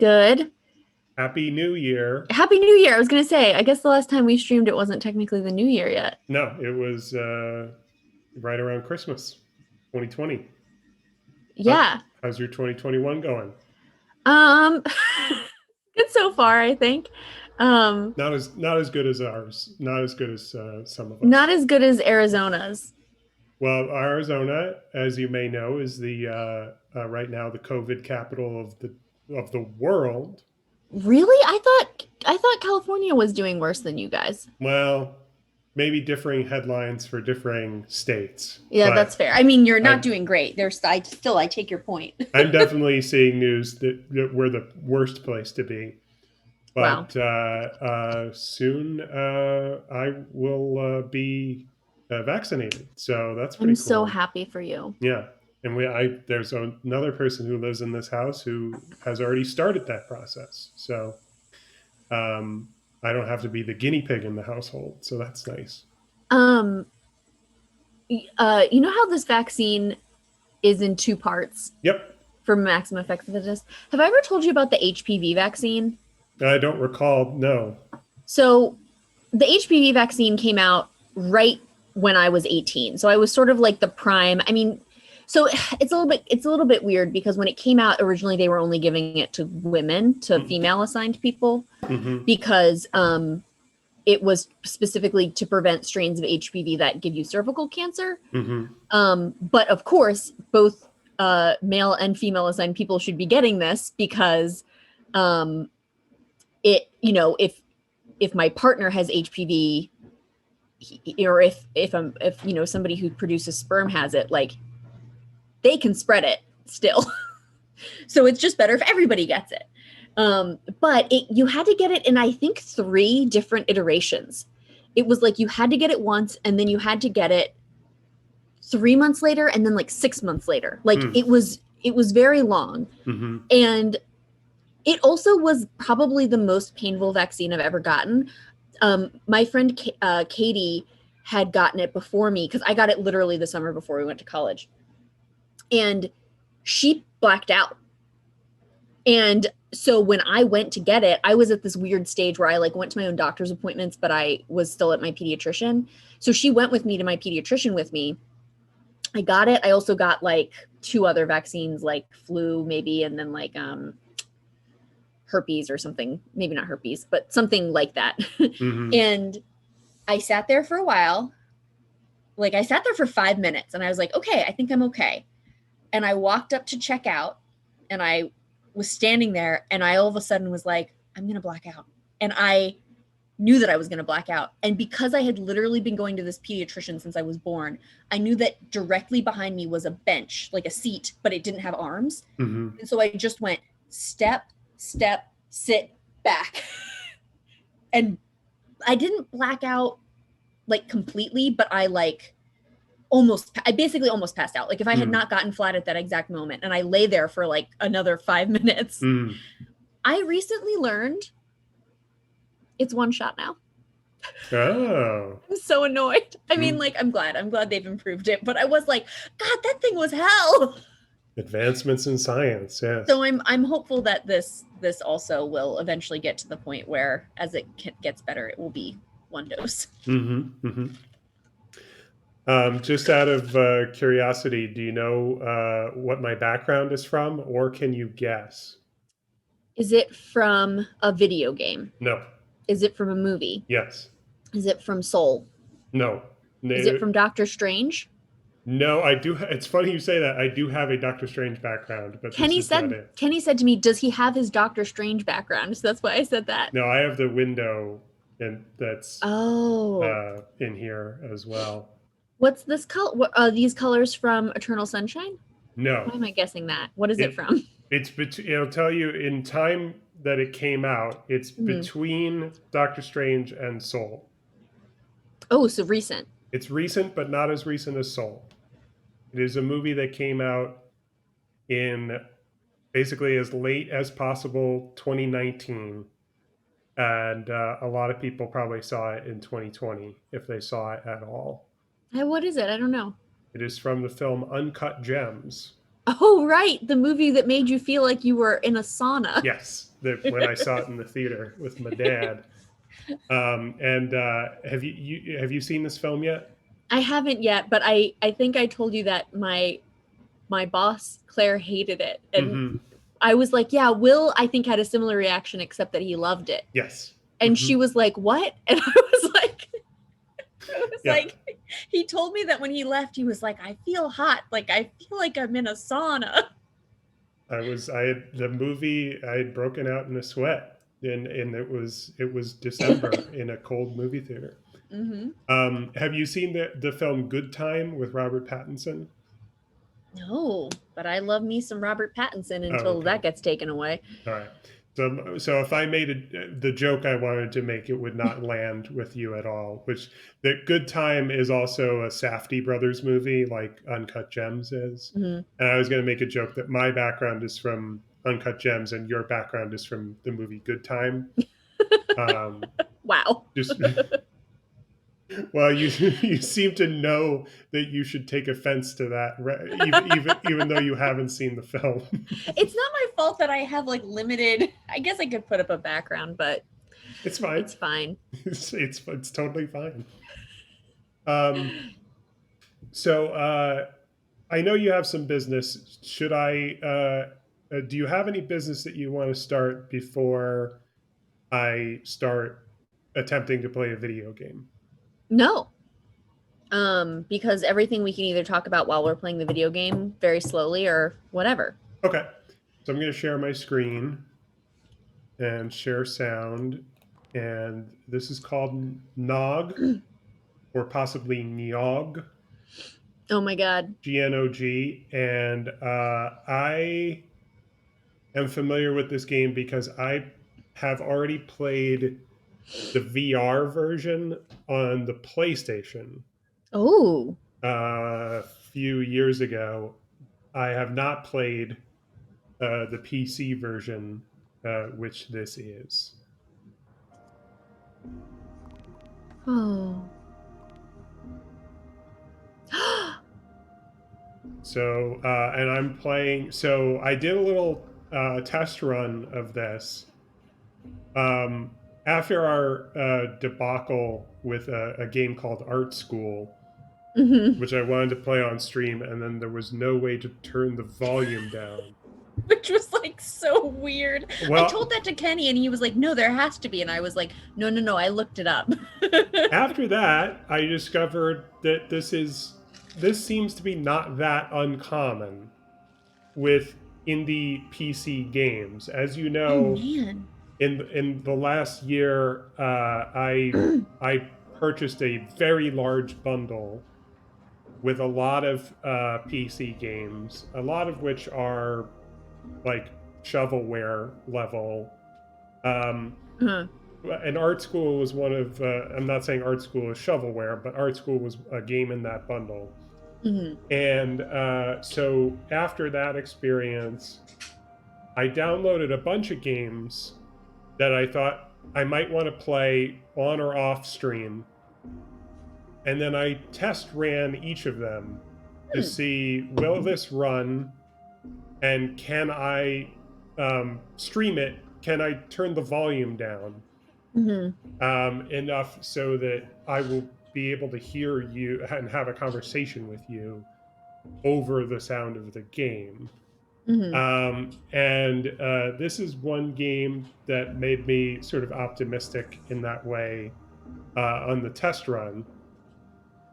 Good. Happy New Year. Happy New Year. I was gonna say, I guess the last time we streamed it wasn't technically the new year yet. No, it was right around Christmas, 2020. How, Yeah. how's your 2021 going? Um good so far, I think. Um Not as good as ours. Not as good as some of Not us. as good as Arizona's. Well, Arizona, as you may know, is the right now the COVID capital of the world. Really? I thought California was doing worse than you guys. Well, maybe differing headlines for differing states, Yeah, that's but fair. I mean, you're not I doing great. I take your point. I'm definitely seeing news that we're the worst place to be. Wow. But soon I will be vaccinated, so that's I'm pretty so cool. happy for you. Yeah, and there's another person who lives in this house who has already started that process, so um, I don't have to be the guinea pig in the household, so that's nice. Um you know how this vaccine is in two parts Yep, for maximum effectiveness? Have I ever told you about the HPV vaccine? I don't recall. No. So the HPV vaccine came out right when I was 18. So I was sort of like the prime. I mean, so it's a little bit weird because when it came out originally they were only giving it to women, to female assigned people Mm-hmm. because it was specifically to prevent strains of HPV that give you cervical cancer. Mm-hmm. But of course, both male and female assigned people should be getting this because um, if my partner has HPV, or if somebody who produces sperm has it, like they can spread it still. So it's just better if everybody gets it. But you had to get it in, I think, 3 different iterations. It was like you had to get it once, and then you had to get it 3 months later, and then like 6 months later. Like Mm. it was very long, Mm-hmm. and it also was probably the most painful vaccine I've ever gotten. My friend Katie had gotten it before me because I got it literally the summer before we went to college, and she blacked out. And so when I went to get it, I was at this weird stage where I like went to my own doctor's appointments, but I was still at my pediatrician. So she went with me to my pediatrician with me. I got it. I also got like 2 other vaccines, like flu maybe, and then like herpes or something. Maybe not herpes, but something like that. Mm-hmm. And I sat there for a while. Like I sat there for 5 minutes and I was like, okay, I think I'm okay. And I walked up to check out and I was standing there and I all of a sudden was like, I'm going to black out. And I knew that I was going to black out. And because I had literally been going to this pediatrician since I was born, I knew that directly behind me was a bench, like a seat, but it didn't have arms. Mm-hmm. And so I just went step, step, sit back. And I didn't black out like completely, but I basically almost passed out. Like if I had Mm-hmm. not gotten flat at that exact moment and I lay there for like another 5 minutes, Mm. I recently learned it's one shot now. Oh. I'm so annoyed. I mean, Mm. like, I'm glad they've improved it, but I was like, God, that thing was hell. Advancements in science, So yes. I'm hopeful that this also will eventually get to the point where, as it gets better, it will be one dose. Mm-hmm. Mm-hmm. Just out of curiosity, do you know what my background is from, or can you guess? Is it from a video game? No. Is it from a movie? Yes. Is it from Soul? No. Is it No. from Doctor Strange? No, I do. It's funny you say that. I do have a Doctor Strange background, but this Kenny is not said it. Kenny said to me, "Does he have his Doctor Strange background?" So that's why I said that. No, I have the window, and that's Oh, in here as well. what's this color? What are these colors from Eternal Sunshine? Why No, am I guessing that? What is it it from? it'll tell you in time that it came out. It's Mm-hmm. between Doctor Strange and Soul. Oh, so recent. It's recent, but not as recent as Soul. It is a movie that came out in basically as late as possible 2019, and a lot of people probably saw it in 2020 if they saw it at all. What is it? I don't know. It is from the film Uncut Gems. Oh, right. The movie that made you feel like you were in a sauna. Yes, when I saw it in the theater with my dad. And have you seen this film yet? I haven't yet, but I think I told you that my boss Claire hated it, and Hmm. I was like, yeah, Will I think had a similar reaction except that he loved it. Yes. And Hmm. she was like, "What?" And Yeah. he told me that when he left, he was like, "I feel hot, like I feel like I'm in a sauna." I had the movie. I had broken out in a sweat, and it was December in a cold movie theater. Mm-hmm. Have you seen the film Good Time with Robert Pattinson? No, but I love me some Robert Pattinson Oh, until okay. that gets taken away. All right. So if I made the joke I wanted to make, it would not land with you at all. Which the Good Time is also a Safdie brothers movie, like Uncut Gems is. Mm-hmm. And I was going to make a joke that my background is from Uncut Gems and your background is from the movie Good Time. Um, Wow. just well, you seem to know that you should take offense to that, even though you haven't seen the film. It's not my fault that I have like limited. I guess I could put up a background, but It's fine. it's fine. It's totally fine. Um, so I know you have some business. Should I? Do you have any business that you want to start before I start attempting to play a video game? No, because everything we can either talk about while we're playing the video game very slowly or whatever. Okay. So I'm going to share my screen and share sound, and this is called Nog or possibly Niog, Oh my god. GNOG, and I am familiar with this game because I have already played the VR version on the PlayStation Oh. a few years ago. I have not played the PC version, which this is. Oh. So, and I'm playing. So I did a little test run of this um, after our debacle with a game called Art School, Hmm. which I wanted to play on stream, and then there was no way to turn the volume down. Which was like so weird. I told Well, that to Kenny and he was like, "No, there has to be." And I was like, "No, no, no, I looked it up." after that, I discovered that this seems to be not that uncommon with indie PC games. As you Oh know, man. in the last year, I purchased a very large bundle with a lot of PC games, a lot of which are like shovelware level. Um, Uh-huh. and Art School was one of. I'm not saying Art School is shovelware, but Art School was a game in that bundle. Hmm. And so after that experience, I downloaded a bunch of games that I thought I might want to play on or off stream. And then I test ran each of them to Hmm. see, will this run and can I stream it? Can I turn the volume down Hmm. enough so that I will be able to hear you and have a conversation with you over the sound of the game? Hmm. And this is one game that made me sort of optimistic in that way on the test run.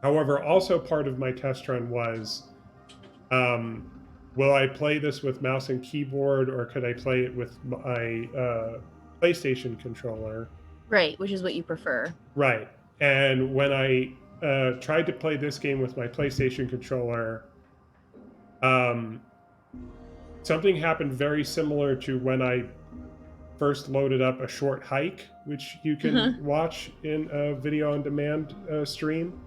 However, also part of my test run was, um, will I play this with mouse and keyboard, or could I play it with my PlayStation controller? Right, which is what you prefer. Right. And when I tried to play this game with my PlayStation controller, um, something happened very similar to when I first loaded up A Short Hike, which you Uh-huh. can watch in a video on demand stream.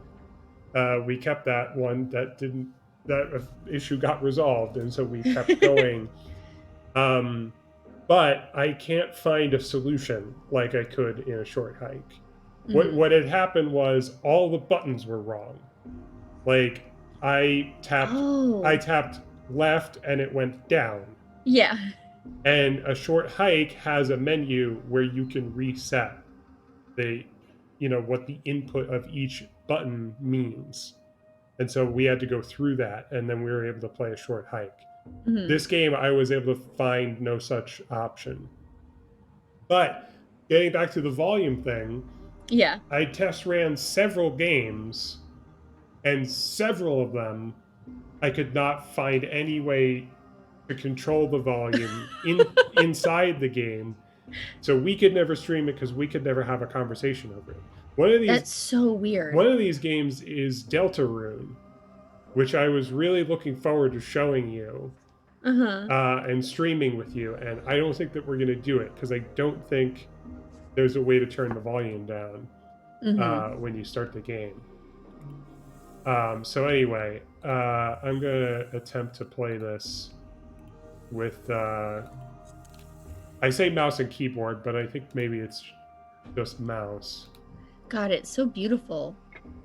We kept that one. That issue got resolved, and so we kept going. Um, but I can't find a solution like I could in A Short Hike. What Hmm. what had happened was all the buttons were wrong. Like I tapped I Oh. tapped left and it went down. Yeah. And a short hike has a menu where you can reset the, what the input of each button means. And so we had to go through that, and then we were able to play a short hike. Mm-hmm. This game, I was able to find no such option. But getting back to the volume thing, Yeah. I test ran several games, and several of them I could not find any way to control the volume inside the game. So we could never stream it because we could never have a conversation over it. One of these That's so weird. one of these games is Deltarune, which I was really looking forward to showing you Uh-huh. and streaming with you. And I don't think that we're going to do it because I don't think there's a way to turn the volume down Mm-hmm. when you start the game. So anyway, I'm going to attempt to play this with, I say mouse and keyboard, but I think maybe it's just mouse. God, it's so beautiful.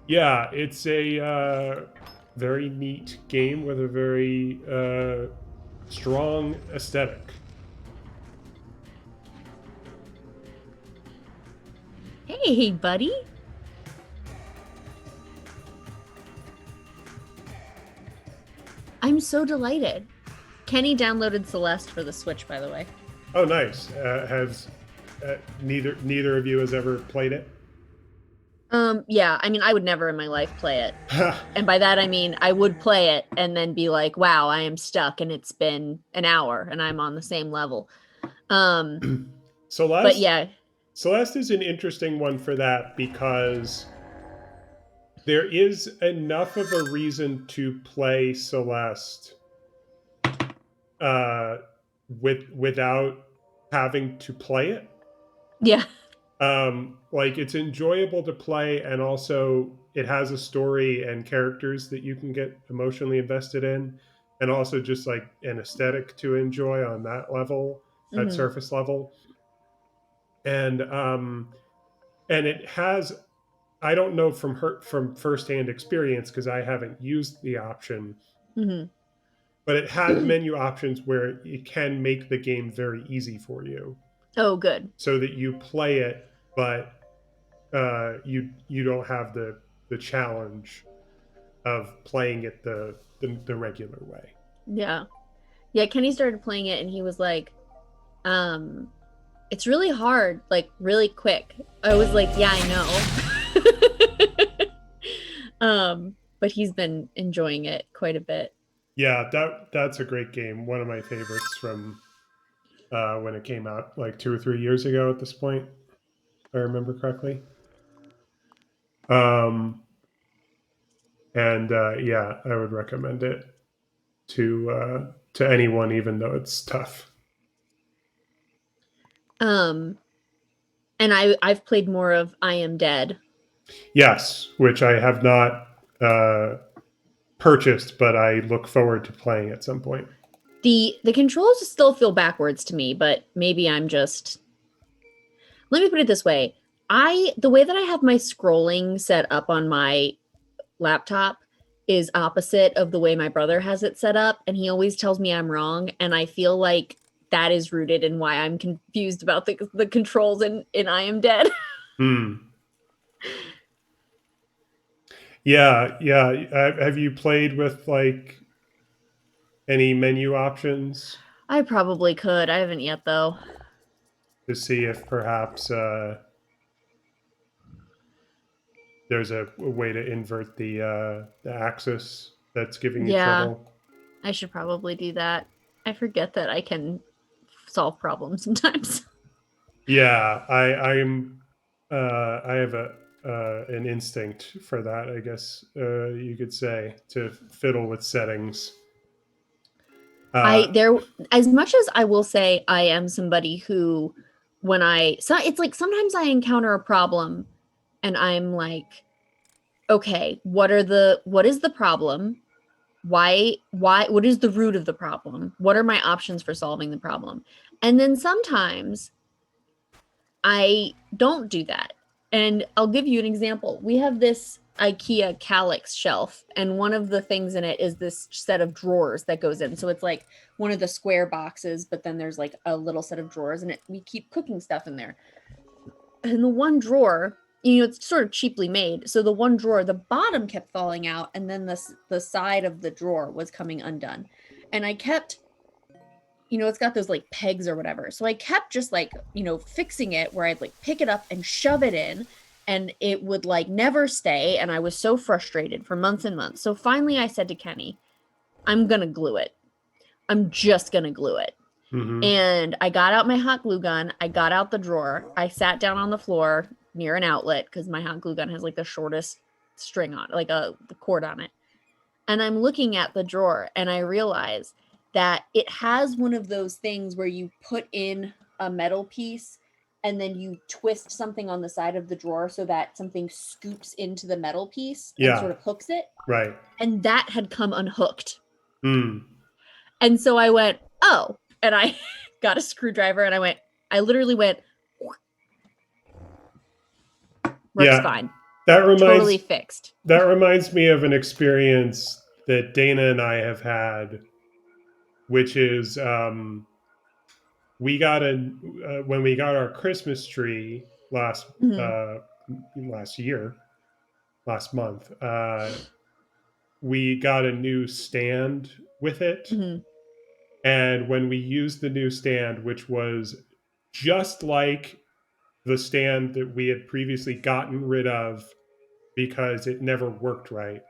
Yeah, it's a very neat game with a very strong aesthetic. Hey, buddy. I'm so delighted. Kenny downloaded Celeste for the Switch, by the way. Oh, nice. Has neither of you has ever played it? Yeah, I mean, I would never in my life play it. Ha! And by that, I mean, I would play it and then be like, wow, I am stuck and it's been an hour and I'm on the same level. But Celeste yeah, Celeste is an interesting one for that because there is enough of a reason to play Celeste uh, without having to play it. yeah. Like it's enjoyable to play, and also it has a story and characters that you can get emotionally invested in, and also just like an aesthetic to enjoy on that level, that Mm-hmm. surface level. And and it has, I don't know from firsthand experience because I haven't used the option, Mm-hmm. but it has menu options where it can make the game very easy for you, Oh, good. so that you play it, but you don't have the challenge of playing it the regular way. Yeah. Yeah, Kenny started playing it and he was like, um, it's really hard, like really quick. I was like, yeah, I know. But he's been enjoying it quite a bit. Yeah, that's a great game. One of my favorites from when it came out like 2 or 3 years ago. At this point, if I remember correctly. Um, and yeah, I would recommend it to anyone, even though it's tough. Um, and I've played more of I Am Dead. Yes, which I have not purchased, but I look forward to playing at some point. The controls still feel backwards to me, but maybe I'm just, let me put it this way. The way that I have my scrolling set up on my laptop is opposite of the way my brother has it set up, and he always tells me I'm wrong, and I feel like that is rooted in why I'm confused about the controls in I Am Dead. Hmm. Yeah, yeah. Have you played with like any menu options I probably could. I haven't yet though. to see if perhaps there's a way to invert the axis that's giving you Yeah, trouble? I should probably do that. I forget that I can solve problems sometimes. Yeah, I have a an instinct for that, I guess you could say, to fiddle with settings. I Uh, there As much as I will say I am somebody who when it's like sometimes I encounter a problem and I'm like, okay, what is the problem? What is the root of the problem? What are my options for solving the problem? And then sometimes I don't do that. And I'll give you an example. We have this IKEA Calyx shelf, and one of the things in it is this set of drawers that goes in. So it's like one of the square boxes, but then there's like a little set of drawers, and we keep cooking stuff in there. And the one drawer, it's sort of cheaply made. So the one drawer, the bottom kept falling out, and then the side of the drawer was coming undone. And I kept, it's got those like pegs or whatever. So I kept just like, fixing it where I'd like pick it up and shove it in, and it would like never stay. And I was so frustrated for months and months. So finally I said to Kenny, I'm going to glue it. I'm just going to glue it. Mm-hmm. And I got out my hot glue gun. I got out the drawer. I sat down on the floor near an outlet because my hot glue gun has like the shortest string on, like the cord on it. And I'm looking at the drawer, and I realize that it has one of those things where you put in a metal piece and then you twist something on the side of the drawer so that something scoops into the metal piece and sort of hooks it. Right. And that had come unhooked. Mm. And so I went, oh, and I got a screwdriver, and I literally went, works fine. Totally fixed. That reminds me of an experience that Dana and I have had, which is when we got our Christmas tree last month, we got a new stand with it. Mm-hmm. And when we used the new stand, which was just like the stand that we had previously gotten rid of because it never worked right.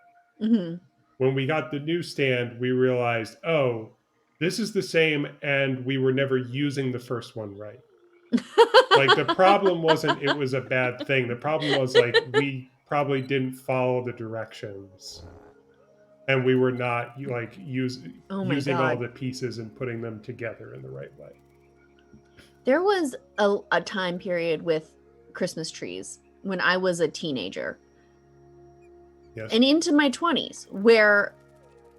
Mm-hmm. When we got the new stand, we realized, oh, this is the same, and we were never using the first one right. Like, the problem wasn't it was a bad thing. The problem was, like, we probably didn't follow the directions. And we were not, like, using all the pieces and putting them together in the right way. There was a time period with Christmas trees when I was a teenager. Yes. And into my 20s, where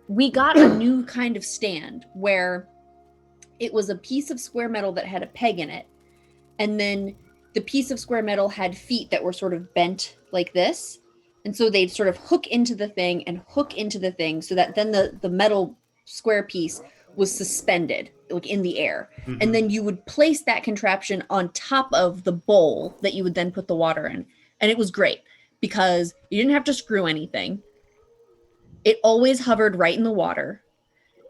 we got a new kind of stand where it was a piece of square metal that had a peg in it. And then the piece of square metal had feet that were sort of bent like this. And so they'd sort of hook into the thing and hook into the thing so that then the metal square piece was suspended, like in the air. Mm-hmm. And then you would place that contraption on top of the bowl that you would then put the water in. And it was great because you didn't have to screw anything. It always hovered right in the water.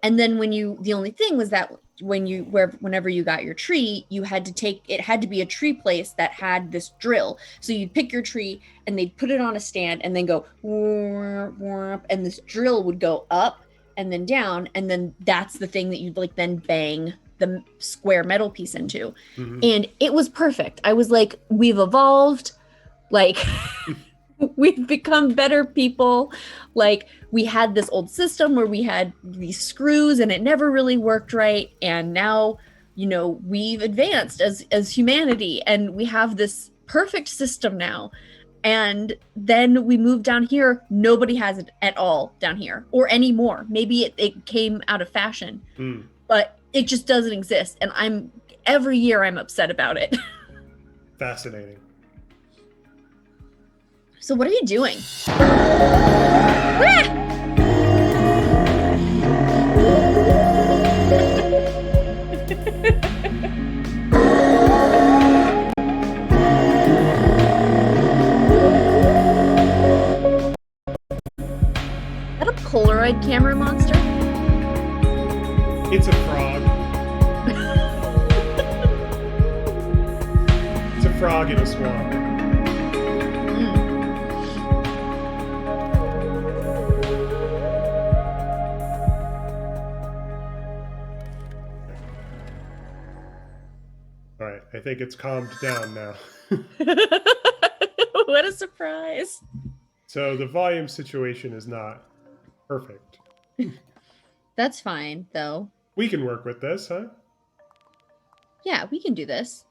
And then the only thing was that whenever you got your tree, it had to be a tree place that had this drill. So you'd pick your tree and they'd put it on a stand and then go, and this drill would go up and then down. And then that's the thing that you'd like then bang the square metal piece into. Mm-hmm. And it was perfect. I was like, we've evolved. Like, we've become better people. Like, we had this old system where we had these screws and it never really worked right. And now, we've advanced as humanity and we have this perfect system now. And then we moved down here. Nobody has it at all down here or anymore. Maybe it came out of fashion, but it just doesn't exist. And every year I'm upset about it. Fascinating. So what are you doing? Is that a Polaroid camera monster? It's a frog. It's a frog in a swamp. All right, I think it's calmed down now. What a surprise. So the volume situation is not perfect. That's fine, though. We can work with this, huh? Yeah, we can do this.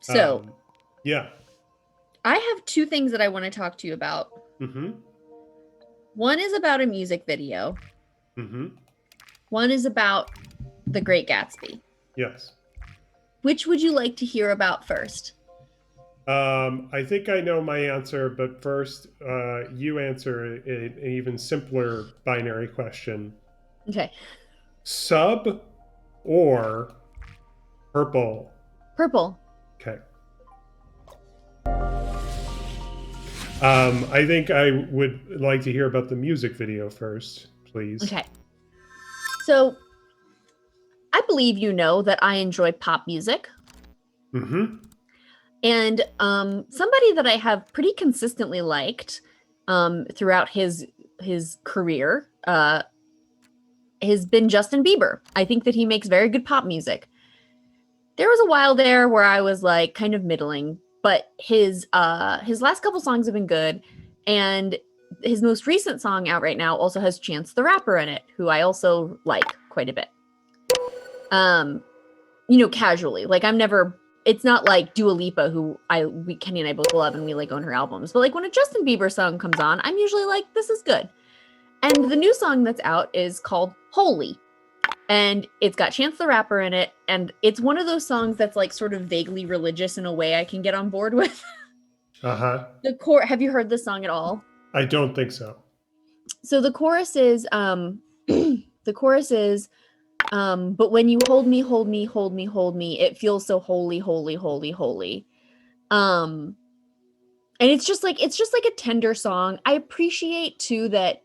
So, yeah. I have two things that I want to talk to you about. Mm-hmm. One is about a music video. Mm-hmm. One is about The Great Gatsby. Yes. Which would you like to hear about first? I think I know my answer, but first, you answer an even simpler binary question. Okay. Sub or purple? Purple. Okay. I think I would like to hear about the music video first, please. Okay. So I believe you know that I enjoy pop music. Mm-hmm. And somebody that I have pretty consistently liked throughout his career has been Justin Bieber. I think that he makes very good pop music. There was a while there where I was like kind of middling, but his last couple songs have been good, and his most recent song out right now also has Chance the Rapper in it, who I also like quite a bit. Um, casually. Like I'm never. It's not like Dua Lipa, who Kenny and I both love, and we like own her albums. But like when a Justin Bieber song comes on, I'm usually like, this is good. And the new song that's out is called Holy, and it's got Chance the Rapper in it, and it's one of those songs that's like sort of vaguely religious in a way I can get on board with. Uh-huh. The core. Have you heard this song at all? I don't think so. So the chorus is the chorus is but when you hold me, hold me, hold me, hold me, it feels so holy, holy, holy, holy. Um, and it's just like a tender song. I appreciate too that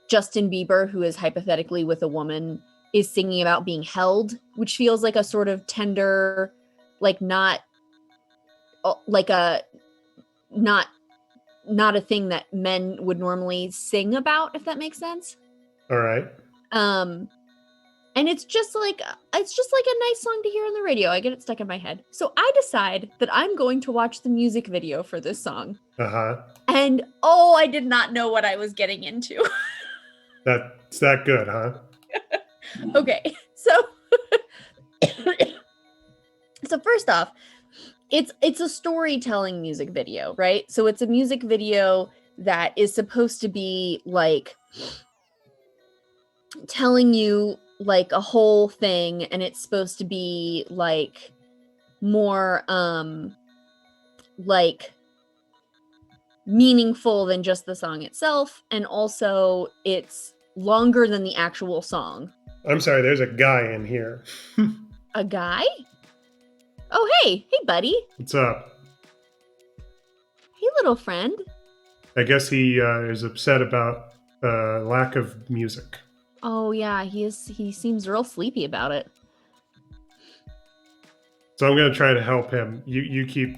Justin Bieber, who is hypothetically with a woman, is singing about being held, which feels like a sort of tender, like not like a not not a thing that men would normally sing about, if that makes sense. All right. Um, and it's just like a nice song to hear on the radio. I get it stuck in my head. So I decide that I'm going to watch the music video for this song. Uh-huh. And oh, I did not know what I was getting into. That's that good, huh? Okay. So first off, it's a storytelling music video, right? So it's a music video that is supposed to be like telling you like a whole thing, and it's supposed to be like more like meaningful than just the song itself, and also it's longer than the actual song. I'm sorry, there's a guy in here. A guy? Oh, hey buddy. What's up? Hey little friend. I guess he is upset about lack of music. Oh yeah, he seems real sleepy about it. So I'm going to try to help him. You keep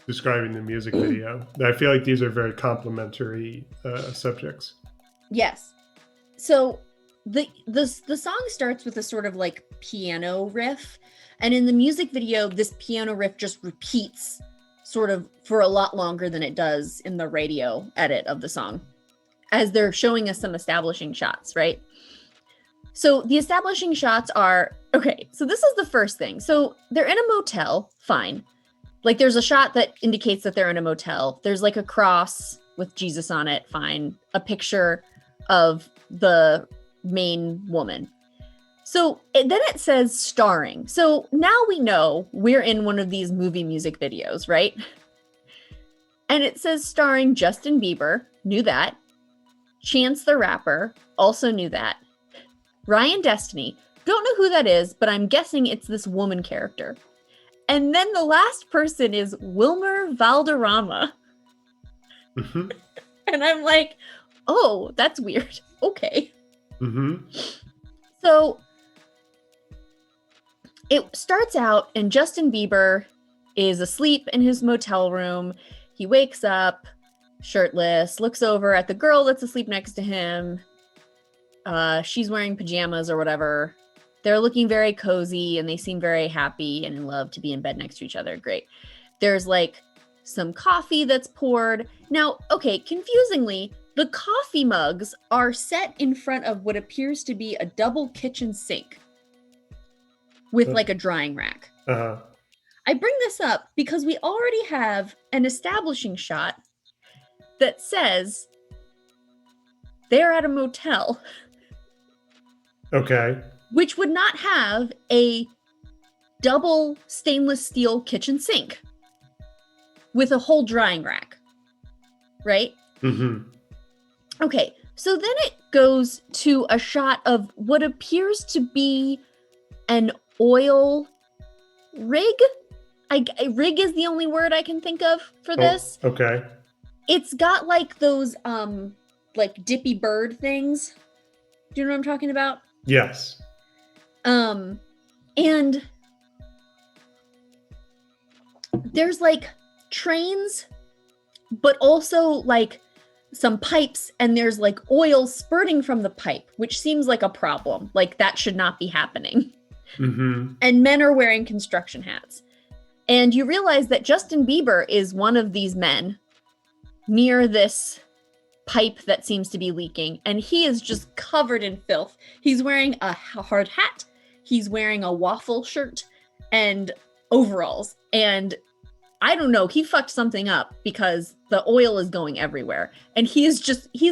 describing the music video. I feel like these are very complementary subjects. Yes. So the song starts with a sort of like piano riff, and in the music video this piano riff just repeats sort of for a lot longer than it does in the radio edit of the song, as they're showing us some establishing shots, right? So the establishing shots are okay. So this is the first thing. So they're in a motel, fine. Like there's a shot that indicates that they're in a motel. There's like a cross with Jesus on it, fine. A picture of the main woman. So then it says starring. So now we know we're in one of these movie music videos, right? And it says starring Justin Bieber, knew that. Chance the Rapper, also knew that. Ryan Destiny, don't know who that is, but I'm guessing it's this woman character. And then the last person is Wilmer Valderrama. Mm-hmm. And I'm like, oh, that's weird. Okay. Mm-hmm. So it starts out, and Justin Bieber is asleep in his motel room. He wakes up shirtless, looks over at the girl that's asleep next to him. She's wearing pajamas or whatever. They're looking very cozy, and they seem very happy and in love to be in bed next to each other. Great. There's like some coffee that's poured. Now, okay, confusingly, the coffee mugs are set in front of what appears to be a double kitchen sink with like a drying rack. Uh-huh. I bring this up because we already have an establishing shot that says they're at a motel. Okay. Which would not have a double stainless steel kitchen sink. with a whole drying rack, right? Mm-hmm. Okay, so then it goes to a shot of what appears to be an oil rig. Rig is the only word I can think of for this. Okay. It's got like those like dippy bird things. Do you know what I'm talking about? Yes. And there's like trains, but also like some pipes, and there's like oil spurting from the pipe, which seems like a problem. Like that should not be happening. Mm-hmm. And men are wearing construction hats. And you realize that Justin Bieber is one of these men near this pipe that seems to be leaking, and he is just covered in filth. He's wearing a hard hat, he's wearing a waffle shirt and overalls, and I don't know, he fucked something up because the oil is going everywhere. And he's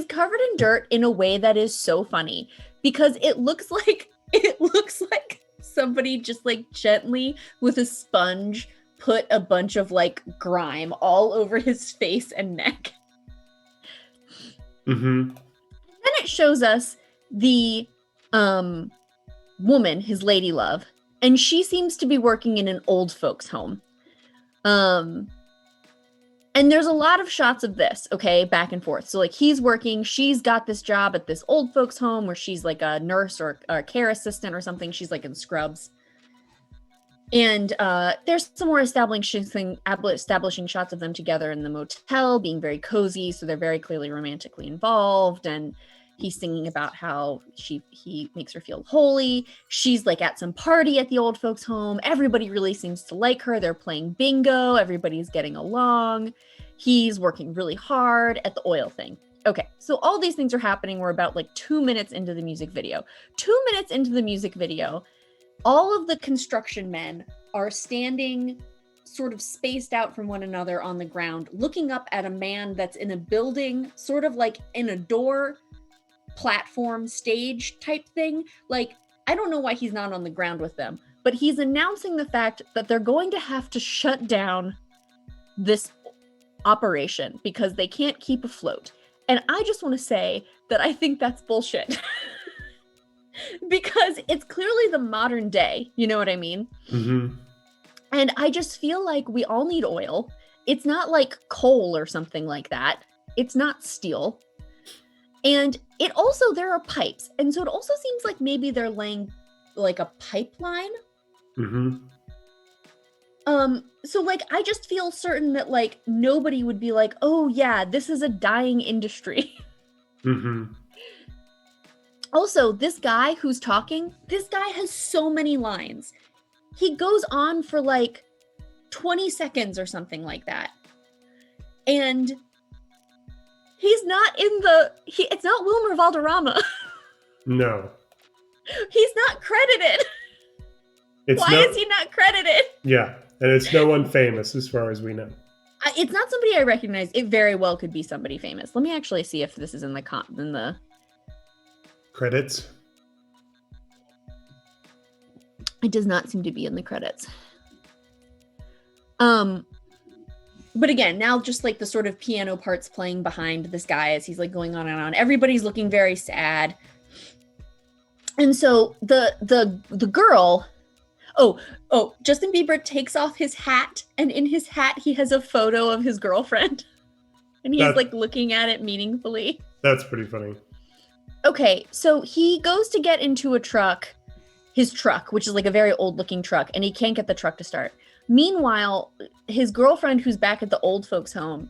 covered in dirt in a way that is so funny because it looks like somebody just like gently with a sponge put a bunch of like grime all over his face and neck. Mm-hmm. Then it shows us the woman, his lady love, and she seems to be working in an old folks home. And there's a lot of shots of this, okay, back and forth. So like he's working, she's got this job at this old folks home where she's like a nurse or a care assistant or something. She's like in scrubs. And there's some more establishing shots of them together in the motel, being very cozy. So they're very clearly romantically involved. And he's singing about how he makes her feel holy. She's like at some party at the old folks home. Everybody really seems to like her. They're playing bingo. Everybody's getting along. He's working really hard at the oil thing. Okay, so all these things are happening. We're about like 2 minutes into the music video. 2 minutes into the music video, all of the construction men are standing sort of spaced out from one another on the ground, looking up at a man that's in a building, sort of like in a door platform stage type thing. Like, I don't know why he's not on the ground with them, but he's announcing the fact that they're going to have to shut down this operation because they can't keep afloat. And I just want to say that I think that's bullshit. Because it's clearly the modern day, you know what I mean? Mm-hmm. And I just feel like we all need oil. It's not like coal or something like that. It's not steel. And it also, there are pipes. And so it also seems like maybe they're laying like a pipeline. Mm-hmm. So like, I just feel certain that like nobody would be like, oh yeah, this is a dying industry. Mm-hmm. Also, this guy who's talking, this guy has so many lines. He goes on for like 20 seconds or something like that. And he's not it's not Wilmer Valderrama. No. He's not credited. Why is he not credited? Yeah, and it's no one famous as far as we know. It's not somebody I recognize. It very well could be somebody famous. Let me actually see if this is in the credits. It does not seem to be in the credits. But again, now just like the sort of piano parts playing behind this guy as he's like going on and on. Everybody's looking very sad. And so the girl, Justin Bieber takes off his hat, and in his hat he has a photo of his girlfriend. And he's like looking at it meaningfully. That's pretty funny. Okay, so he goes to get into his truck, which is like a very old looking truck, and he can't get the truck to start. Meanwhile, his girlfriend, who's back at the old folks home,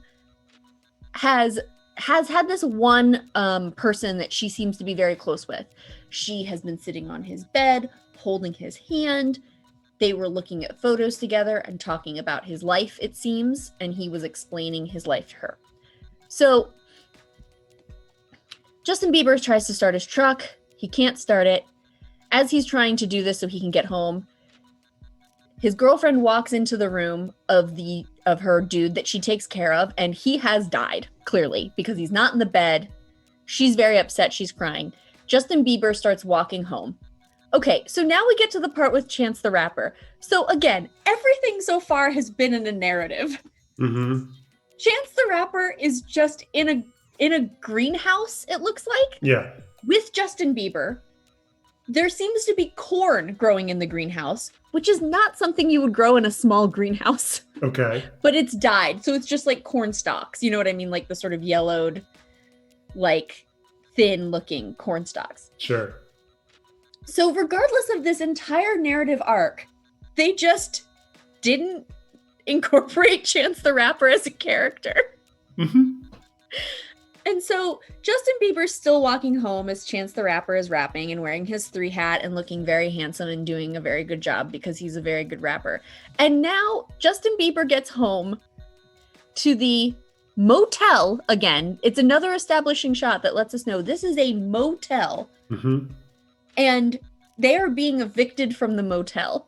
has had this one person that she seems to be very close with. She has been sitting on his bed, holding his hand. They were looking at photos together and talking about his life, it seems, and he was explaining his life to her. So Justin Bieber tries to start his truck. He can't start it. As he's trying to do this so he can get home, his girlfriend walks into the room of her dude that she takes care of, and he has died, clearly, because he's not in the bed. She's very upset. She's crying. Justin Bieber starts walking home. Okay, so now we get to the part with Chance the Rapper. So again, everything so far has been in a narrative. Mm-hmm. Chance the Rapper is just in a greenhouse, it looks like, Yeah. with Justin Bieber. There seems to be corn growing in the greenhouse, which is not something you would grow in a small greenhouse. Okay. But it's dyed, so it's just like corn stalks. You know what I mean? Like the sort of yellowed, like thin looking corn stalks. Sure. So, regardless of this entire narrative arc, they just didn't incorporate Chance the Rapper as a character. Mm-hmm. And so Justin Bieber's still walking home as Chance the Rapper is rapping and wearing his 3 hat and looking very handsome and doing a very good job because he's a very good rapper. And now Justin Bieber gets home to the motel again. It's another establishing shot that lets us know this is a motel. Mm-hmm. And they are being evicted from the motel.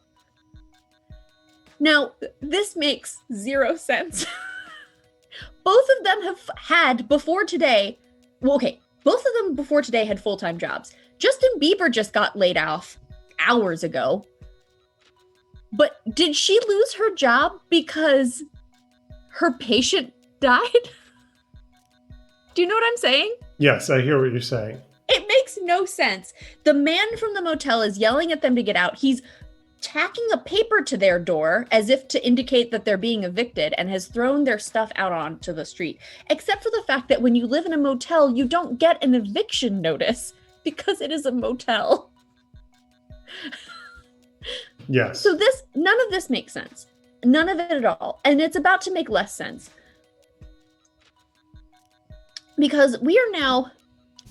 Now, this makes 0 sense. Both of them have had before today. Well, okay, both of them before today had full-time jobs. Justin Bieber just got laid off hours ago. But did she lose her job because her patient died? Do you know what I'm saying? Yes, I hear what you're saying. It makes no sense. The man from the motel is yelling at them to get out. He's tacking a paper to their door as if to indicate that they're being evicted and has thrown their stuff out onto the street. Except for the fact that when you live in a motel, you don't get an eviction notice because it is a motel. Yes. So none of this makes sense. None of it at all. And it's about to make less sense. Because we are now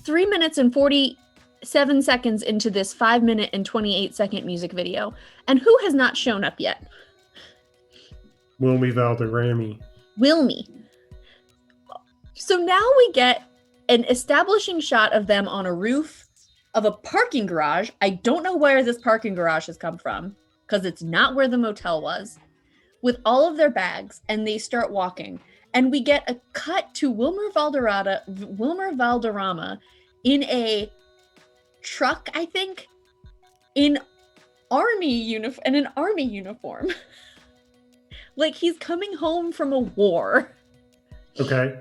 3 minutes and 47 seconds into this 5-minute and 28-second music video. And who has not shown up yet? Wilmy Valderrama. Wilmy. So now we get an establishing shot of them on a roof of a parking garage. I don't know where this parking garage has come from, because it's not where the motel was, with all of their bags, and they start walking. And we get a cut to Wilmer Valderrama in a truck, I think, in an army uniform. Like he's coming home from a war. Okay.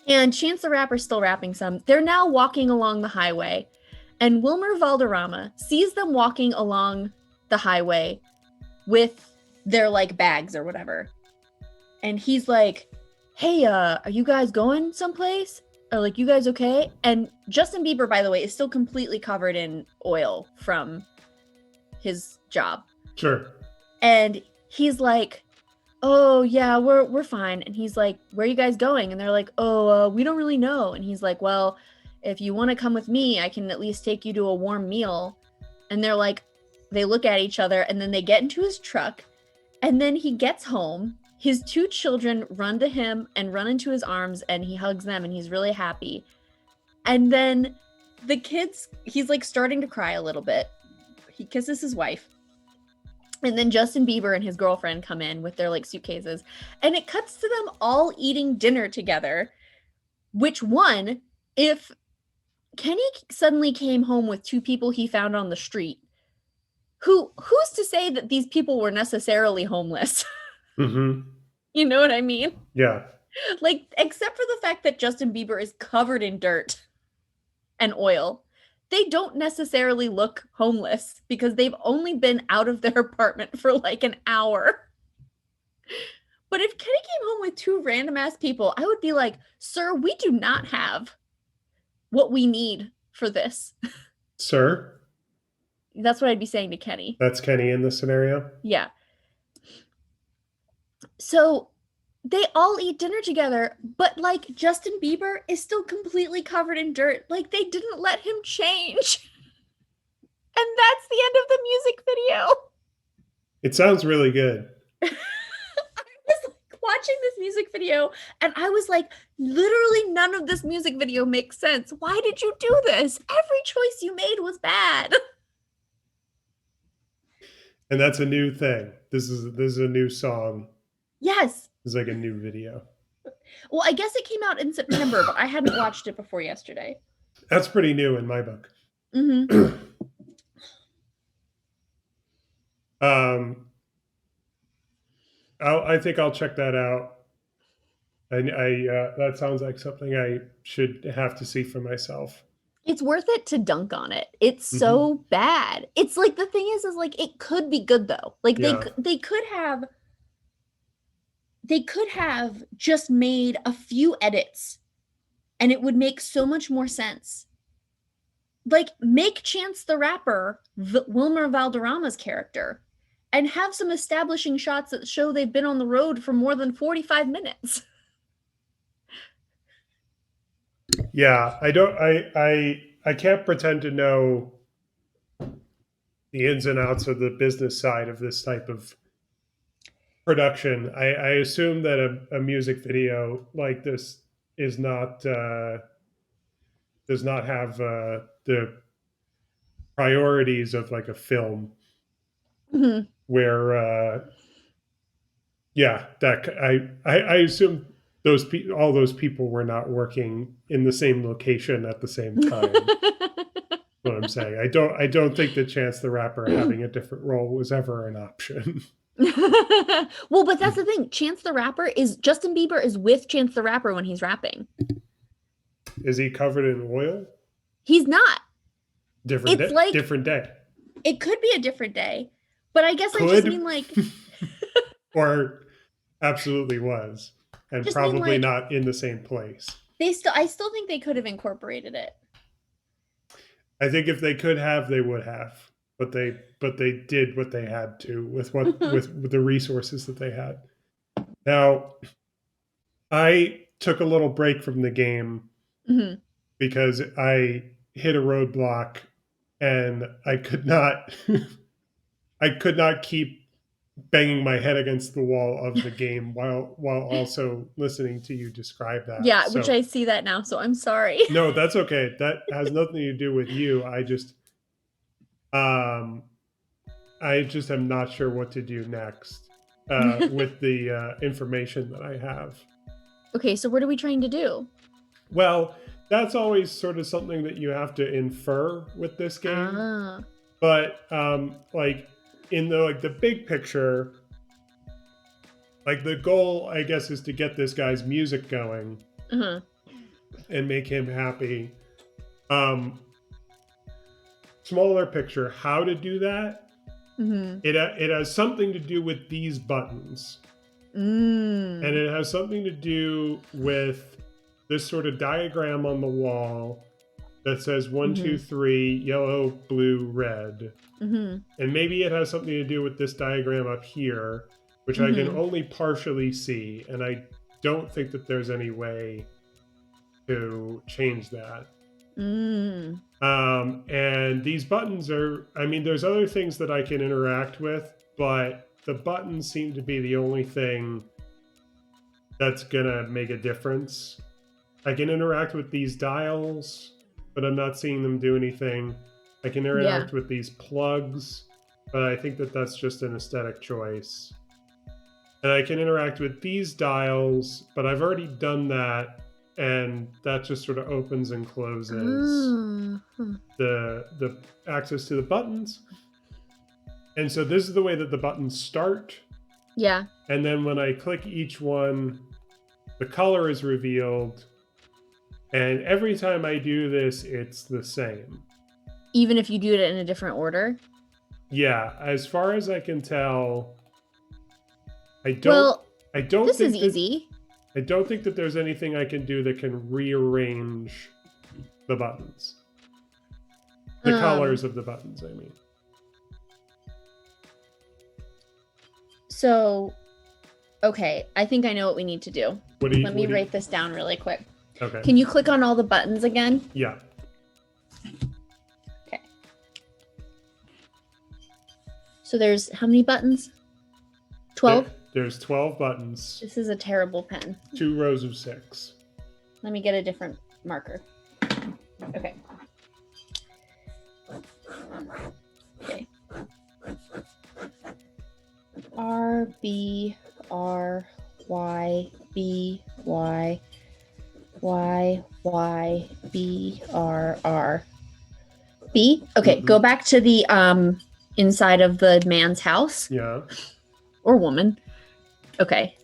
And Chance the Rapper's still rapping some. They're now walking along the highway, and Wilmer Valderrama sees them walking along the highway with their like bags or whatever. And he's like, "Hey, are you guys going someplace? Or like, you guys okay?" And Justin Bieber, by the way, is still completely covered in oil from his job. Sure. And he's like, "Oh yeah, we're fine." And he's like, "Where are you guys going?" And they're like, "Oh, we don't really know." And he's like, "Well, if you want to come with me, I can at least take you to a warm meal." And they're like, they look at each other, and then they get into his truck. And then he gets home. His 2 children run to him and run into his arms, and he hugs them, and he's really happy. And then the kids, he's like starting to cry a little bit. He kisses his wife. And then Justin Bieber and his girlfriend come in with their like suitcases, and it cuts to them all eating dinner together. Which one, if Kenny suddenly came home with 2 people he found on the street, who's to say that these people were necessarily homeless? Mm-hmm. You know what I mean? Yeah. Like, except for the fact that Justin Bieber is covered in dirt and oil, they don't necessarily look homeless because they've only been out of their apartment for like an hour. But if Kenny came home with 2 random ass people, I would be like, "Sir, we do not have what we need for this." Sir? That's what I'd be saying to Kenny. That's Kenny in this scenario? Yeah. So they all eat dinner together, but like Justin Bieber is still completely covered in dirt. Like they didn't let him change. And that's the end of the music video. It sounds really good. I was like watching this music video and I was like, literally none of this music video makes sense. Why did you do this? Every choice you made was bad. And that's a new thing. This is a new song. Yes. It's like a new video. Well, I guess it came out in September, but I hadn't watched it before yesterday. That's pretty new in my book. Mm-hmm. I think I'll check that out. I that sounds like something I should have to see for myself. It's worth it to dunk on it. It's Hmm. so bad. It's like the thing is like it could be good though. Like Yeah. they could have just made a few edits and it would make so much more sense. Like make Chance the Rapper Wilmer Valderrama's character and have some establishing shots that show they've been on the road for more than 45 minutes. Yeah. I don't. I can't pretend to know the ins and outs of the business side of this type of production. I assume that a music video like this is not does not have the priorities of like a film Mhm. where yeah, that I assume all those people were not working in the same location at the same time. What I'm saying, I don't think that Chance the Rapper having a different role was ever an option. Well, but that's the thing. Chance the Rapper is Justin Bieber is with Chance the Rapper when he's rapping. Is he covered in oil? He's not. Different It's day. like Different day. it could be a different day, but I guess I just mean Could like or absolutely was, and just mean probably like not in the same place. I still think they could have incorporated it. I think if they could have, they would have, but they did what they had to with the resources that they had. Now, I took a little break from the game Mhm. because I hit a roadblock and I could not I could not keep banging my head against the wall of the game while also listening to you describe that. Yeah, which So I see that now, so I'm sorry. no, that's okay. That has nothing to do with you. Um I just am not sure what to do next with the information that I have. Okay, so what are we trying to do? Well, that's always sort of something that you have to infer with this game. Ah. But like in the big picture, like the goal, I guess, is to get this guy's music going Uh-huh. and make him happy. Um, Smaller picture, how to do that? Mm-hmm. It has something to do with these buttons, and Mm. it has something to do with this sort of diagram on the wall that says one, Mm-hmm. two, three, yellow, blue, red. Mm-hmm. And maybe it has something to do with this diagram up here, which I can Mm-hmm. only partially see. And I don't think that there's any way to change that. Mm. And these buttons are, I mean, there's other things that I can interact with, but the buttons seem to be the only thing that's going to make a difference. I can interact with these dials, but I'm not seeing them do anything. I can Yeah. interact with these plugs, but I think that that's just an aesthetic choice. And I can interact with these dials, but I've already done that, and that just sort of opens and closes Mm. the access to the buttons. And so this is the way that the buttons start. Yeah. And then when I click each one, the color is revealed. And every time I do this, it's the same. Even if you do it in a different order. Yeah, as far as I can tell, I don't Well, I don't this is think that easy. I don't think that there's anything I can do that can rearrange the buttons. The Um, colors of the buttons, I mean. so okay, I think I know what we need to do. Let me What do you write this down really quick. Okay. Can you click on all the buttons again? Yeah. Okay. So there's how many buttons? 12? There's 12 buttons, This is a terrible pen. 2 rows of 6. Let me get a different marker. Okay. Okay. R B R Y B Y Y Y B R R B. Okay, Mhm. go back to the inside of the man's house Yeah. or woman. Okay.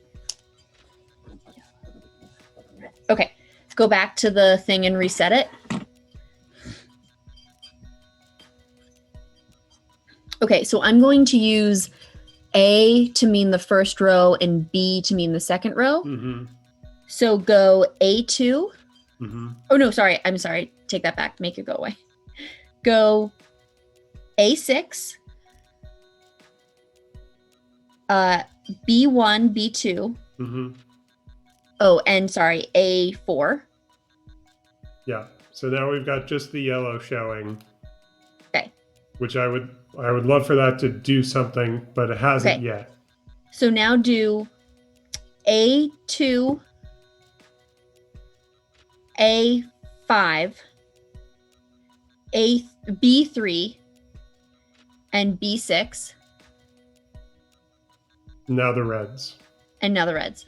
Okay. Go back to the thing and reset it. Okay, so I'm going to use A to mean the first row and B to mean the second row. Mm-hmm. So go A2. Mm-hmm. Oh, no, sorry. I'm sorry. Take that back. Make it go away. Go A6, B1, B2. Mm-hmm. Oh, and sorry, A4. Yeah. So now we've got just the yellow showing. Okay. Which I would love for that to do something, but it hasn't yet. So now do A2, A5, B3, and B6. Now the reds. And now the reds.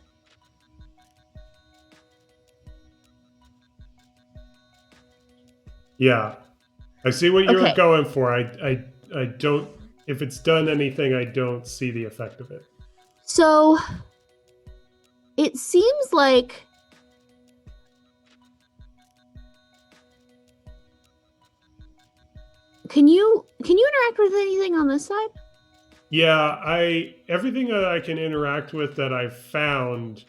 Yeah. I see what you were going for. I don't, if it's done anything, I don't see the effect of it. So it seems like Can you interact with anything on this side? Yeah, everything that I can interact with that I've found,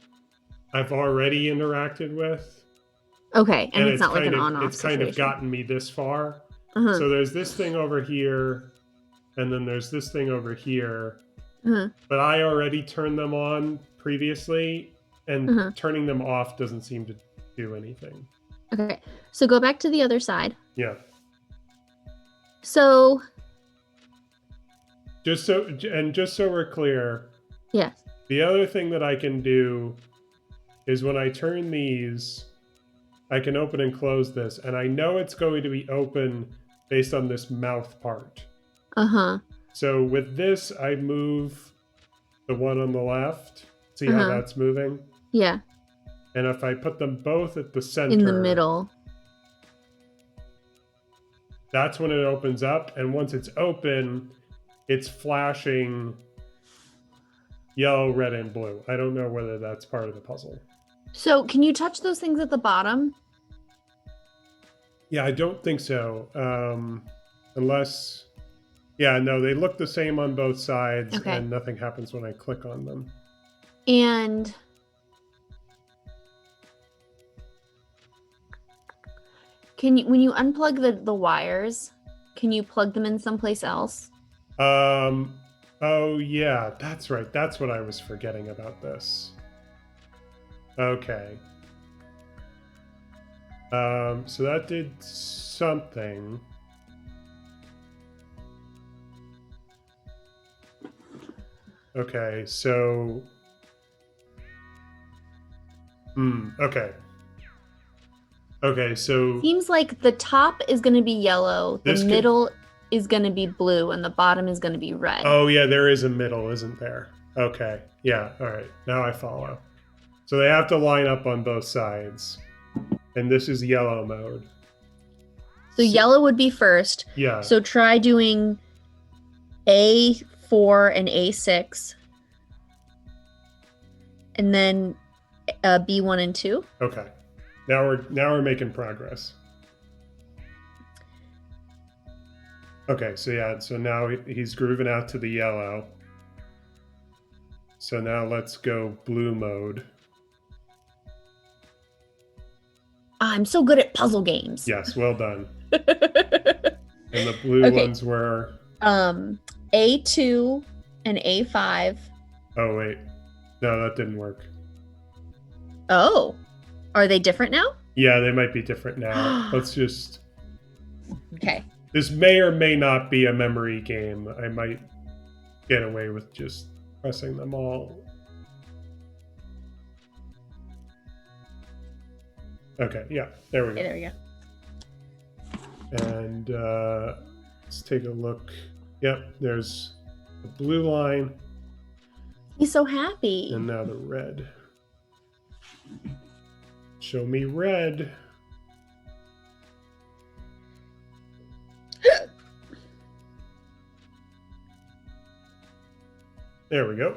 I've already interacted with. Okay, and it's not like kind an of on-off it's kind of situation. gotten me this far. So there's this thing over here, and then there's this thing over here. But I already turned them on previously, and turning them off doesn't seem to do anything. Okay, so go back to the other side. Yeah. So just so we're clear, yes. The other thing that I can do is when I turn these, I can open and close this, and I know it's going to be open based on this mouth part. So with this, I move the one on the left. See how that's moving? Yeah. And if I put them both at the center, in the middle, that's when it opens up. And once it's open, it's flashing yellow, red, and blue. I don't know whether that's part of the puzzle. So can you touch those things at the bottom? Yeah, I don't think so. Unless, yeah, no, they look the same on both sides, and nothing happens when I click on them. And can you, when you unplug the wires, can you plug them in someplace else? Oh yeah, that's right. That's what I was forgetting about this. Okay. So that did something. Okay, so okay. Okay, so seems like the top is going to be yellow, the middle is going to be blue, and the bottom is going to be red. Oh yeah, there is a middle, isn't there? Okay. Yeah, all right. Now I follow. So they have to line up on both sides. And this is yellow mode. So yellow would be first. Yeah. So try doing A4 and A6. And then B1 and 2. Okay. Now we're making progress. Okay, so yeah, so now he's grooving out to the yellow. So now let's go blue mode. I'm so good at puzzle games. Yes, well done. And the blue ones were A2 and A5. Oh wait. No, that didn't work. Oh. Are they different now? Yeah, they might be different now. Let's just Okay. This may or may not be a memory game. I might get away with just pressing them all. Okay, yeah, there we go. Okay, there we go. And let's take a look. Yep, there's the blue line. He's so happy. And now the red. Show me red. There we go.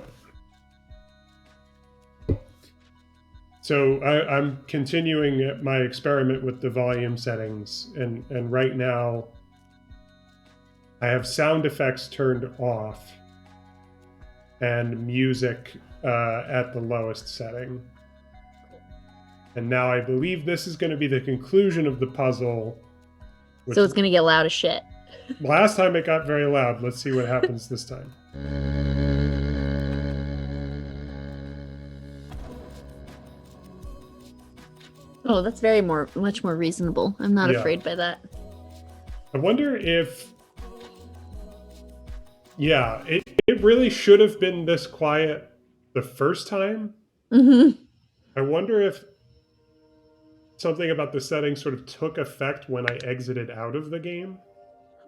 So I'm continuing my experiment with the volume settings, and right now I have sound effects turned off and music at the lowest setting. And now I believe this is going to be the conclusion of the puzzle, which So it's gonna get loud as shit. last time it got very loud. Let's see what happens this time. Oh, that's much more reasonable. I'm not Yeah. afraid by that. I wonder if, yeah, it really should have been this quiet the first time. Mm-hmm. I wonder if something about the settings sort of took effect when I exited out of the game.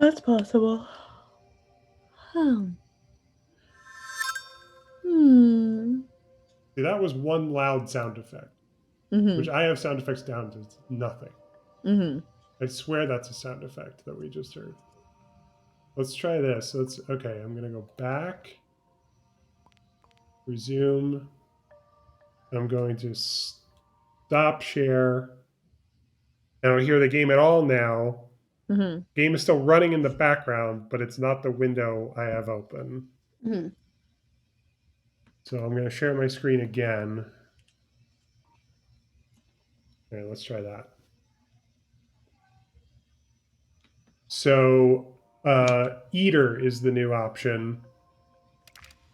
That's possible. Oh. Hmm. See, that was one loud sound effect, which Mm-hmm. I have sound effects down to nothing. Mm-hmm. I swear that's a sound effect that we just heard. Let's try this. Let's okay. I'm gonna go back, resume. I'm going to stop share. I don't hear the game at all now. Mm-hmm. Game is still running in the background, but it's not the window I have open. Mm-hmm. So I'm going to share my screen again. Okay, let's try that. So Eater is the new option,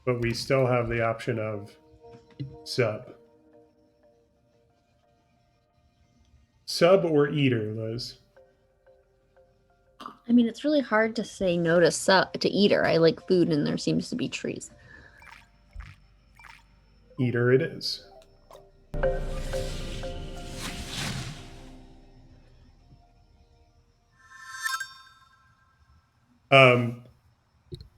but we still have the option of sub. Sub or Eater, Liz? I mean, it's really hard to say no to eater. I like food, and there seems to be trees. Eater it is. Um,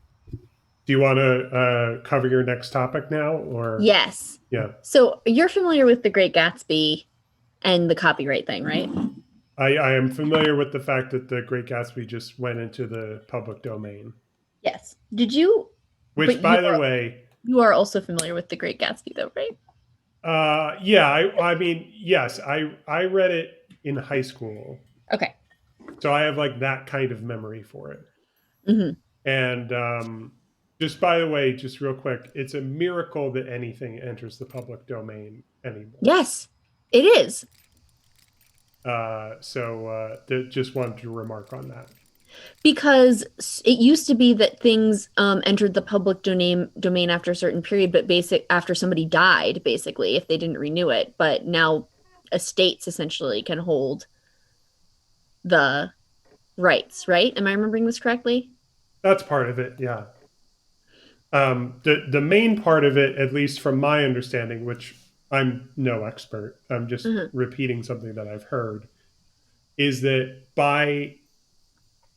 do you want to cover your next topic now, or Yes. yeah? So you're familiar with the Great Gatsby and the copyright thing, right? I am familiar with the fact that the Great Gatsby just went into the public domain. Yes. Did you? Which, But by the way, you are also familiar with the Great Gatsby, though, right? yeah, I mean, yes, I read it in high school, Okay. so I have like that kind of memory for it. Mm-hmm. And just by the way, just real quick, it's a miracle that anything enters the public domain anymore. Yes, it is. Just wanted to remark on that. Because it used to be that things entered the public domain after a certain period, but after somebody died, basically, if they didn't renew it. But now estates essentially can hold the rights, right? Am I remembering this correctly? That's part of it, yeah. The main part of it, at least from my understanding, which I'm no expert, I'm just Uh-huh. repeating something that I've heard, is that by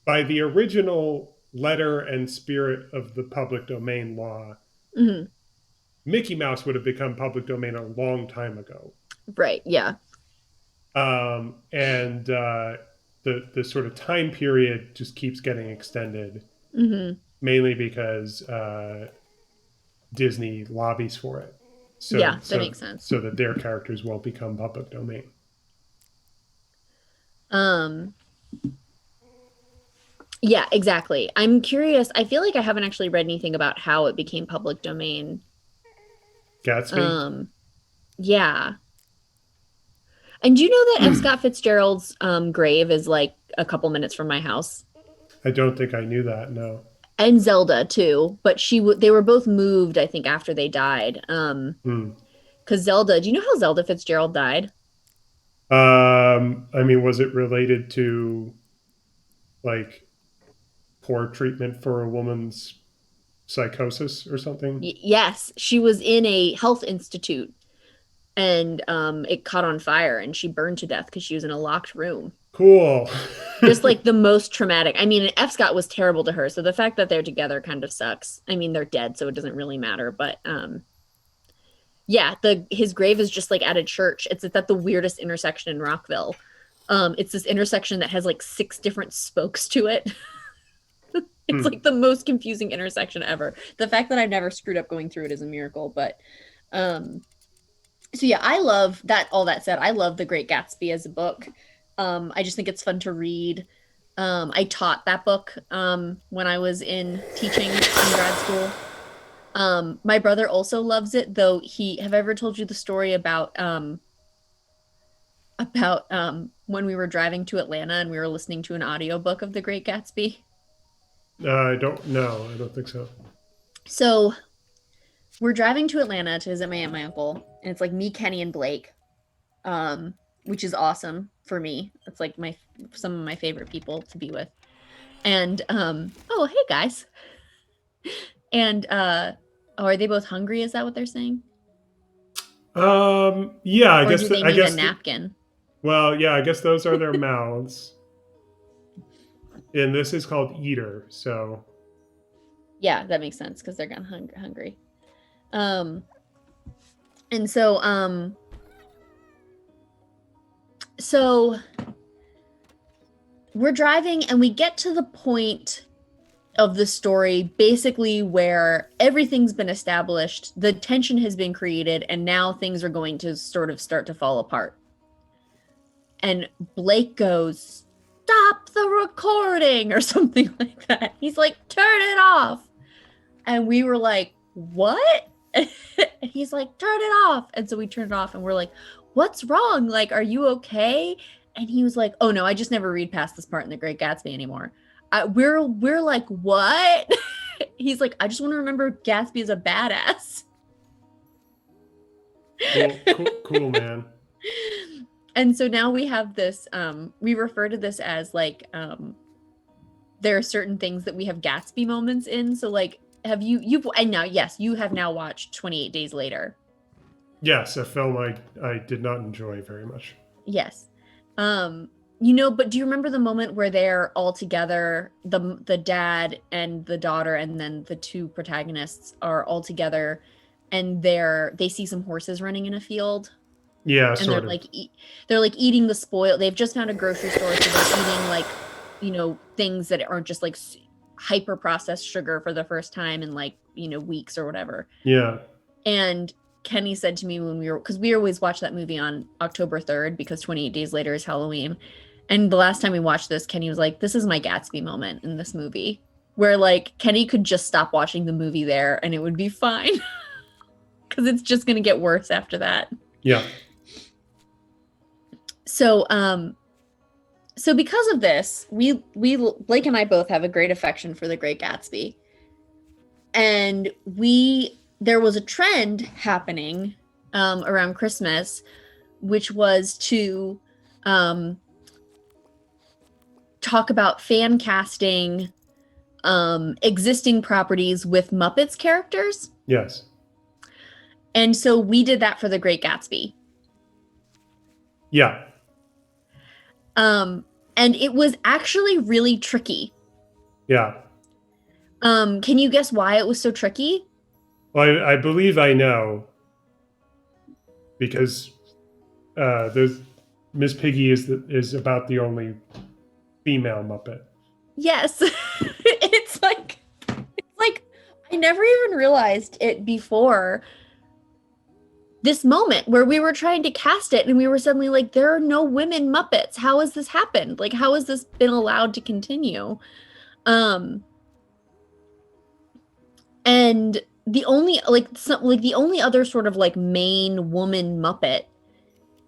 the original letter and spirit of the public domain law, Hmm. Mickey Mouse would have become public domain a long time ago. Right. Yeah. And the sort of time period just keeps getting extended, Hmm. mainly because Disney lobbies for it, Yeah, that makes sense. so that their characters won't become public domain. Um, yeah, exactly. I'm curious. I feel like I haven't actually read anything about how it became public domain. Gatsby? Um, yeah. And do you know that F. Scott Fitzgerald's grave is like a couple minutes from my house? I don't think I knew that. No. And Zelda too, but they were both moved, I think, after they died. Hmm. Because Zelda, do you know how Zelda Fitzgerald died? I mean, was it related to like poor treatment for a woman's psychosis or something? Yes, she was in a health institute and it caught on fire and she burned to death because she was in a locked room. Cool. Just like the most traumatic. I mean, F. Scott was terrible to her, so the fact that they're together kind of sucks. I mean, they're dead, so it doesn't really matter. But yeah, the his grave is just like at a church. It's at the weirdest intersection in Rockville. It's this intersection that has like 6 different spokes to it. It's Hmm. like the most confusing intersection ever. The fact that I've never screwed up going through it is a miracle, but um So yeah, I love that. All that said, I love The Great Gatsby as a book. I just think it's fun to read. I taught that book when I was in teaching in grad school. My brother also loves it, though he have I ever told you the story about when we were driving to Atlanta and we were listening to an audiobook of The Great Gatsby. I don't know. I don't think so. So we're driving to Atlanta to visit my aunt and my uncle, and it's like me, Kenny, and Blake, which is awesome for me. It's like my some of my favorite people to be with. And oh hey guys. And oh, are they both hungry? Is that what they're saying? Yeah, Or do they I need a guess napkin? well, yeah, I guess those are their mouths. And this is called Eater, so Yeah, that makes sense because they're gone hungry. Um, and so we're driving and we get to the point of the story basically where everything's been established, the tension has been created, and now things are going to sort of start to fall apart. And Blake goes, "Stop the recording," or something like that. He's like, "Turn it off." And we were like, "What?" And he's like, "Turn it off." And so we turned it off and we're like, "What's wrong? Like, are you okay?" And he was like, "Oh no, I just never read past this part in The Great Gatsby anymore." We're like, "What?" He's like, "I just want to remember Gatsby is a badass." cool, man. And so now we have this we refer to this as like there are certain things that we have Gatsby moments in. So like have you've and now yes, you have now watched 28 Days Later. Yes, a film I did not enjoy very much. Yes. Um you know, but do you remember the moment where they're all together, the dad and the daughter and then the two protagonists are all together and they see some horses running in a field Yeah, and they're sort of. like they're like eating the spoil. They've just found a grocery store, so they're eating like things that aren't just like hyper processed sugar for the first time in like weeks or whatever. Yeah. And Kenny said to me when because we always watch that movie on October 3rd because 28 Days Later is Halloween. And the last time we watched this, Kenny was like, "This is my Gatsby moment in this movie." Where like Kenny could just stop watching the movie there and it would be fine. Because it's just gonna get worse after that. Yeah. So so because of this, we Blake and I both have a great affection for The Great Gatsby. And there was a trend happening around Christmas, which was to talk about fan casting existing properties with Muppets characters. Yes. And so we did that for The Great Gatsby. Yeah. And it was actually really tricky. Yeah. Can you guess why it was so tricky? Well, I believe I know because there's Miss Piggy is about the only female Muppet. Yes. It's like I never even realized it before this moment where we were trying to cast it and we were suddenly like, there are no women Muppets. How has this happened? Like, how has this been allowed to continue? And the only other sort of like main woman Muppet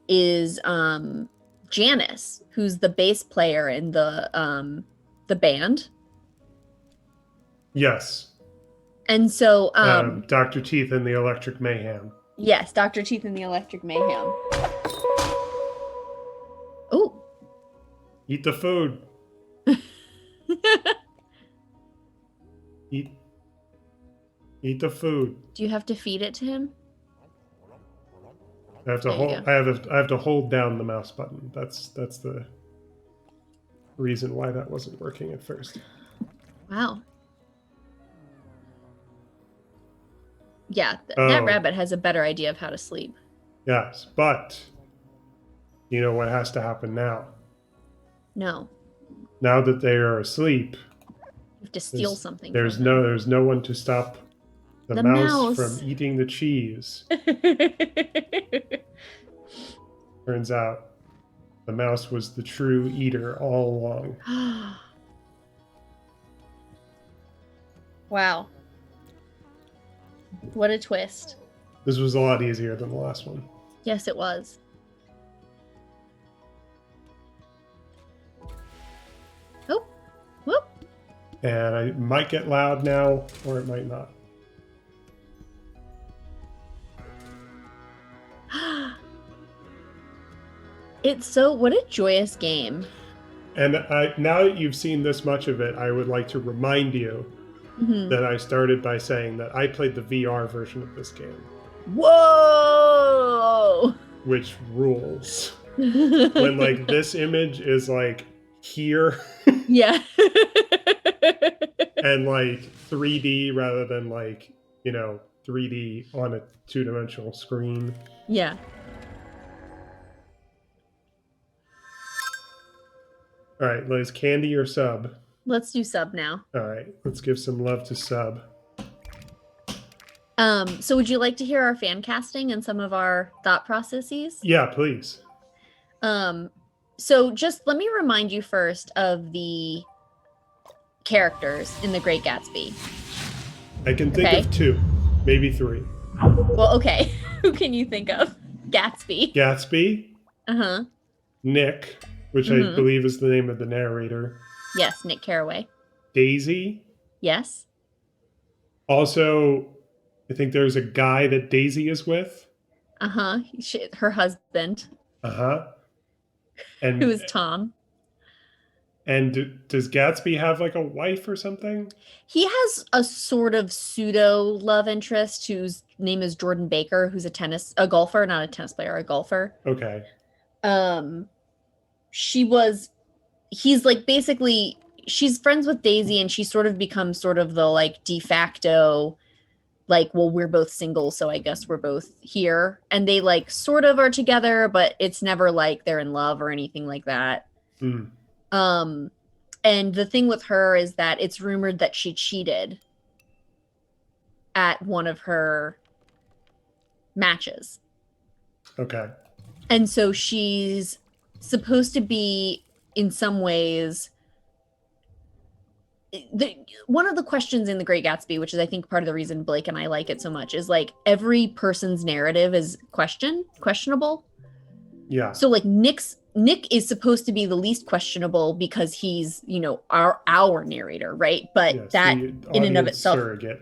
is Janice, who's the bass player in the band. Yes. And so Dr. Teeth and the Electric Mayhem. yes, Dr. Teeth and the Electric Mayhem. Oh. Eat the food. Eat the food. Do you have to feed it to him? I have to There you hold. go. I have to hold down the mouse button. That's the reason why that wasn't working at first. Wow. Yeah, that Oh, rabbit has a better idea of how to sleep. yes, but you know what has to happen now? No, Now that they are asleep, you have to steal something from there's them. no one to stop The The mouse from mouse. eating the cheese. Turns out the mouse was the true eater all along. Wow. What a twist. This was a lot easier than the last one. Yes, it was. Oh, whoop. And I might get loud now, or it might not. It's so, what a joyous game. And now that you've seen this much of it, I would like to remind you that I started by saying that I played the VR version of this game. Whoa! Which rules. When like this image is like here. Yeah. And like 3D rather than like, 3D on a two-dimensional screen. Yeah. All right, Liz, candy or sub? Let's do sub now. All right, let's give some love to sub. So would you like to hear our fan casting and some of our thought processes? Yeah, please. So just let me remind you first of the characters in The Great Gatsby. I can think of 2, maybe 3. Well, okay. Who can you think of? Gatsby. Gatsby. Uh-huh. Nick, which I believe is the name of the narrator. Yes, Nick Carraway. Daisy. Yes. Also, I think there's a guy that Daisy is with. Uh-huh. Her husband. Uh-huh. And who is Tom. And does Gatsby have like a wife or something? He has a sort of pseudo love interest whose name is Jordan Baker, who's a golfer, not a tennis player, a golfer. Okay. He's like basically, she's friends with Daisy and she sort of becomes sort of the like de facto, like, well, we're both single, so I guess we're both here. And they like sort of are together, but it's never like they're in love or anything like that. And the thing with her is that it's rumored that she cheated at one of her matches. Okay. And so she's supposed to be, in some ways, one of the questions in The Great Gatsby, which is I think part of the reason Blake and I like it so much, is like every person's narrative is questionable. Yeah. So like Nick is supposed to be the least questionable because he's, our narrator, right? But yes, that in and of itself, surrogate.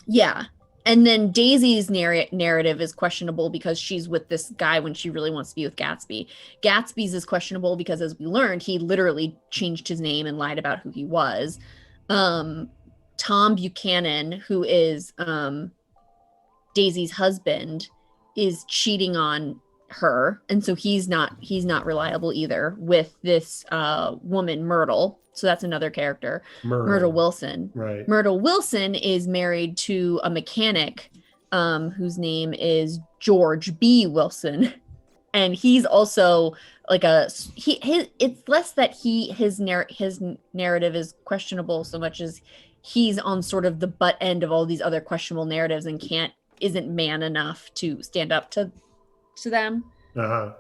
Yeah. And then Daisy's narrative is questionable because she's with this guy when she really wants to be with Gatsby. Gatsby's is questionable because, as we learned, he literally changed his name and lied about who he was. Tom Buchanan, who is Daisy's husband, is cheating on her, and so he's not reliable either with this woman Myrtle. So that's another character, Myrtle Wilson. Right. Myrtle Wilson is married to a mechanic whose name is George B. Wilson, and he's also like it's less that his narrative is questionable so much as he's on sort of the butt end of all these other questionable narratives and isn't man enough to stand up to them. Uh-huh.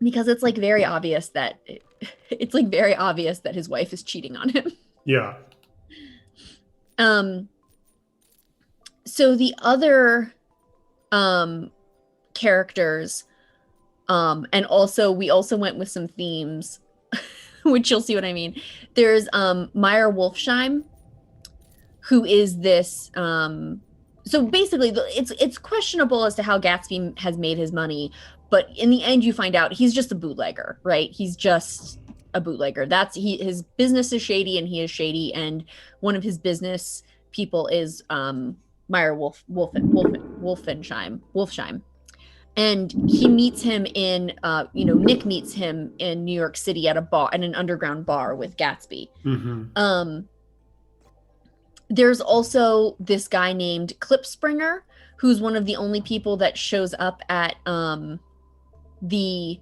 Because it's like very obvious that his wife is cheating on him. Yeah. So the other characters, and also we also went with some themes, which you'll see what I mean. There's Meyer Wolfsheim, who is this so basically it's questionable as to how Gatsby has made his money, but in the end you find out he's just a bootlegger, right? He's just a bootlegger. His business is shady and he is shady, and one of his business people is Meyer Wolfsheim. And he meets him in Nick meets him in New York City at an underground bar with Gatsby. Mm-hmm. There's also this guy named Klipspringer, who's one of the only people that shows up at the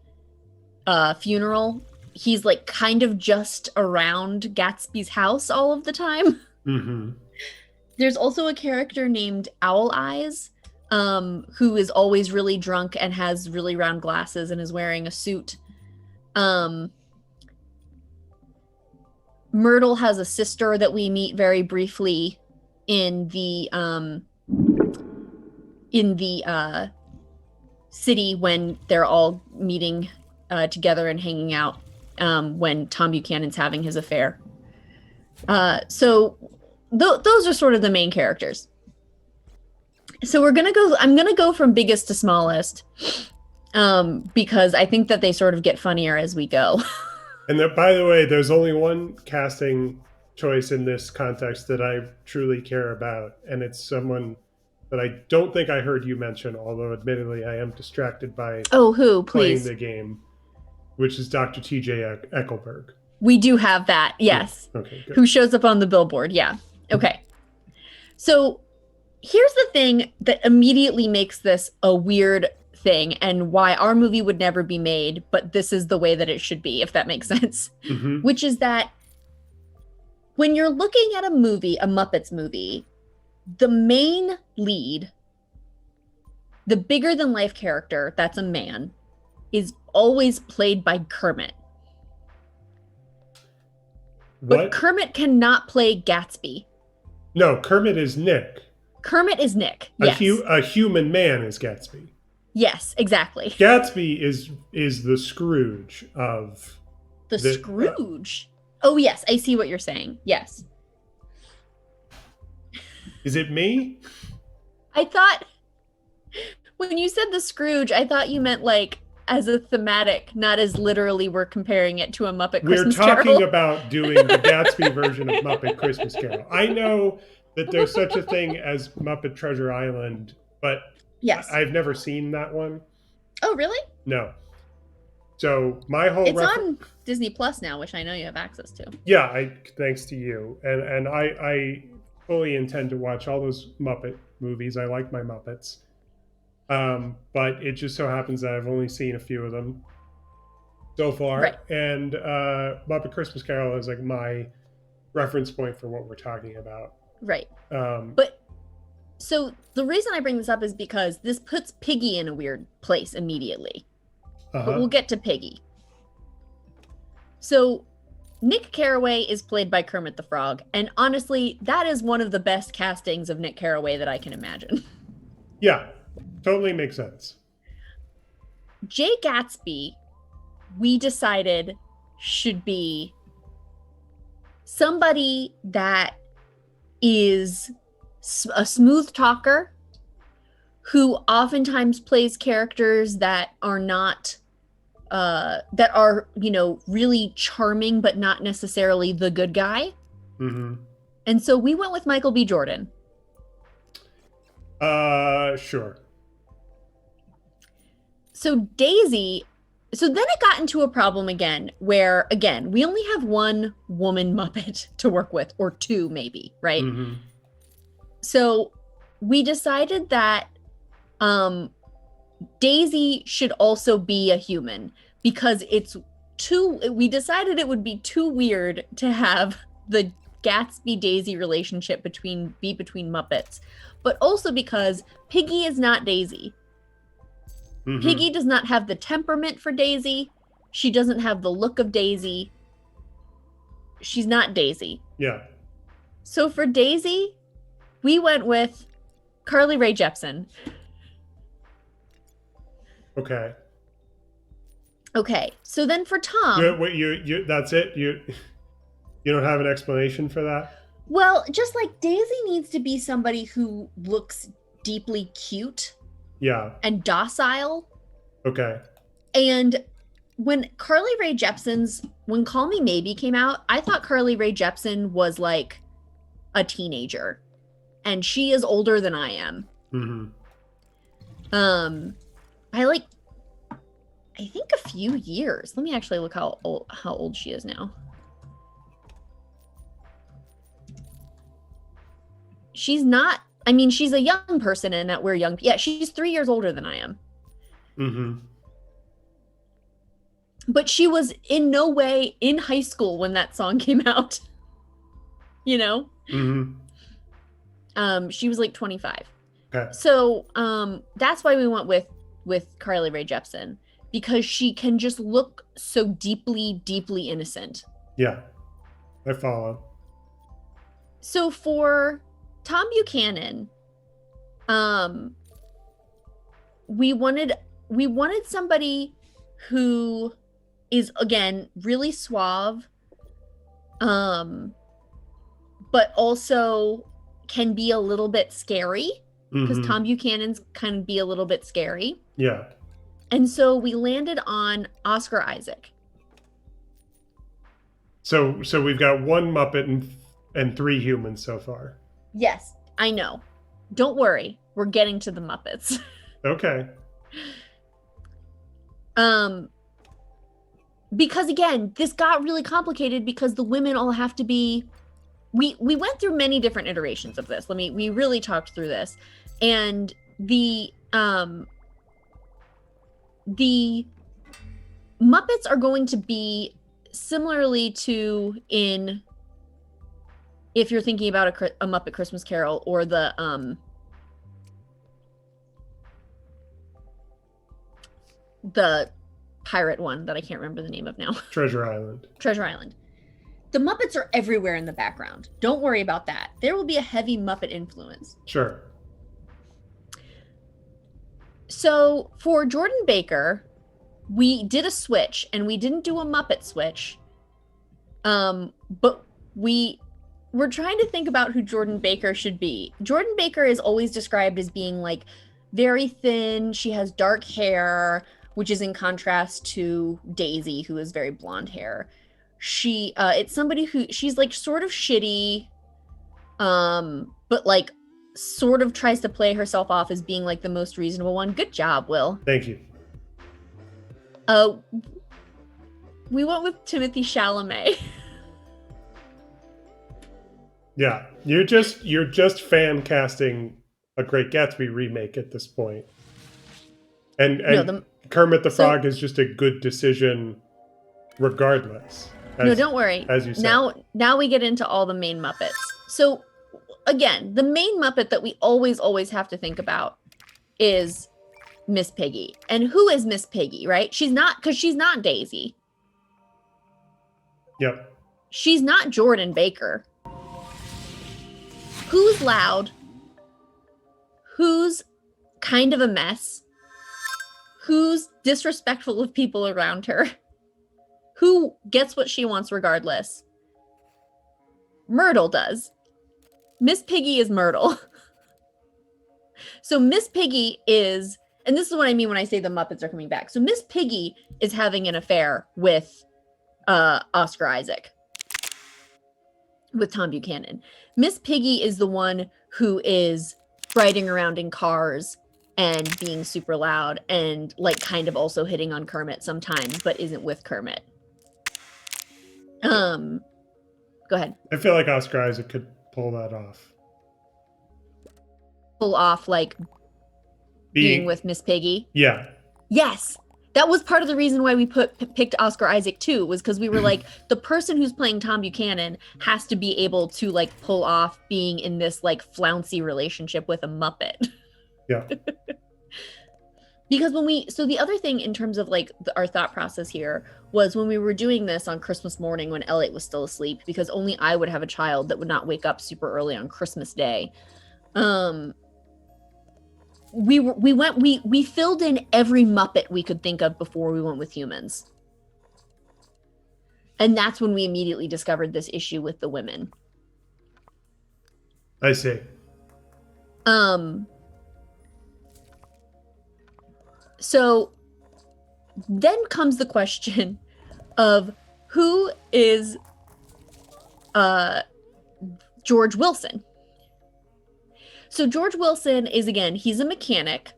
Funeral. He's like kind of just around Gatsby's house all of the time. Mm-hmm. There's also a character named Owl Eyes, who is always really drunk and has really round glasses and is wearing a suit. Um, Myrtle has a sister that we meet very briefly in the city when they're all meeting together and hanging out when Tom Buchanan's having his affair. So those are sort of the main characters. So I'm gonna go from biggest to smallest, because I think that they sort of get funnier as we go. And that, by the way, there's only one casting choice in this context that I truly care about, and it's someone that I don't think I heard you mention, although admittedly I am distracted by Oh, who, playing please? the game, which is Dr. T.J. Eckelberg. We do have that, Yeah. yes. Okay, good. Who shows up on the billboard, yeah. Okay. So here's the thing that immediately makes this a weird thing and why our movie would never be made, but this is the way that it should be, if that makes sense. Mm-hmm. Which is that when you're looking at a movie, a Muppets movie, the main lead, the bigger than life character, that's a man, is always played by Kermit. What? But Kermit cannot play Gatsby. No, Kermit is Nick. Kermit is Nick. Yes. A human man is Gatsby. Yes, exactly. Gatsby is the Scrooge of the Scrooge. Oh yes, I see what you're saying. Yes. Is it me? I thought when you said the Scrooge, I thought you meant like as a thematic, not as literally we're comparing it to a Muppet Christmas Carol. We're talking about doing the Gatsby version of Muppet Christmas Carol. I know that there's such a thing as Muppet Treasure Island, but yes, I've never seen that one. Oh, really? No. So my whole it's on Disney Plus now, which I know you have access to. Yeah, thanks to you, and I fully intend to watch all those Muppet movies. I like my Muppets. But it just so happens that I've only seen a few of them so far. Right. And Muppet Christmas Carol is like my reference point for what we're talking about. Right. But so the reason I bring this up is because this puts Piggy in a weird place immediately. But we'll get to Piggy. So Nick Carraway is played by Kermit the Frog. And honestly, that is one of the best castings of Nick Carraway that I can imagine. Yeah. Totally makes sense. Jay Gatsby, we decided, should be somebody that is a smooth talker who oftentimes plays characters that are not that are, you know, really charming but not necessarily the good guy. Mm-hmm. And so we went with Michael B. Jordan. Sure. So Daisy, so then it got into a problem again, where again, we only have one woman Muppet to work with, or two maybe, right? Mm-hmm. So we decided that Daisy should also be a human because we decided it would be too weird to have the Gatsby Daisy relationship between Muppets, but also because Piggy is not Daisy. Mm-hmm. Piggy does not have the temperament for Daisy. She doesn't have the look of Daisy. She's not Daisy. Yeah. So for Daisy, we went with Carly Rae Jepsen. Okay. Okay. So then for Tom, wait, you that's it? You don't have an explanation for that? Well, just like Daisy needs to be somebody who looks deeply cute. Yeah. And docile. Okay. And when Call Me Maybe came out, I thought Carly Rae Jepsen was like a teenager. And she is older than I am. Mm-hmm. I think a few years. Let me actually look how old she is now. She's not, I mean, she's a young person in that we're young. Yeah, she's 3 years older than I am. Mm-hmm. But she was in no way in high school when that song came out. You know? Mm-hmm. She was like 25. Okay. So that's why we went with Carly Rae Jepsen, because she can just look so deeply, deeply innocent. Yeah, I follow. So for Tom Buchanan, um, we wanted we wanted somebody who is again really suave, um, but also can be a little bit scary because Mm-hmm. Tom Buchanan's can be a little bit scary. Yeah. And so we landed on Oscar Isaac. So we've got one Muppet and three humans so far. Yes, I know. Don't worry, we're getting to the Muppets. Okay. um because again, this got really complicated because the women all have to be we went through many different iterations of this. We really talked through this. And the Muppets are going to be similarly to in if you're thinking about a Muppet Christmas Carol or the pirate one that I can't remember the name of now. Treasure Island. Treasure Island. The Muppets are everywhere in the background. Don't worry about that. There will be a heavy Muppet influence. Sure. So for Jordan Baker, we did a switch, and we didn't do a Muppet switch. But we're trying to think about who Jordan Baker should be. Jordan Baker is always described as being like very thin. She has dark hair, which is in contrast to Daisy, who has very blonde hair. It's somebody who she's like sort of shitty, but like sort of tries to play herself off as being like the most reasonable one. Good job, Will. Thank you. We went with Timothée Chalamet. Yeah, you're just fan casting a Great Gatsby remake at this point, and No, Kermit the Frog is just a good decision, regardless. No, don't worry. As you said. Now we get into all the main Muppets. So again, the main Muppet that we always have to think about is Miss Piggy. And who is Miss Piggy, right? She's not Daisy. Yep. She's not Jordan Baker. Who's loud? Who's kind of a mess? Who's disrespectful of people around her? Who gets what she wants regardless? Myrtle does. Miss Piggy is Myrtle. So Miss Piggy is, and this is what I mean when I say the Muppets are coming back. So Miss Piggy is having an affair with Oscar Isaac, with Tom Buchanan. Miss Piggy is the one who is riding around in cars and being super loud and like kind of also hitting on Kermit sometimes, but isn't with Kermit. Go ahead. I feel like Oscar Isaac could pull that off. Pull off like being with Miss Piggy. Yeah. Yes. That was part of the reason why we picked Oscar Isaac too, was because we were like, the person who's playing Tom Buchanan has to be able to like pull off being in this like flouncy relationship with a Muppet. Yeah. Because so the other thing in terms of like our thought process here was when we were doing this on Christmas morning when Elliot was still asleep, because only I would have a child that would not wake up super early on Christmas Day. We filled in every Muppet we could think of before we went with humans. And that's when we immediately discovered this issue with the women. I see. So then comes the question of who is George Wilson. So George Wilson is, again, he's a mechanic.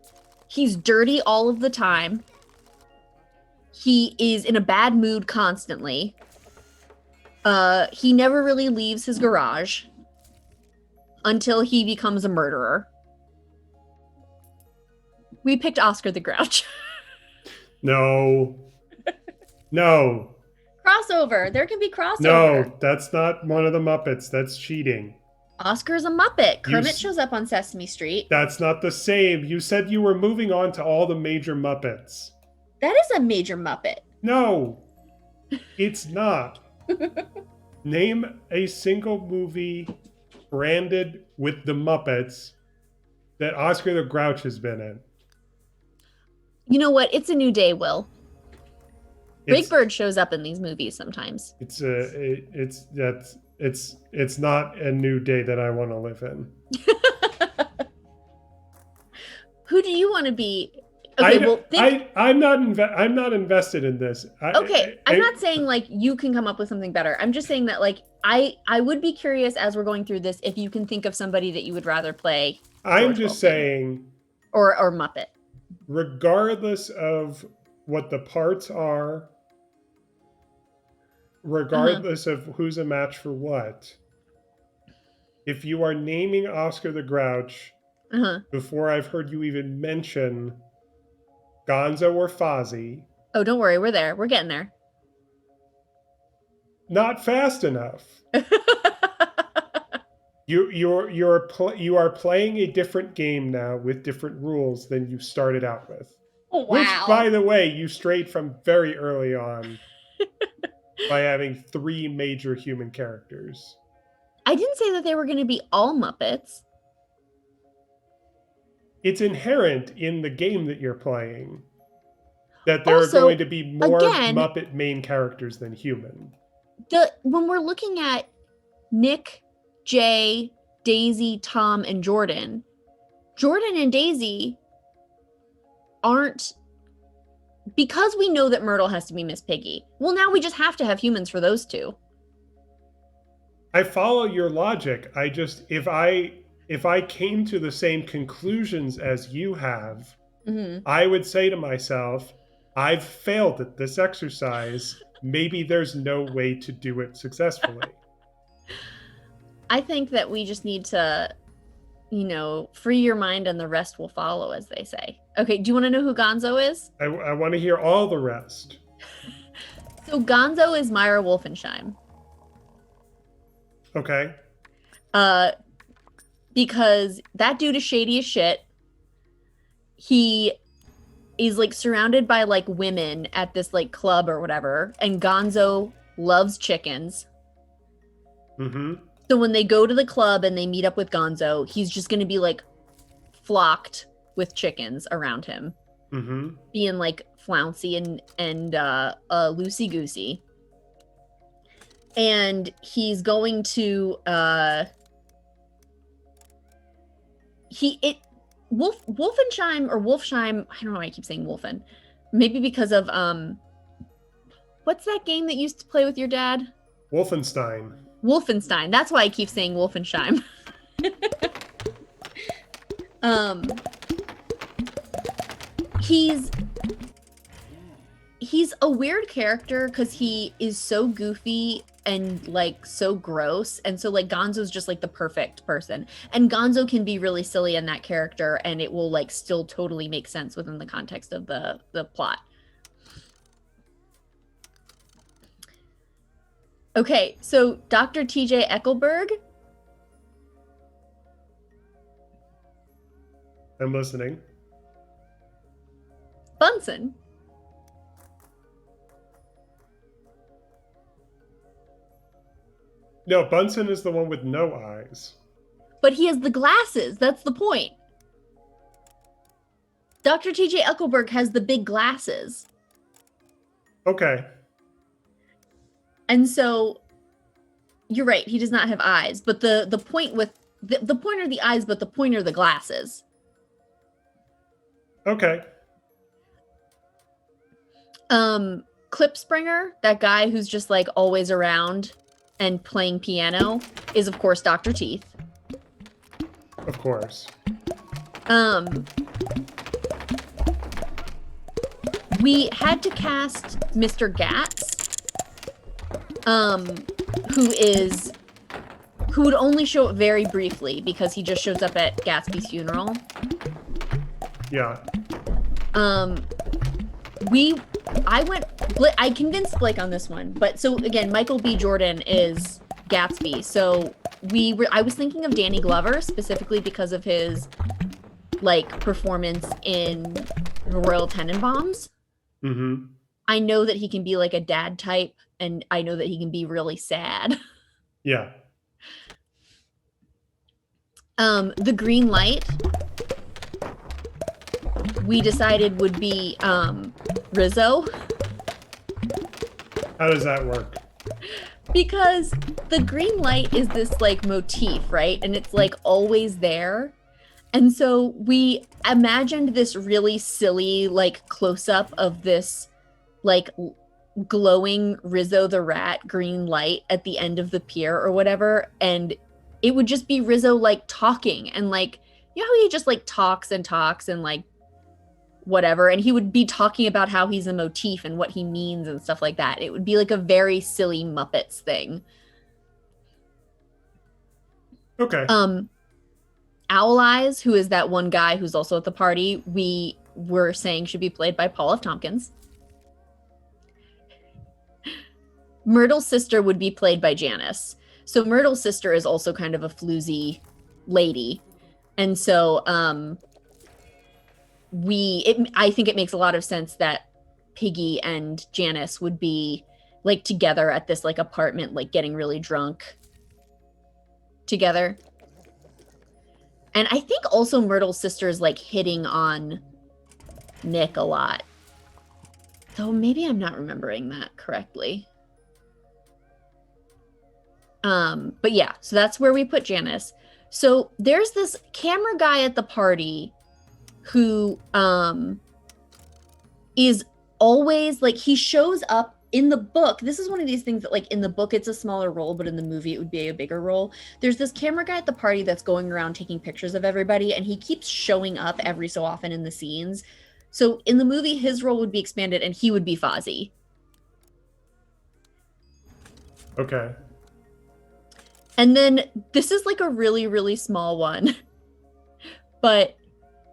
He's dirty all of the time. He is in a bad mood constantly. He never really leaves his garage until he becomes a murderer. We picked Oscar the Grouch. No. Crossover. There can be crossover. No, that's not one of the Muppets. That's cheating. Oscar's a Muppet. You Kermit shows up on Sesame Street. That's not the same. You said you were moving on to all the major Muppets. That is a major Muppet. No, it's not. Name a single movie branded with the Muppets that Oscar the Grouch has been in. You know what? It's a new day, Will. It's, Big Bird shows up in these movies sometimes. It's not a new day that I want to live in. Who do you want to be? Okay, I'm not invested in this. I'm not saying like you can come up with something better. I'm just saying that like I would be curious as we're going through this if you can think of somebody that you would rather play. I'm just saying, or Muppet. Regardless of what the parts are, regardless of who's a match for what, if you are naming Oscar the Grouch before I've heard you even mention Gonzo or Fozzie. Oh, don't worry, we're there. We're getting there. Not fast enough. You are playing a different game now with different rules than you started out with. Oh, wow. Which, by the way, you strayed from very early on by having 3 major human characters. I didn't say that they were going to be all Muppets. It's inherent in the game that you're playing that there are going to be more Muppet main characters than human. When we're looking at Nick, Jay, Daisy, Tom, and Jordan and Daisy aren't, because we know that Myrtle has to be Miss Piggy. Well, now we just have to have humans for those 2. I follow your logic. I just, if I came to the same conclusions as you have, I would say to myself, I've failed at this exercise. Maybe there's no way to do it successfully. I think that we just need to, free your mind and the rest will follow, as they say. Okay, do you want to know who Gonzo is? I want to hear all the rest. So Gonzo is Myra Wolfenheim. Okay. Because that dude is shady as shit. He is like surrounded by like women at this like club or whatever, and Gonzo loves chickens. So when they go to the club and they meet up with Gonzo, he's just going to be like flocked with chickens around him, being like flouncy and loosey goosey. And he's going to Wolfsheim, I don't know why I keep saying Wolfen. Maybe because of what's that game that you used to play with your dad? Wolfenstein. That's why I keep saying Wolfenheim. He's a weird character because he is so goofy and like so gross, and so like Gonzo's just like the perfect person, and Gonzo can be really silly in that character and it will like still totally make sense within the context of the plot. Okay, so Dr. TJ Eckelberg. I'm listening. Bunsen. No, Bunsen is the one with no eyes. But he has the glasses. That's the point. Dr. TJ Eckelberg has the big glasses. Okay. And so you're right, he does not have eyes, but the point with the point are the eyes, but the point are the glasses. Okay. Clip Springer, that guy who's just like always around and playing piano, is of course Dr. Teeth. Of course. We had to cast Mr. Gatz, who would only show up very briefly because he just shows up at Gatsby's funeral. Yeah. I convinced Blake on this one, but so again, Michael B. Jordan is Gatsby. So I was thinking of Danny Glover specifically because of his like performance in Royal Tenenbaums. Mm-hmm. I know that he can be like a dad type, and I know that he can be really sad. Yeah. The green light we decided would be Rizzo How does that work? because the green light is this like motif, right? And it's like always there. And so we imagined this really silly like close up of this like glowing Rizzo the rat green light at the end of the pier or whatever, and it would just be Rizzo like talking and like you know how he just like talks and like whatever, and he would be talking about how he's a motif and what he means and stuff like that. It would be like a very silly Muppets thing. Okay. um Owl Eyes, who is that one guy who's also at the party, we were saying should be played by Paul F. Tompkins. Myrtle's sister would be played by Janice. So Myrtle's sister is also kind of a floozy lady. And so I think it makes a lot of sense that Piggy and Janice would be like together at this like apartment, like getting really drunk together. And I think also Myrtle's sister is like hitting on Nick a lot. Though maybe I'm not remembering that correctly. But yeah, so that's where we put Janice. So there's this camera guy at the party who is always like he shows up in the book. This is one of these things that like in the book it's a smaller role, but in the movie it would be a bigger role. There's this camera guy at the party that's going around taking pictures of everybody, and he keeps showing up every so often in the scenes. So in the movie his role would be expanded and he would be Fozzie. Okay. And then this is like a really, really small one. But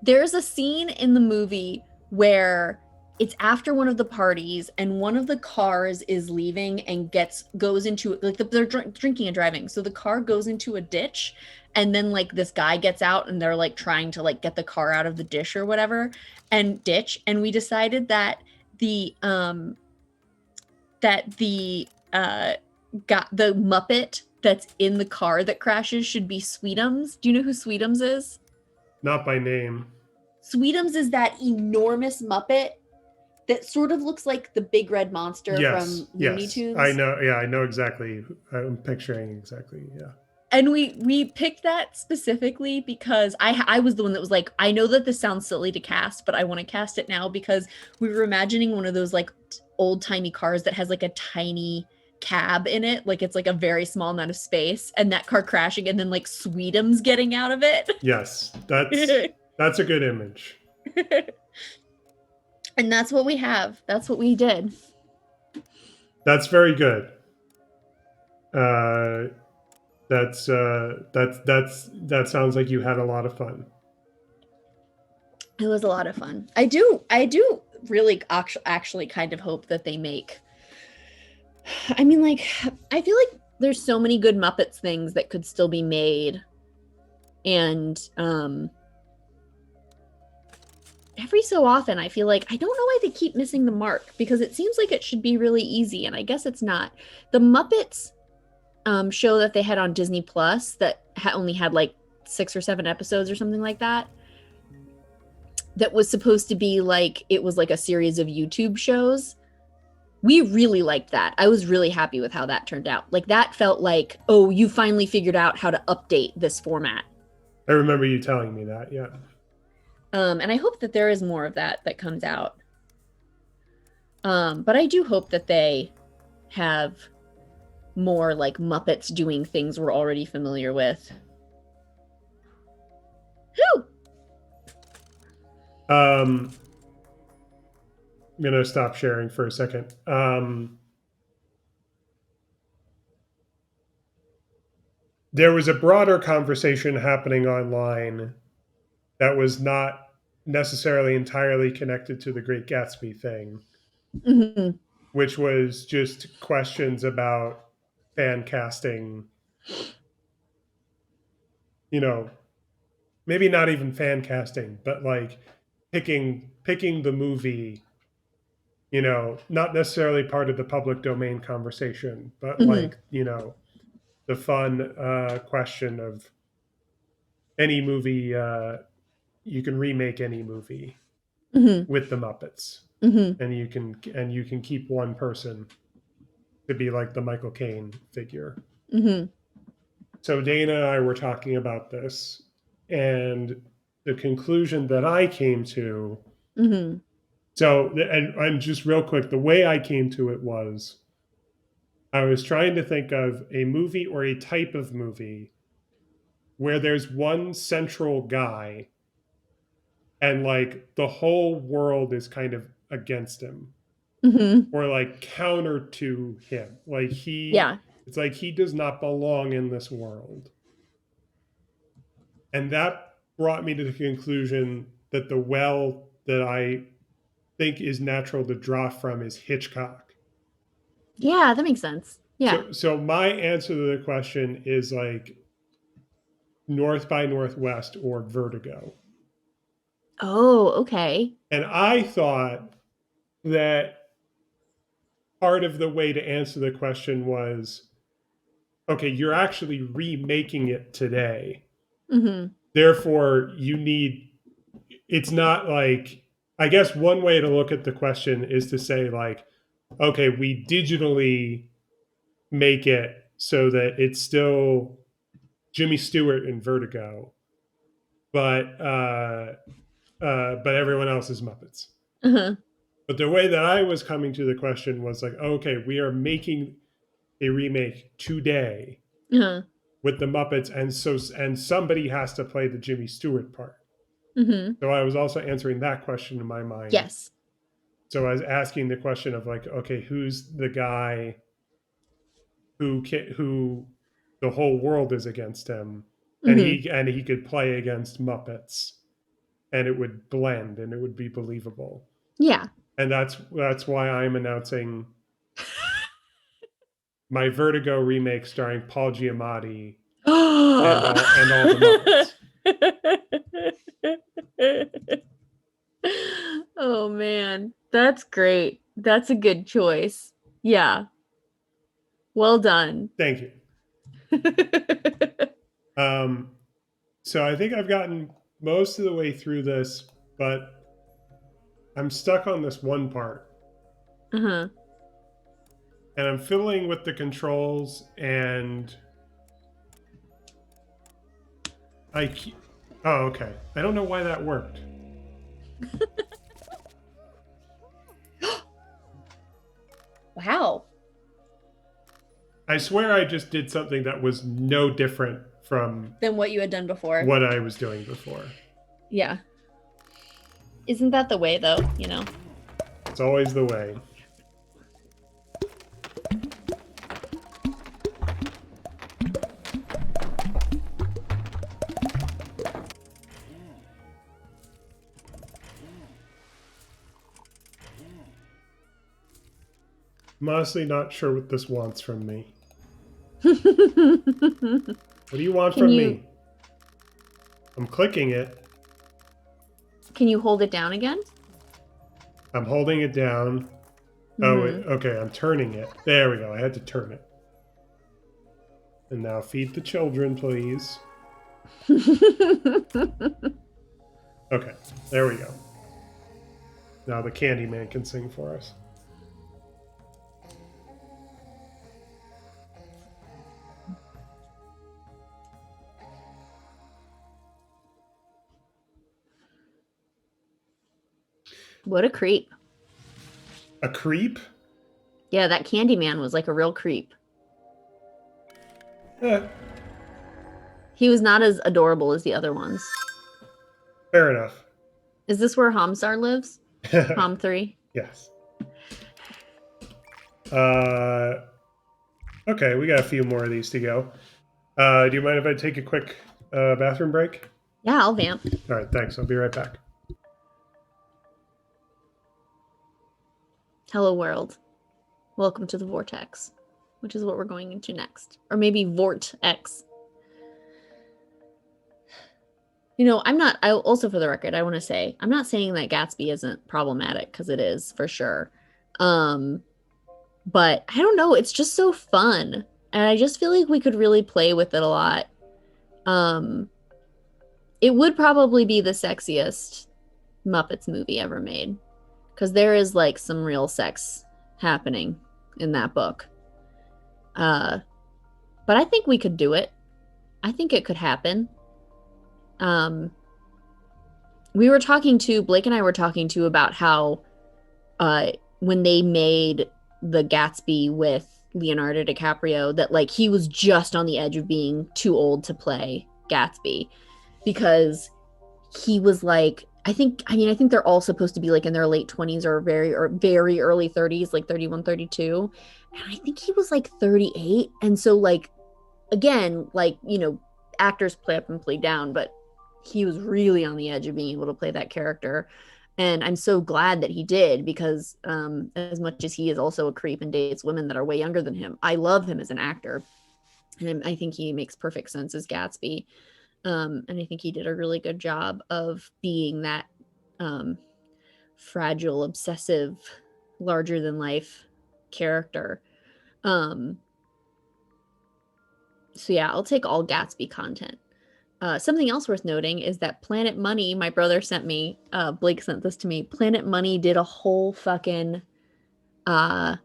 there's a scene in the movie where it's after one of the parties and one of the cars is leaving and goes into like they're drinking and driving. So the car goes into a ditch, and then like this guy gets out and they're like trying to like get the car out of the ditch or whatever and ditch. And we decided that the got the Muppet that's in the car that crashes should be Sweetums. Do you know who Sweetums is? Not by name. Sweetums is that enormous Muppet that sort of looks like the big red monster Yes. from Looney Yes. I Tunes. know. Yeah, I know exactly. I'm picturing exactly. Yeah. And we picked that specifically because I was the one that was like, I know that this sounds silly to cast, but I want to cast it now because we were imagining one of those like old timey cars that has like a tiny cab in it, like it's like a very small amount of space, and that car crashing and then like Sweetums getting out of it. Yes. That's a good image. And that's what we have. That's what we did. That's very good. Uh, that sounds like you had a lot of fun. It was a lot of fun. I do really actually kind of hope that they make. I mean, like, I feel like there's so many good Muppets things that could still be made, and every so often I feel like I don't know why they keep missing the mark because it seems like it should be really easy, and I guess it's not. The Muppets show that they had on Disney Plus that only had like 6 or 7 episodes or something like that. That was supposed to be like it was like a series of YouTube shows. We really liked that. I was really happy with how that turned out. Like that felt like, oh, you finally figured out how to update this format. I remember you telling me that. Yeah. And I hope that there is more of that comes out. But I do hope that they have more like Muppets doing things we're already familiar with. Whew! I'm gonna stop sharing for a second. There was a broader conversation happening online that was not necessarily entirely connected to the Great Gatsby thing, Mm-hmm. which was just questions about fan casting, you know, maybe not even fan casting, but like picking the movie, not necessarily part of the public domain conversation, but Hmm. like, the fun question of any movie, you can remake any movie Hmm. with the Muppets, Hmm. and you can keep one person to be like the Michael Caine figure. Hmm. So Dana and I were talking about this, and the conclusion that I came to. Hmm. So, and just real quick, the way I came to it was I was trying to think of a movie or a type of movie where there's one central guy and like the whole world is kind of against him Hmm. or like counter to him. Yeah. It's like he does not belong in this world. And that brought me to the conclusion that the well that I think is natural to draw from is Hitchcock. Yeah, that makes sense. Yeah. So my answer to the question is like North by Northwest or Vertigo. Oh, okay. And I thought that part of the way to answer the question was okay, you're actually remaking it today. Hmm. Therefore, it's not like, I guess one way to look at the question is to say, like, okay, we digitally make it so that it's still Jimmy Stewart in Vertigo, but everyone else is Muppets. Uh-huh. But the way that I was coming to the question was like, okay, we are making a remake today Uh-huh. with the Muppets, and somebody has to play the Jimmy Stewart part. Hmm. So I was also answering that question in my mind. Yes. So I was asking the question of like, okay, who's the guy who the whole world is against him, and Hmm. he could play against Muppets, and it would blend and it would be believable. Yeah. And that's why I'm announcing my Vertigo remake starring Paul Giamatti and all the Muppets. Oh man, that's great. That's a good choice. Yeah. Well done. Thank you. Um, so I think I've gotten most of the way through this, but I'm stuck on this one part, Uh-huh. and I'm fiddling with the controls, and I. Oh, okay. I don't know why that worked. Wow. I swear I just did something that was no different from Than what you had done before. what I was doing before. Yeah. Isn't that the way though, It's always the way. I'm honestly not sure what this wants from me. What do you want Can from you me? I'm clicking it. can you hold it down again? I'm holding it down. Oh, Mm-hmm. okay. I'm turning it. There we go. I had to turn it. And now feed the children, please. Okay. There we go. Now the Candyman can sing for us. What a creep. A creep? Yeah, that Candyman was like a real creep. Eh, He was not as adorable as the other ones. fair enough. Is this where Hamsar lives? Ham 3? Yes. Uh, okay, we got a few more of these to go. Do you mind if I take a quick bathroom break? Yeah, I'll vamp. All right, thanks. I'll be right back. Hello world. Welcome to the vortex. which is what we're going into next. Or maybe Vort X. You know, I also, for the record, I want to say, I'm not saying that Gatsby isn't problematic, because it is for sure. Um, but I don't know, it's just so fun. And I just feel like we could really play with it a lot. Um, it would probably be the sexiest Muppets movie ever made, because there is like some real sex happening in that book. Uh, but I think we could do it. I think it could happen. Um, we were talking to Blake and I were talking to about how uh when they made the Gatsby with Leonardo DiCaprio, that like he was just on the edge of being too old to play Gatsby, because he was like, I think they're all supposed to be like in their late 20s or very early 30s, like 31, 32. And I think he was like 38. And so like again, like, you know, actors play up and play down, but he was really on the edge of being able to play that character. And I'm so glad that he did, because as much as he is also a creep and dates women that are way younger than him, I love him as an actor. And I think he makes perfect sense as Gatsby. And I think he did a really good job of being that um, fragile, obsessive, larger than life character. Um, so yeah, I'll take all Gatsby content. Something else worth noting is that Planet Money, my brother sent me, Blake sent this to me. Planet Money did a whole fucking uh,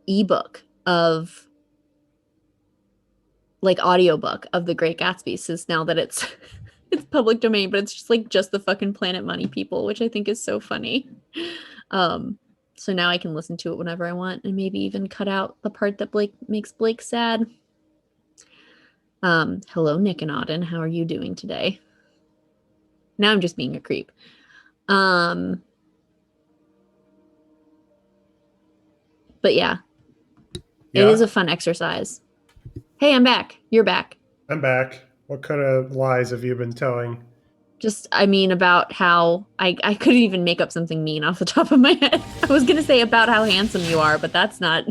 ebook of like audiobook of The Great Gatsby, since now that it's it's public domain, but it's just like just the fucking Planet Money people, which I think is so funny. Um, so now I can listen to it whenever I want, and maybe even cut out the part that Blake makes Blake sad. Hello, Nick and Auden. How are you doing today? Now I'm just being a creep. Um, but yeah, it is Yeah, a fun exercise. Hey, I'm back. You're back. I'm back. What kind of lies have you been telling? Just, I mean, about how I couldn't even make up something mean off the top of my head. I was going to say about how handsome you are, but that's not.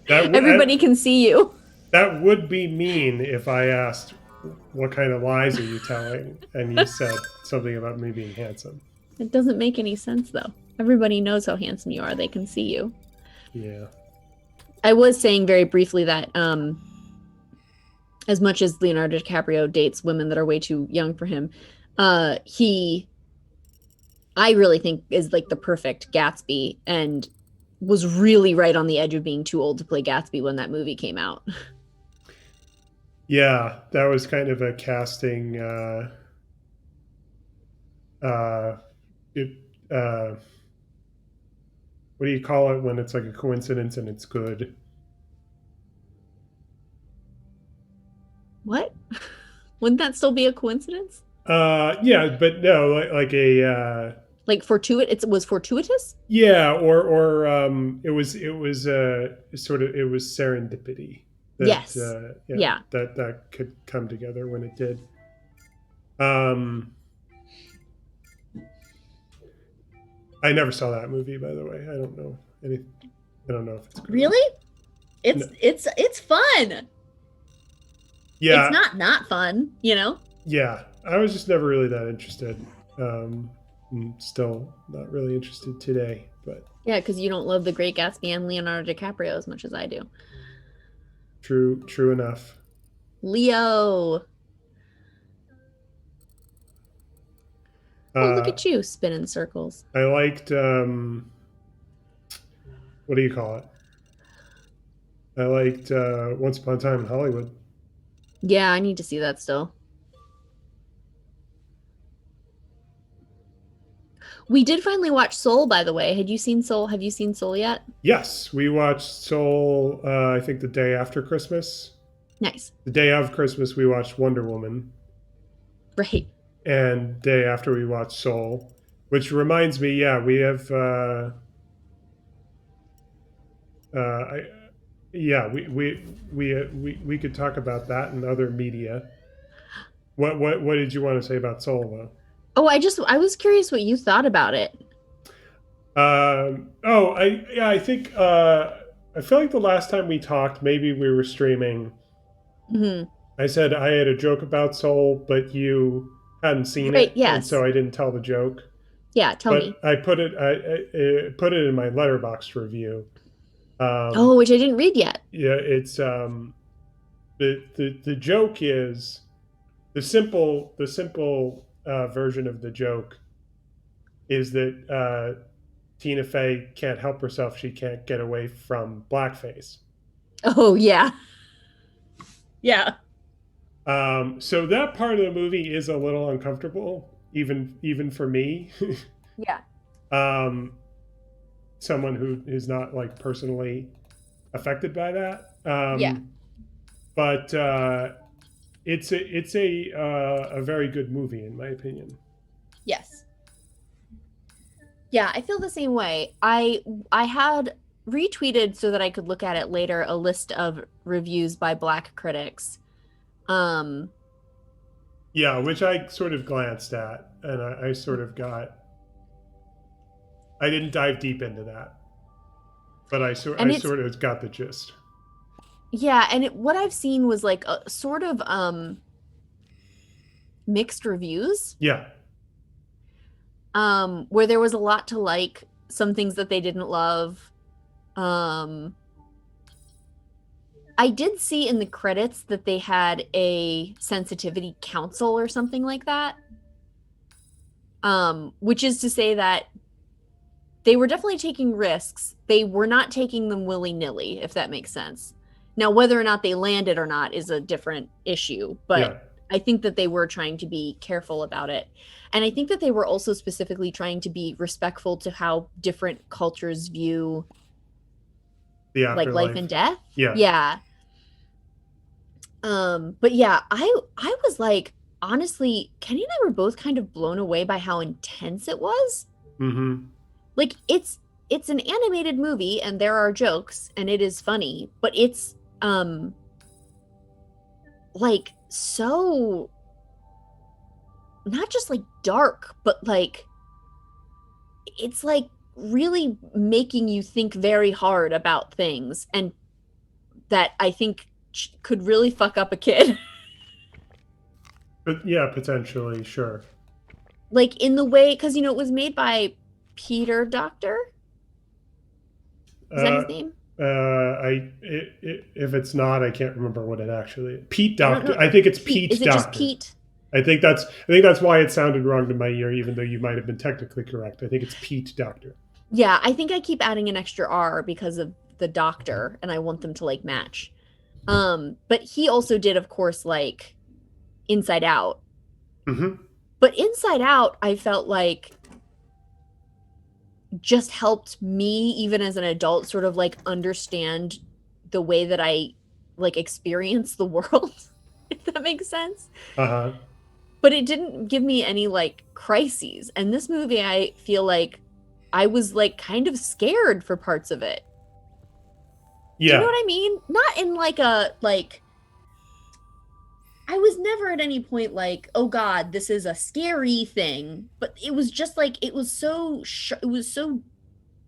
Everybody can see you. That would be mean if I asked, what kind of lies are you telling? And you said something about me being handsome. It doesn't make any sense, though. Everybody knows how handsome you are. They can see you. Yeah. I was saying very briefly that as much as Leonardo DiCaprio dates women that are way too young for him, he, I really think, is like the perfect Gatsby, and was really right on the edge of being too old to play Gatsby when that movie came out. Yeah, that was kind of a casting uh it what do you call it when it's like a coincidence and it's good? What? Wouldn't that still be a coincidence? Yeah, but no, like a Like it was fortuitous? yeah, or it was sort of, it was serendipity that Yes. yeah, Yeah. that could come together when it did. Um, I never saw that movie, by the way. I don't know any. I don't know if it's good. Really? No. It's fun. It's Yeah, not fun, you know? yeah. I was just never really that interested. Still not really interested today, but Yeah, because you don't love The Great Gatsby and Leonardo DiCaprio as much as I do. true enough. Leo. Oh, look Uh, at you spinning circles. I liked what do you call it? I liked Once Upon a Time in Hollywood. Yeah, I need to see that still. We did finally watch Soul, by the way. Had you seen Soul? Have you seen Soul yet? Yes, we watched Soul. I think the day after Christmas. Nice. The day of Christmas, we watched Wonder Woman, Right. and day after we watched Soul. Which reminds me, yeah, we have. I, yeah, we could talk about that and other media. What did you want to say about Soul though? Oh, I was curious what you thought about it. Oh, I think I feel like the last time we talked, maybe we were streaming. Hmm. I said I had a joke about Soul, but you hadn't seen Right. it, and so Yes. I didn't tell the joke. Yeah. Tell But me. I put it, I put it in my letterbox review. Oh, Um, which I didn't read yet. yeah, it's the joke is the simple version of the joke is that Tina Fey can't help herself; she can't get away from blackface. Oh, yeah. Yeah. So that part of the movie is a little uncomfortable, even for me, Yeah. um, someone who is not like personally affected by that. Yeah. But it's a very good movie in my opinion. Yes. Yeah, I feel the same way. I had retweeted so that I could look at it later a list of reviews by black critics. Um Yeah, which I sort of glanced at, and I sort of got. I didn't dive deep into that, but and I it's sort of got the gist. yeah, and what I've seen was like a sort of mixed reviews. Yeah, Where there was a lot to like, some things that they didn't love. Um I did see in the credits that they had a sensitivity council or something like that. Which is to say that they were definitely taking risks. They were not taking them willy-nilly, if that makes sense. Now, whether or not they landed or not is a different issue, but yeah, I think that they were trying to be careful about it. And I think that they were also specifically trying to be respectful to how different cultures view the like life and afterlife. death. Yeah. Yeah. But yeah, I was like, honestly, Kenny and I were both kind of blown away by how intense it was. Mm-hmm. Like it's an animated movie and there are jokes and it is funny, but it's like so not just like dark, but like it's like really making you think very hard about things and that I think could really fuck up a kid. But yeah, potentially, sure. Like in the way, because it was made by Peter Doctor. Is that Uh, his name? if it's not, I can't remember what it actually is. Pete I don't Doctor. know. I think it's Pete. Pete Is it just Doctor. Pete? I think that's why it sounded wrong to my ear, even though you might have been technically correct. I think it's Pete Doctor. Yeah, I think I keep adding an extra R because of the doctor and I want them to like match. But he also did, of course, like Inside Out. Mm-hmm. But Inside Out, I felt like just helped me, even as an adult, sort of like understand the way that I like experience the world, if that makes sense. Uh huh. But it didn't give me any like crises. And this movie, I feel like I was like kind of scared for parts of it. Do you know Yeah. what I mean? Not in like a like I was never at any point like, "Oh god, this is a scary thing." But it was just like it was so it was so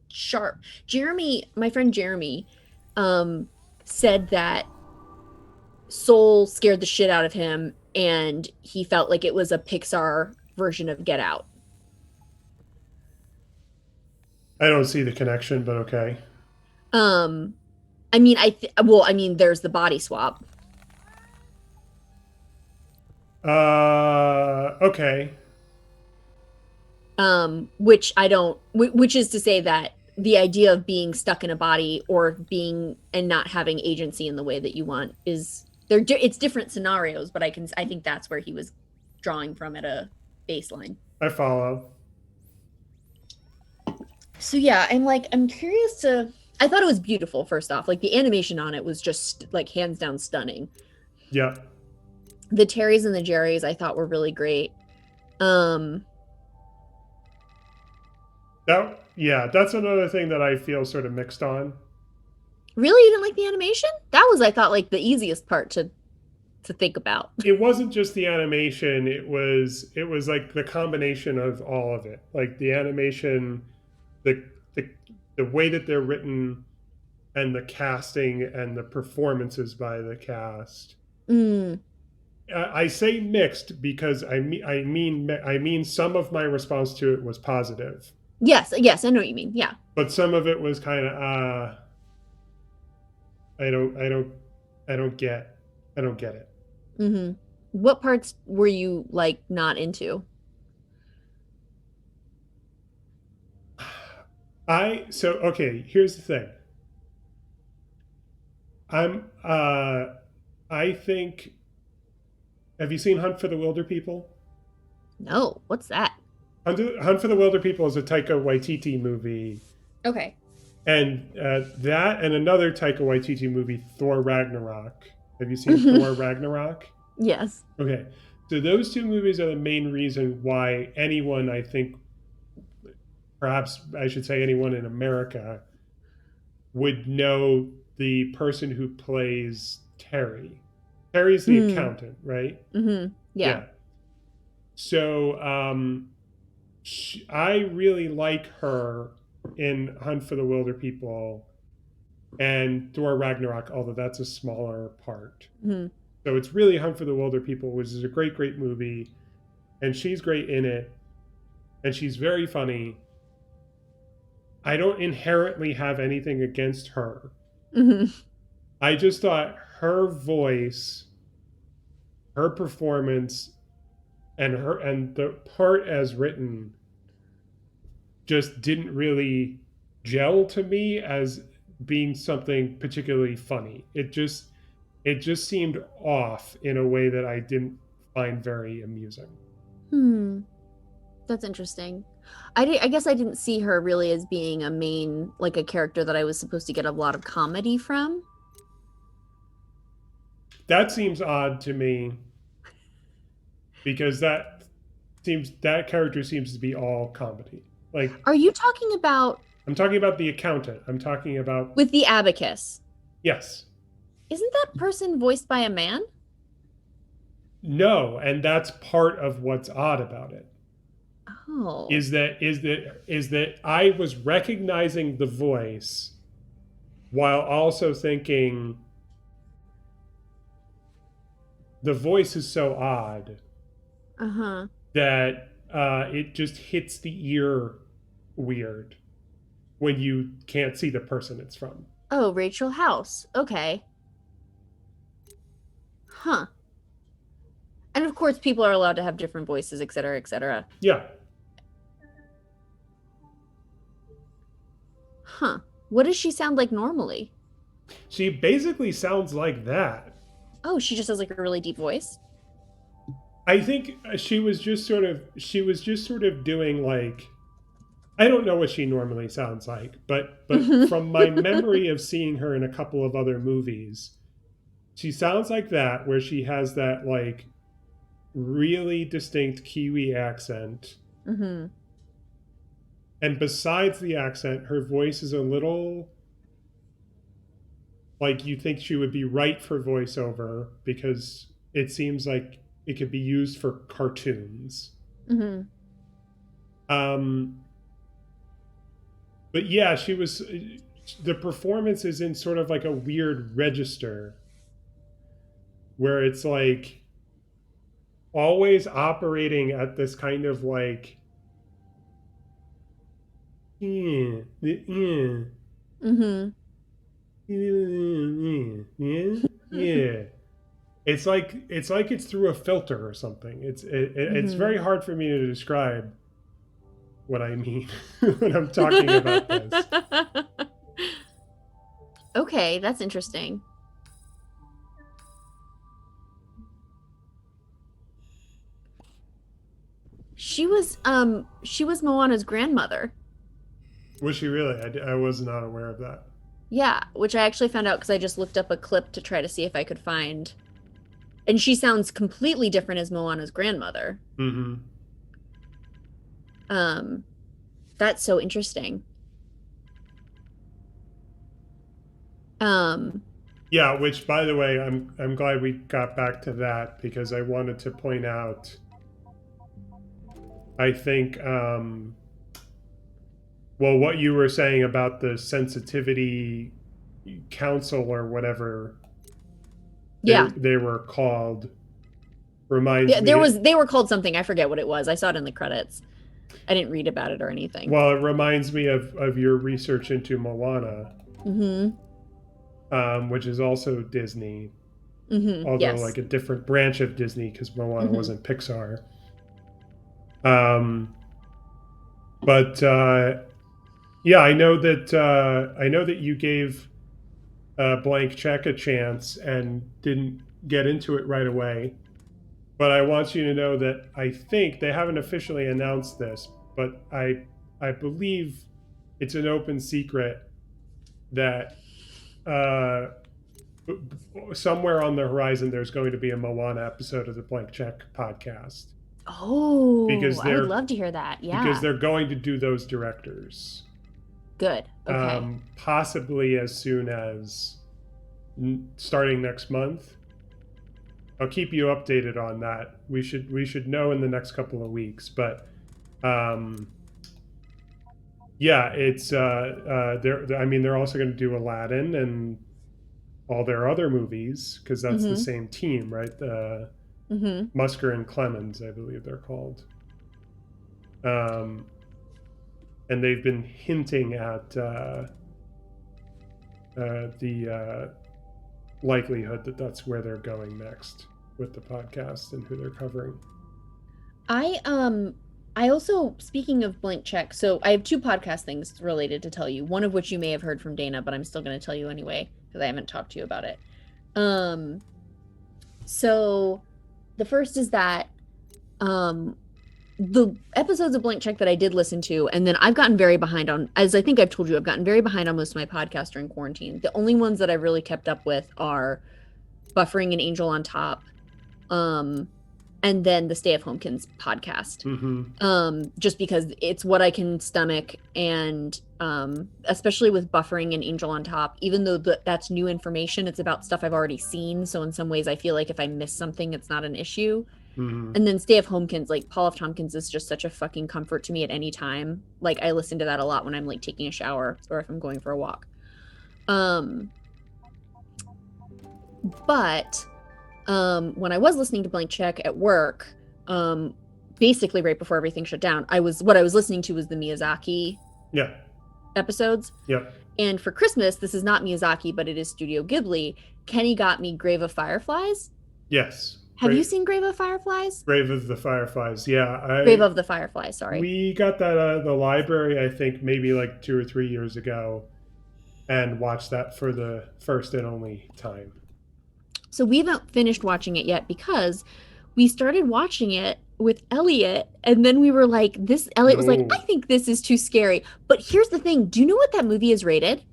sharp. Jeremy, my friend Jeremy, um said that Soul scared the shit out of him and he felt like it was a Pixar version of Get Out. I don't see the connection, but okay. Um I mean, well, I mean, there's the body swap, Okay. which I don't, which is to say that the idea of being stuck in a body or being and not having agency in the way that you want is it's different scenarios, but I think that's where he was drawing from at a baseline. I follow. So yeah, I'm curious to. I thought it was beautiful. First off, like the animation on it was just like hands down stunning. Yeah. The Terrys and the Jerrys I thought were really great. Um, That's another thing that I feel sort of mixed on. Really, you didn't like the animation? That was, I thought, like the easiest part to think about. It wasn't just the animation, it was like the combination of all of it. Like the animation, the the, the way that they're written, and the casting and the performances by the cast. Mm. I say mixed because I mean some of my response to it was positive, Yes, yes, I know what you mean. Yeah. but some of it was kind of I don't I don't I don't get I don't get it. Mm-hmm. What parts were you like not into? Okay, here's the thing. I'm I think, have you seen Hunt for the Wilder People? No, what's that? Hunt for the Wilder People is a Taika Waititi movie, Okay. and that and another Taika Waititi movie, Thor Ragnarok. Have you seen Thor Ragnarok? Yes. Okay, so those two movies are the main reason why anyone, I think, perhaps I should say anyone in America, would know the person who plays Terry. Terry's the Mm. accountant, right? Mm-hmm. Yeah. Yeah. So I really like her in Hunt for the Wilder People and Thor Ragnarok, although that's a smaller part. Mm-hmm. So it's really Hunt for the Wilder People, which is a great, great movie, and she's great in it, and she's very funny. I don't inherently have anything against her. Mm-hmm. I just thought her voice, her performance, and the part as written just didn't really gel to me as being something particularly funny. It just seemed off in a way that I didn't find very amusing. Hmm. That's interesting. I guess I didn't see her really as being a main, like a character that I was supposed to get a lot of comedy from. That seems odd to me because that character seems to be all comedy. Like, Are you talking about I'm talking about the accountant. I'm talking about, with the abacus? yes. Isn't that person voiced by a man? No, and that's part of what's odd about it. Oh. Is that I was recognizing the voice while also thinking the voice is so odd Uh-huh. that it just hits the ear weird when you can't see the person it's from. Oh, Rachel House. Okay. Huh. And of course, people are allowed to have different voices, et cetera, et cetera. Yeah, Huh. What does she sound like normally? she basically sounds like that. Oh, she just has like a really deep voice. I think she was just sort of doing like, I don't know what she normally sounds like, but from my memory of seeing her in a couple of other movies, she sounds like that, where she has that like really distinct Kiwi accent. Mm-hmm. And besides the accent, her voice is a little like you think she would be right for voiceover because it seems like it could be used for cartoons. Mm-hmm. Um, but yeah, she was. The performance is in sort of like a weird register where it's like always operating at this kind of like, yeah, yeah, Mm-hmm. yeah, yeah. It's like it's through a filter or something. It's Mm-hmm. very hard for me to describe what I mean when I'm talking about this. Okay, that's interesting. She was Moana's grandmother. Was she really? I was not aware of that. Yeah, which I actually found out because I just looked up a clip to try to see if I could find. And she sounds completely different as Moana's grandmother. Mm-hmm. Um, that's so interesting. Um, Yeah, which by the way, I'm glad we got back to that because I wanted to point out. I think, well, what you were saying about the sensitivity council or whatever Yeah. they were called reminds Yeah, there me. was they were called something. I forget what it was. I saw it in the credits. I didn't read about it or anything. Well, it reminds me of your research into Moana, Mm-hmm. which is also Disney, Mm-hmm. although Yes. like a different branch of Disney because Moana Mm-hmm. wasn't Pixar. Um, but yeah, I know that you gave Blank Check a chance and didn't get into it right away. But I want you to know that I think they haven't officially announced this, but I believe it's an open secret that uh, somewhere on the horizon there's going to be a Moana episode of the Blank Check podcast Oh, because I would love to hear that. Yeah. they're going to do those directors, Good. Okay. possibly as soon as starting next month. I'll keep you updated on that. We should know in the next couple of weeks, but um, yeah, it's I mean, they're also going to do Aladdin and all their other movies because that's the Mm-hmm. same team, right? Mm-hmm. Musker and Clemens, I believe they're called. Um, and they've been hinting at the likelihood that that's where they're going next with the podcast and who they're covering. I also, speaking of blank check, so I have two podcast things related to tell you. One of which you may have heard from Dana, but I'm still going to tell you anyway because I haven't talked to you about it. Um so the first is that um the episodes of blank check that I did listen to, and then I've gotten very behind on, as I think I've told you, I've gotten very behind on most of my podcasts during quarantine. The only ones that I've really kept up with are Buffering and Angel on Top, um and then the Stay of Homekins podcast. Mm-hmm. Just because it's what I can stomach, and especially with Buffering and Angel on Top, even though that's new information, it's about stuff I've already seen, so in some ways I feel like if I miss something it's not an issue. Mm-hmm. And then Stay of Homekins, like Paul F. Tompkins is just such a fucking comfort to me at any time. Like I listen to that a lot when I'm like taking a shower or if I'm going for a walk. um but when I was listening to Blank Check at work, um basically right before everything shut down, I was listening to was the Miyazaki Yeah. episodes. Yep. And for Christmas, this is not Miyazaki, but it is Studio Ghibli. Kenny got me Grave of Fireflies. Yes. Have you seen Grave of Fireflies? Grave of the Fireflies. Yeah, Grave of the Fireflies, sorry. we got that out of the library. I think maybe like 2 or 3 years ago, and watched that for the first and only time. So we haven't finished watching it yet because we started watching it with Elliot, and then we were like, this, Elliot was like, I No. think this is too scary. But here's the thing, do you know what that movie is rated?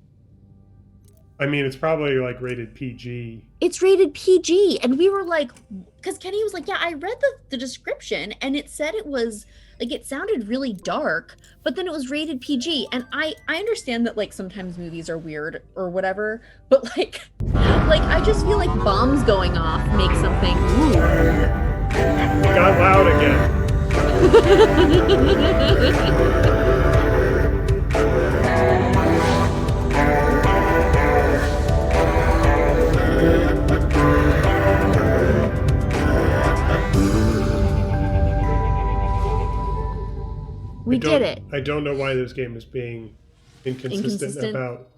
I mean, it's probably like rated PG. It's rated PG. And we were like, because Kenny was like, yeah, I read the description and it said it was like, it sounded really dark, but then it was rated PG. And I understand that like sometimes movies are weird or whatever, but like I just feel like bombs going off make something. It got loud again. We did it. I don't know why this game is being inconsistent about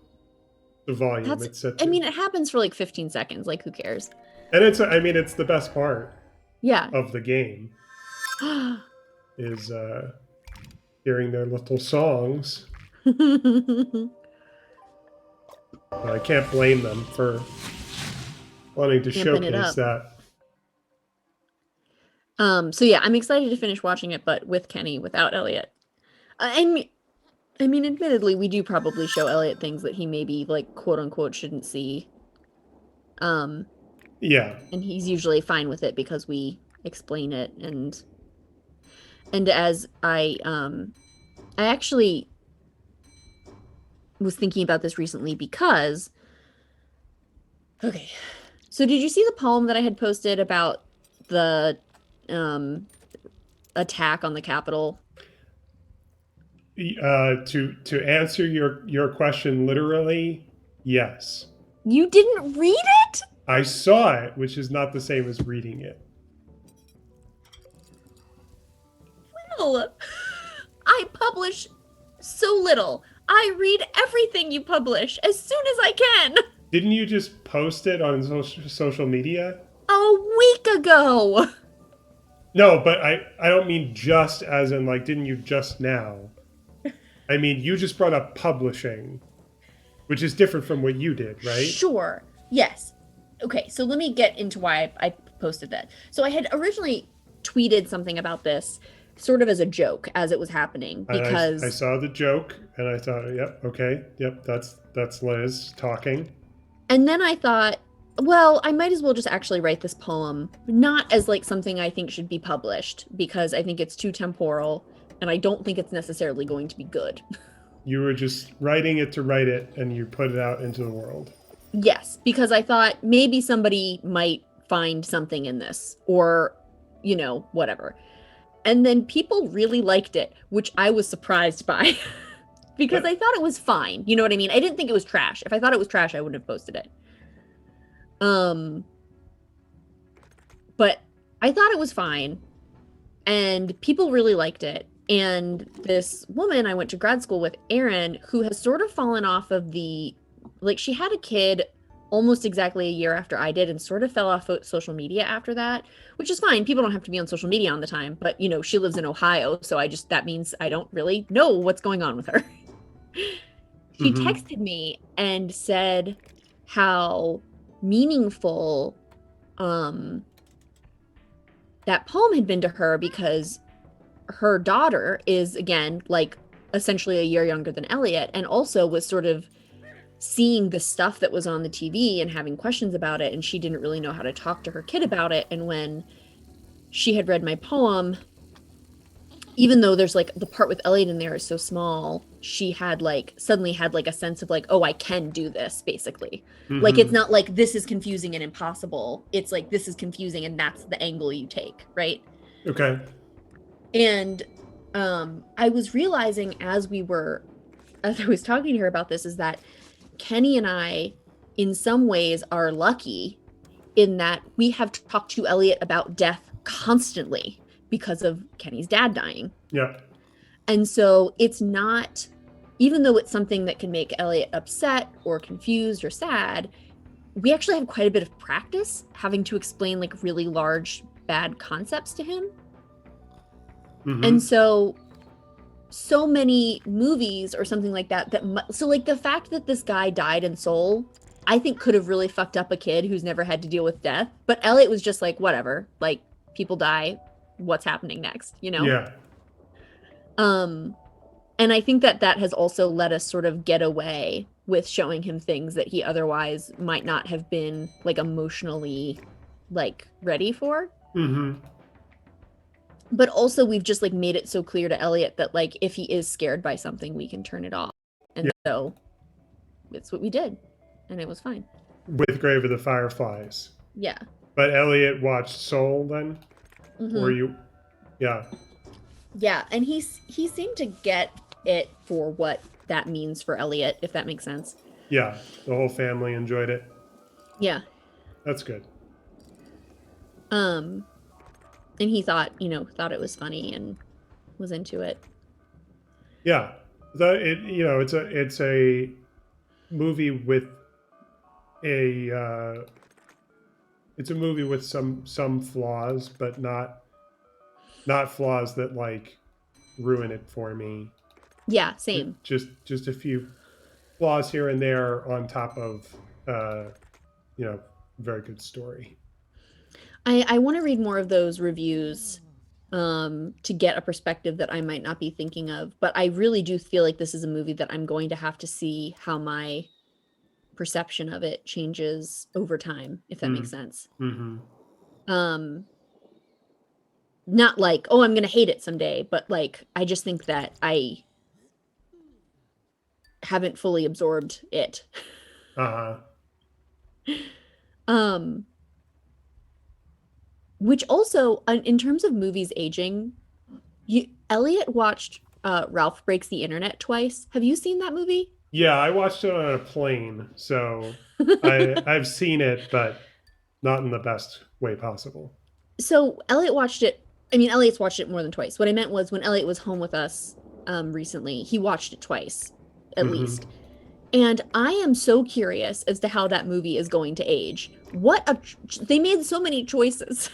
the volume That's, it's set I to. mean, it happens for like 15 seconds. Like, who cares? And I mean, it's the best part Yeah. of the game is hearing their little songs. I can't blame them for wanting to showcase that. So yeah, I'm excited to finish watching it, but with Kenny, without Elliot. I mean, admittedly, we do probably show Elliot things that he maybe like quote unquote shouldn't see. Yeah. And he's usually fine with it because we explain it, and as I actually was thinking about this recently because okay. So did you see the poem that I had posted about the attack on the Capitol? To answer your question literally, Yes. You didn't read it? I saw it, which is not the same as reading it. No. I publish so little. I read everything you publish as soon as I can. Didn't you just post it on social media? A week ago. No, but I don't mean just as in like, didn't you just now? I mean, you just brought up publishing, which is different from what you did, right? Sure. Yes. Okay, so let me get into why I posted that. So I had originally tweeted something about this sort of as a joke as it was happening And I because saw the joke and I thought, yep, okay, yep, that's Liz talking. and then I thought, well, I might as well just actually write this poem, not as like something I think should be published because I think it's too temporal and I don't think it's necessarily going to be good. You were just writing it to write it and you put it out into the world. Yes, because I thought maybe somebody might find something in this or, whatever. And then people really liked it, which I was surprised by because I thought it was fine. You know what I mean? I didn't think it was trash. If I thought it was trash, I wouldn't have posted it. Um, but I thought it was fine and people really liked it. And this woman I went to grad school with, Erin, who has sort of fallen off of she had a kid almost exactly a year after I did and sort of fell off social media after that, which is fine. People don't have to be on social media on the time, but she lives in Ohio, so that means I don't really know what's going on with her. She Mm-hmm. texted me and said how meaningful that poem had been to her because her daughter is again like essentially a year younger than Elliot and also was sort of seeing the stuff that was on the TV and having questions about it and she didn't really know how to talk to her kid about it and when she had read my poem even though there's like the part with Elliot in there is so small she had like suddenly had like a sense of like oh I can do this basically like it's Mm-hmm. not like this is confusing and impossible it's like this is confusing and that's the angle you take right Okay. and I was realizing as I was talking to her about this is that Kenny and I, in some ways, are lucky in that we have talked to Elliot about death constantly because of Kenny's dad dying. Yeah. And so it's not, even though it's something that can make Elliot upset or confused or sad, we actually have quite a bit of practice having to explain like really large, bad concepts to him. Mm-hmm. And so many movies or something like that so like the fact that this guy died in Soul I think could have really fucked up a kid who's never had to deal with death but Elliot was just like whatever like people die what's happening next Yeah. And I think that has also let us sort of get away with showing him things that he otherwise might not have been like emotionally like ready for Mm-hmm. but also we've just like made it so clear to Elliot that like if he is scared by something we can turn it off and Yeah. so it's what we did and it was fine With Grave of the Fireflies. yeah But Elliot watched Soul then? Or mm-hmm. you yeah. Yeah and he seemed to get it for what that means for Elliot if that makes sense Yeah. The whole family enjoyed it. yeah That's good. and he thought it was funny and was into it Yeah. It's a movie with a it's a movie with some flaws, but not flaws that like ruin it for me. yeah same Just a few flaws here and there on top of uh, very good story. I want to read more of those reviews to get a perspective that I might not be thinking of. But I really do feel like this is a movie that I'm going to have to see how my perception of it changes over time, if that makes sense. Mm-hmm. Um, not like, oh, I'm going to hate it someday, but like, I just think that I haven't fully absorbed it. Uh-huh. um, which also, in terms of movies aging, Elliot watched Ralph Breaks the Internet twice. Have you seen that movie? Yeah, I watched it on a plane, so I've seen it, but not in the best way possible. So Elliot watched it. I mean, Elliot's watched it more than twice. What I meant was when Elliot was home with us recently, he watched it twice, at least. Hmm. And I am so curious as to how that movie is going to age. They made so many choices.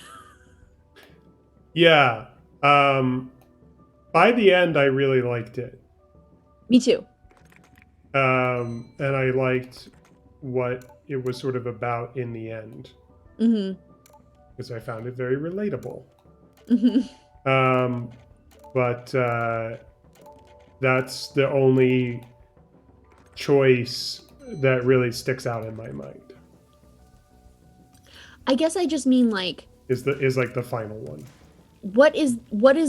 Yeah. Um, by the end, I really liked it. Me too. And I liked what it was sort of about in the end Hmm. because I found it very relatable. Hmm. Um, but that's the only choice that really sticks out in my mind. I guess I just mean like Is like the final one. what is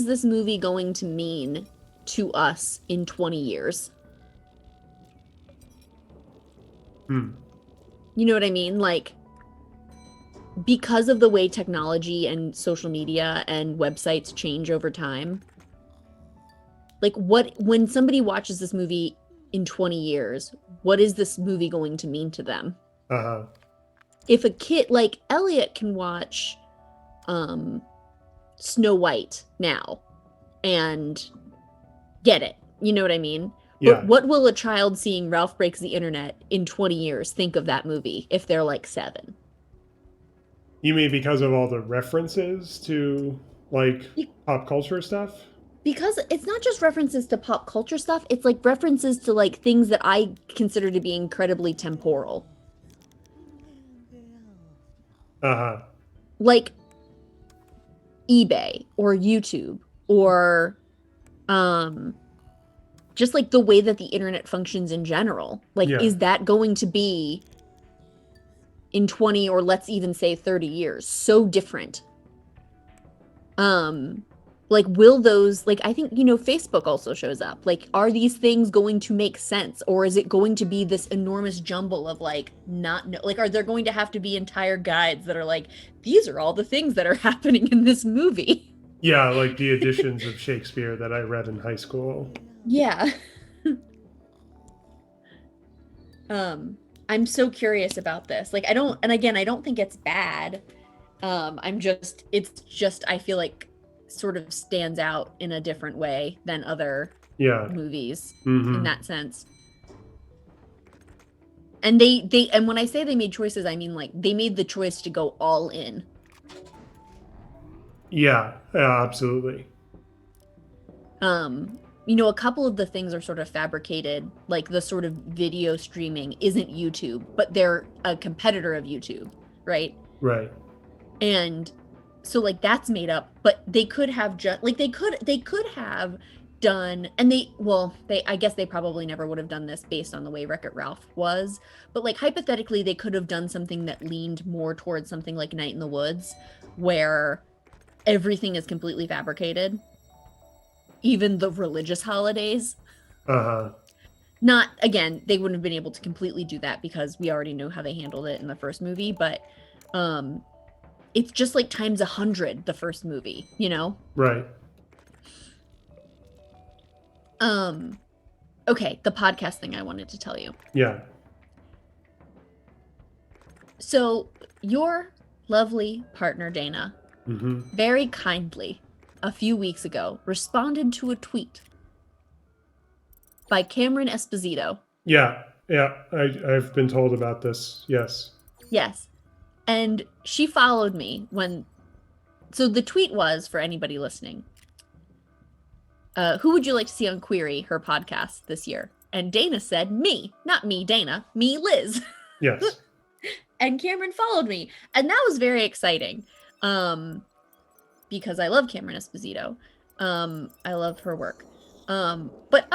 this movie going to mean to us in 20 years? Hmm. You know what I mean? Like because of the way technology and social media and websites change over time, like what when somebody watches this movie in 20 years, what is this movie going to mean to them? Uh huh. If a kid like Elliot can watch um Snow White now and get it. You know what I mean? But Yeah. what will a child seeing Ralph Breaks the Internet in 20 years think of that movie if they're like 7? You mean because of all the references to like pop culture stuff? Because it's not just references to pop culture stuff, it's like references to like things that I consider to be incredibly temporal. Uh huh. Like eBay or YouTube or um just like the way that the internet functions in general. Like Yeah. is that going to be in 20 or let's even say 30 years so different? um like will those like I think Facebook also shows up, like are these things going to make sense or is it going to be this enormous jumble of like not know, like are there going to have to be entire guides that are like these are all the things that are happening in this movie? Yeah, like the editions of Shakespeare that I read in high school. Yeah. I'm so curious about this, like I don't, and again I don't think it's bad. It's just I feel like sort of stands out in a different way than other Yeah. movies in Hmm. that sense. And they and when I say they made choices, I mean like they made the choice to go all in. Yeah. Yeah. Absolutely. Um, a couple of the things are sort of fabricated, like the sort of video streaming isn't YouTube, but they're a competitor of YouTube, right? Right. And so like that's made up, but they could have just like they could have done, and they I guess they probably never would have done this based on the way Wreck-It Ralph was, but like hypothetically they could have done something that leaned more towards something like Night in the Woods, where everything is completely fabricated, even the religious holidays. Uh huh. Not again, they wouldn't have been able to completely do that because we already know how they handled it in the first movie, but um it's just like times 100 the first movie. Right. um okay, the podcast thing I wanted to tell you. Yeah. So your lovely partner Dana Hmm. very kindly a few weeks ago responded to a tweet by Cameron Esposito. Yeah. Yeah. I've been told about this. Yes. Yes, and she followed me when, so the tweet was, for anybody listening, who would you like to see on Query, her podcast this year? And Dana said, me. Not me, Dana. Me, Liz. Yes. And Cameron followed me. And that was very exciting. Because I love Cameron Esposito. I love her work. But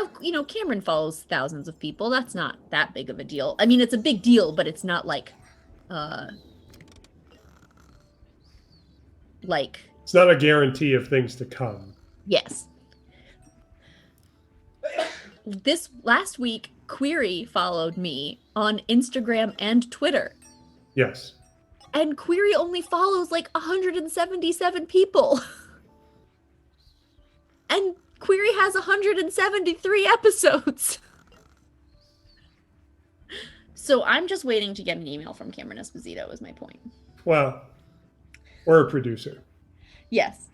Cameron follows thousands of people. That's not that big of a deal. I mean, it's a big deal, but it's not uh like It's not a guarantee of things to come. yes. This last week, Query followed me on Instagram and Twitter. Yes. And Query only follows like 177 people. And Query has 173 episodes. So I'm just waiting to get an email from Cameron Esposito is my point. Well, or a producer. Yes.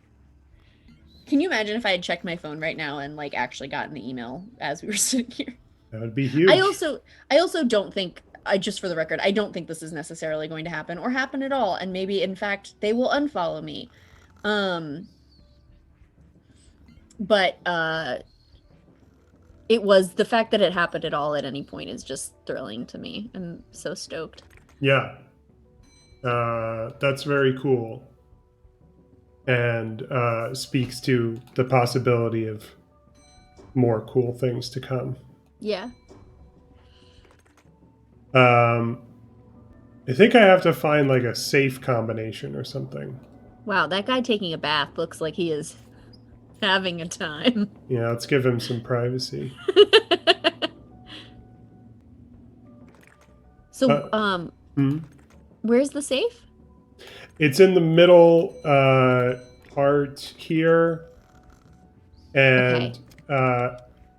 Can you imagine if I had checked my phone right now and like actually gotten the email as we were sitting here? That would be I huge. also I also don't think I just for the record, I don't think this is necessarily going to happen or happen at all and maybe in fact they will unfollow me. Um but it was the fact that it happened at all at any point is just thrilling to me. I'm so stoked. Yeah, that's very cool, and speaks to the possibility of more cool things to come. Yeah. Um, I think I have to find like a safe combination or something. Wow, that guy taking a bath looks like he is having a time. Yeah, let's give him some privacy. So, Uh, hmm? where's the safe? It's in the middle part here, Okay. and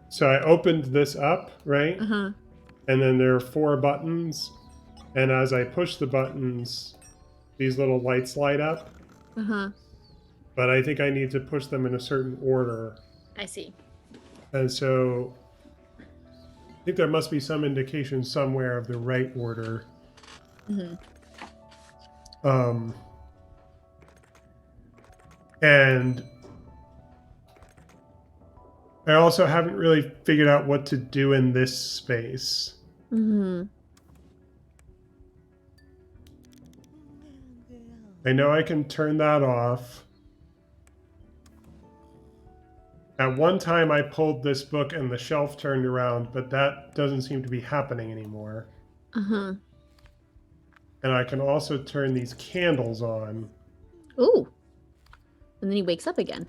so I opened this up, right? Uh-huh. And then there are 4 buttons, and as I push the buttons, these little lights light up. Uh-huh. But I think I need to push them in a certain order, I see. and so I think there must be some indication somewhere of the right order. Hmm. Um, and I also haven't really figured out what to do in this space. Hmm. I know I can turn that off. At one time, I pulled this book and the shelf turned around, but that doesn't seem to be happening anymore. Uh-huh. And I can also turn these candles on. Ooh. And then he wakes up again.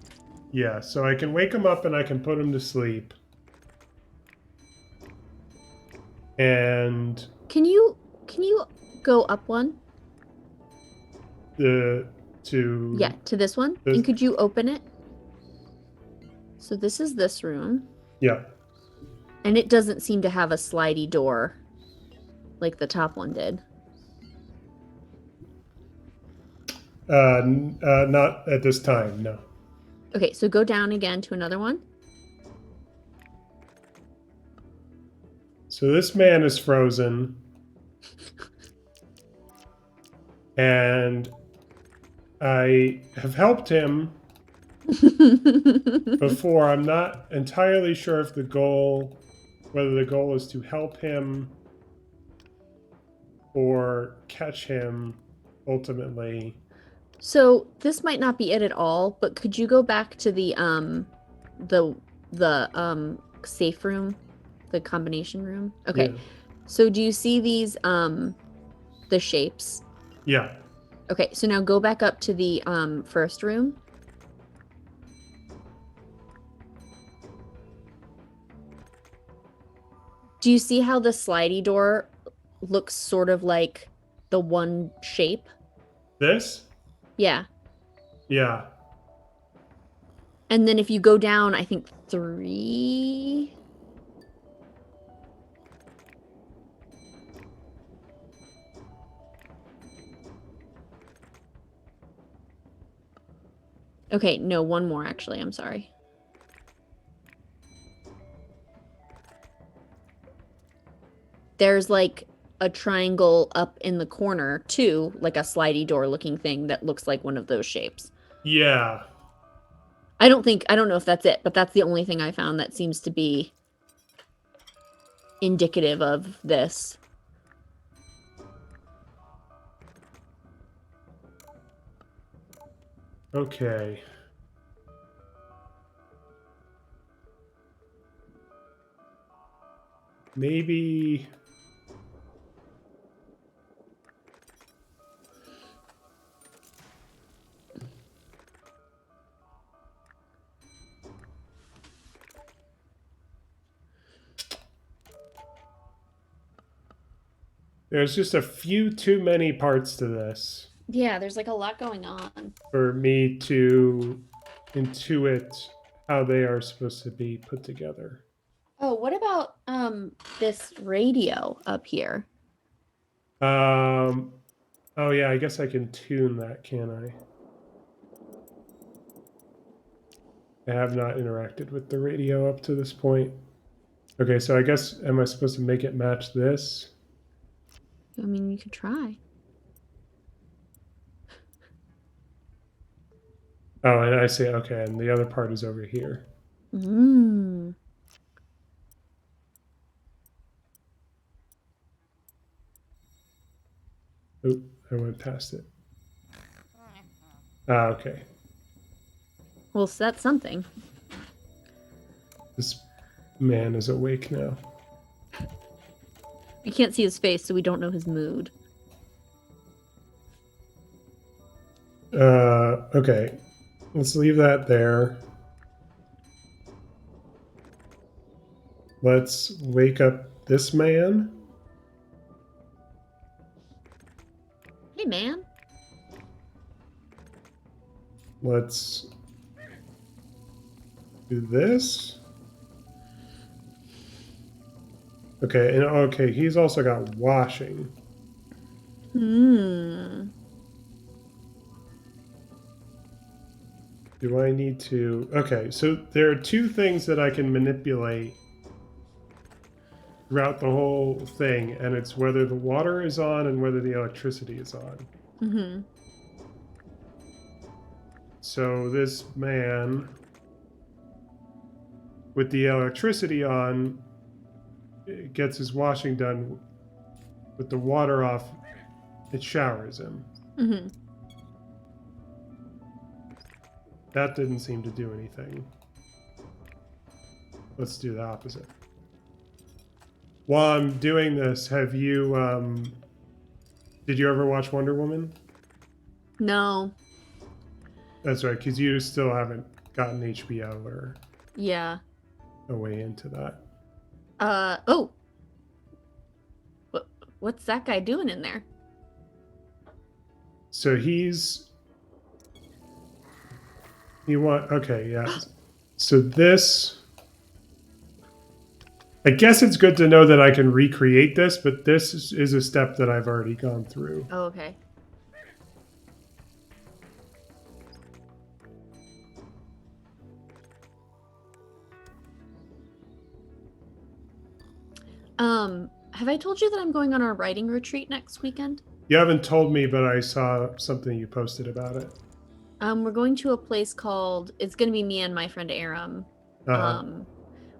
Yeah, so I can wake him up and I can put him to sleep. And Can you go up one? the Yeah, to to this one. this, And could you open it? So this is this room, yeah, and it doesn't seem to have a slidey door like the top one did. not at this time, no. Okay, so go down again to another one. So this man is frozen, and I have helped him before. I'm not entirely sure if whether the goal is to help him or catch him ultimately. So this might not be it at all, but could you go back to the safe room, the combination room? Okay. Yeah, So do you see these the shapes? yeah. Okay, so now go back up to the first room. Do you see how the slidey door looks sort of like the one shape? This, Yeah. yeah. And then if you go down, I think 3. Okay, no, one more actually. I'm sorry. There's like a triangle up in the corner too, like a slidey door looking thing that looks like one of those shapes. Yeah. I don't know if that's it, but that's the only thing I found that seems to be indicative of this. Okay. Maybe there's just a few too many parts to this Yeah, there's like a lot going on. for me to intuit how they are supposed to be put together. Oh, what about this radio up here? Um, oh yeah, I guess I can tune that, can I? I have not interacted with the radio up to this point. Okay, so I guess, am I supposed to make it match this? I mean, you could try. Oh, and I say, okay, and the other part is over here. Mm. Oop, I went past it. Ah, okay. Well, so that's something. This man is awake now. We can't see his face, so we don't know his mood. Okay. Let's leave that there. Let's wake up this man. Hey, man. Let's do this. Okay, and okay, he's also got washing. Hmm. Do I need to? Okay, so there are two things that I can manipulate throughout the whole thing, and it's whether the water is on and whether the electricity is on. Mm-hmm. So this man with the electricity on gets his washing done. With the water off, it showers him. Mm-hmm. That didn't seem to do anything. Let's do the opposite. While I'm doing this, have you did you ever watch Wonder Woman? No. That's right, because you still haven't gotten HBO or Yeah. a way into that. Oh. What's that guy doing in there? So he want okay, yeah. So this, I guess it's good to know that I can recreate this, but this is a step that I've already gone through. Oh, okay. Have I told you that I'm going on a writing retreat next weekend? You haven't told me, but I saw something you posted about it. We're going to a place called, it's going to be me and my friend Aram. Uh-huh.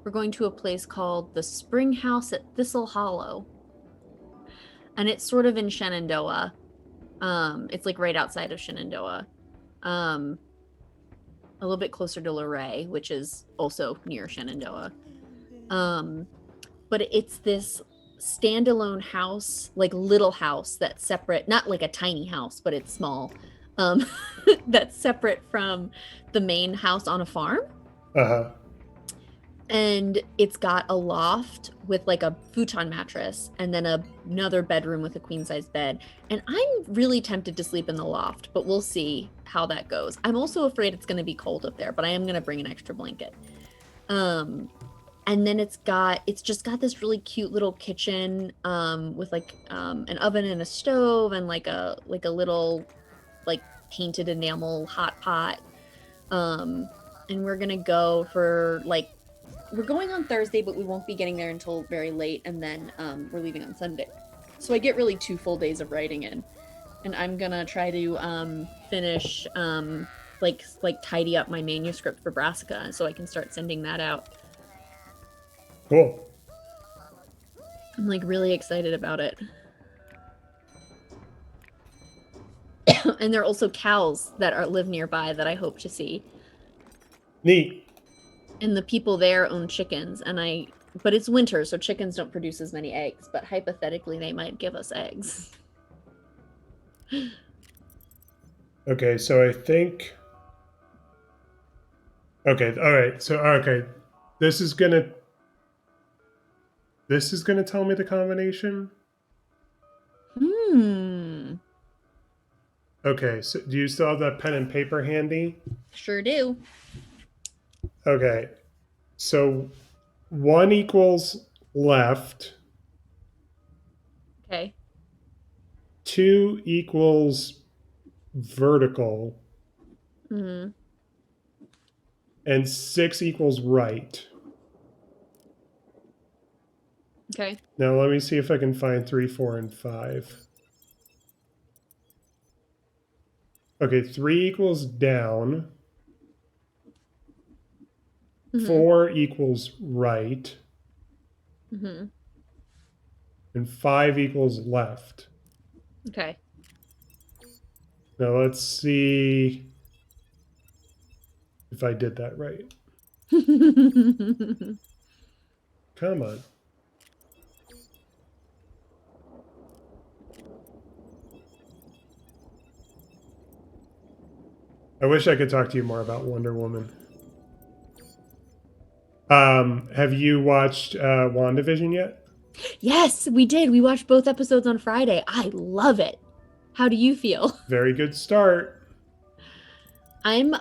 We're going to a place called the Spring House at Thistle Hollow. And it's sort of in Shenandoah. It's like right outside of Shenandoah. A little bit closer to Luray, which is also near Shenandoah. But it's this standalone house, like little house that's separate, not like a tiny house, but it's small. Um, that's separate from the main house on a farm. Uh-huh. And it's got a loft with like a futon mattress and then another bedroom with a queen size bed. And I'm really tempted to sleep in the loft, but we'll see how that goes. I'm also afraid it's going to be cold up there, but I am going to bring an extra blanket. And then it's just got this really cute little kitchen with like an oven and a stove and like a little like painted enamel hot pot. And we're going to go for like, we're going on Thursday, but we won't be getting there until very late, and then we're leaving on Sunday. So I get really 2 full days of writing in, and I'm gonna try to finish like tidy up my manuscript for Brassica, so I can start sending that out. Cool. I'm like really excited about it. And there are also cows that live nearby that I hope to see. Neat. And the people there own chickens, but it's winter, so chickens don't produce as many eggs, but hypothetically they might give us eggs. Okay, so I think okay, all right. So okay. This is gonna tell me the combination. Hmm. Okay, so do you still have that pen and paper handy? Sure do. Okay. So 1 equals left. Okay. 2 equals vertical, Mm-hmm. and 6 equals right. Okay. Now let me see if I can find 3, 4, and 5. Okay, 3 equals down. Mm-hmm. 4 equals right. Mm-hmm. And 5 equals left. Okay. Now let's see if I did that right. Come on. I wish I could talk to you more about Wonder Woman. Have you watched WandaVision yet? Yes, we did. We watched both episodes on Friday. I love it. How do you feel? Very good start. I'm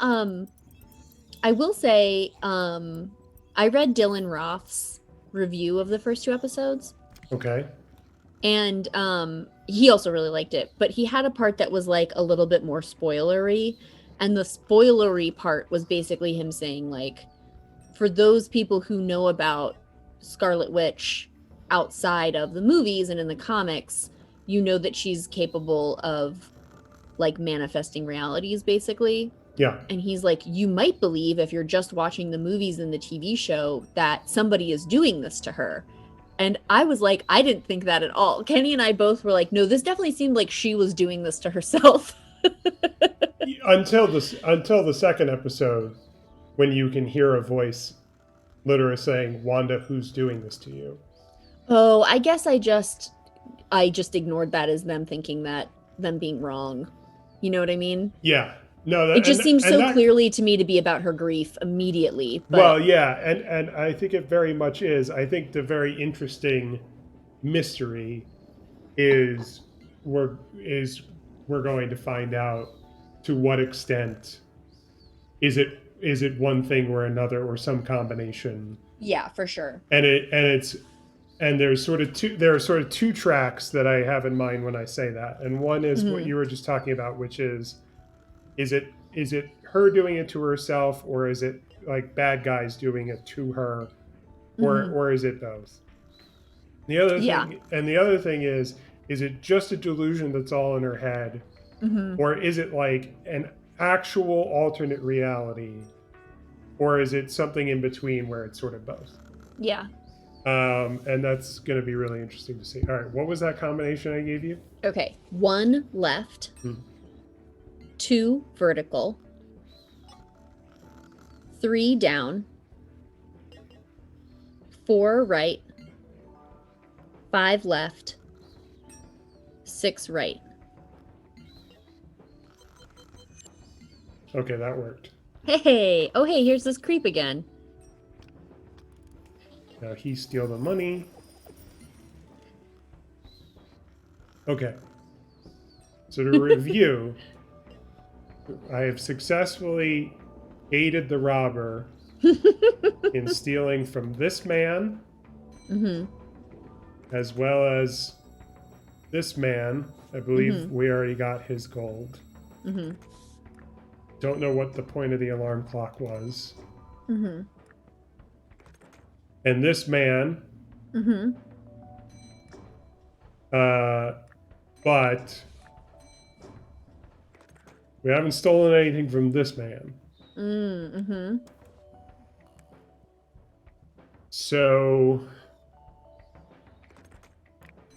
I will say I read Dylan Roth's review of the first two episodes, Okay. and he also really liked it, but he had a part that was like a little bit more spoilery, and the spoilery part was basically him saying like, for those people who know about Scarlet Witch outside of the movies and in the comics, you know that she's capable of like manifesting realities basically. Yeah. And he's like, you might believe if you're just watching the movies and the TV show that somebody is doing this to her. And I was like, I didn't think that at all. Kenny and I both were like, no, this definitely seemed like she was doing this to herself. Until the second episode, when you can hear a voice literally saying, "Wanda, who's doing this to you?" Oh, I just ignored that as them thinking that them being wrong. You know what I mean? Yeah. No, It that, just seems and so that clearly to me to be about her grief immediately, but well, yeah, and I think it very much is. I think the very interesting mystery is is we're going to find out to what extent is it one thing or another or some combination. yeah, for sure. And there are sort of two tracks that I have in mind when I say that. And one is what Hmm. you were just talking about, which is it her doing it to herself, or is it like bad guys doing it to her, Hmm. or is it both? Yeah. The other thing is it just a delusion that's all in her head, Hmm. or is it like an actual alternate reality, or is it something in between where it's sort of both? Yeah. And that's going to be really interesting to see. All right, what was that combination I gave you? Okay. 1 left, Hmm. 2 vertical, 3 down, 4 right, 5 left, 6 right. Okay, that worked. Hey. Oh, hey, here's this creep again. Now he steal the money. Okay, so to review, I have successfully aided the robber in stealing from this man, Hmm. as well as this man. I believe Hmm. we already got his gold. Hmm. Don't know what the point of the alarm clock was. Hmm. And this man, Hmm. uh, but we haven't stolen anything from this man. Mm-hmm. So,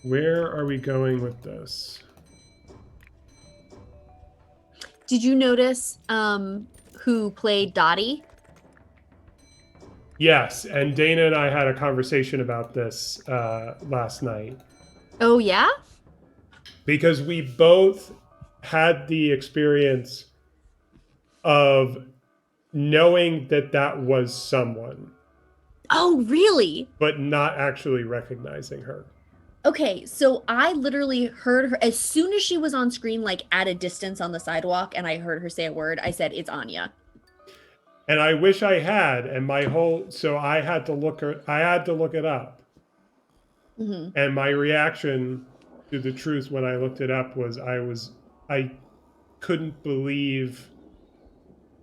where are we going with this? Did you notice who played Dottie? Yes, and Dana and I had a conversation about this last night Oh yeah? because we both had the experience of knowing that that was someone, Oh, really? but not actually recognizing her. Okay, so I literally heard her as soon as she was on screen, like at a distance on the sidewalk, and I heard her say a word. I said, "It's Anya." And I wish I had, and my whole so I had to look it up, Hmm. and my reaction the truth when I looked it up was I couldn't believe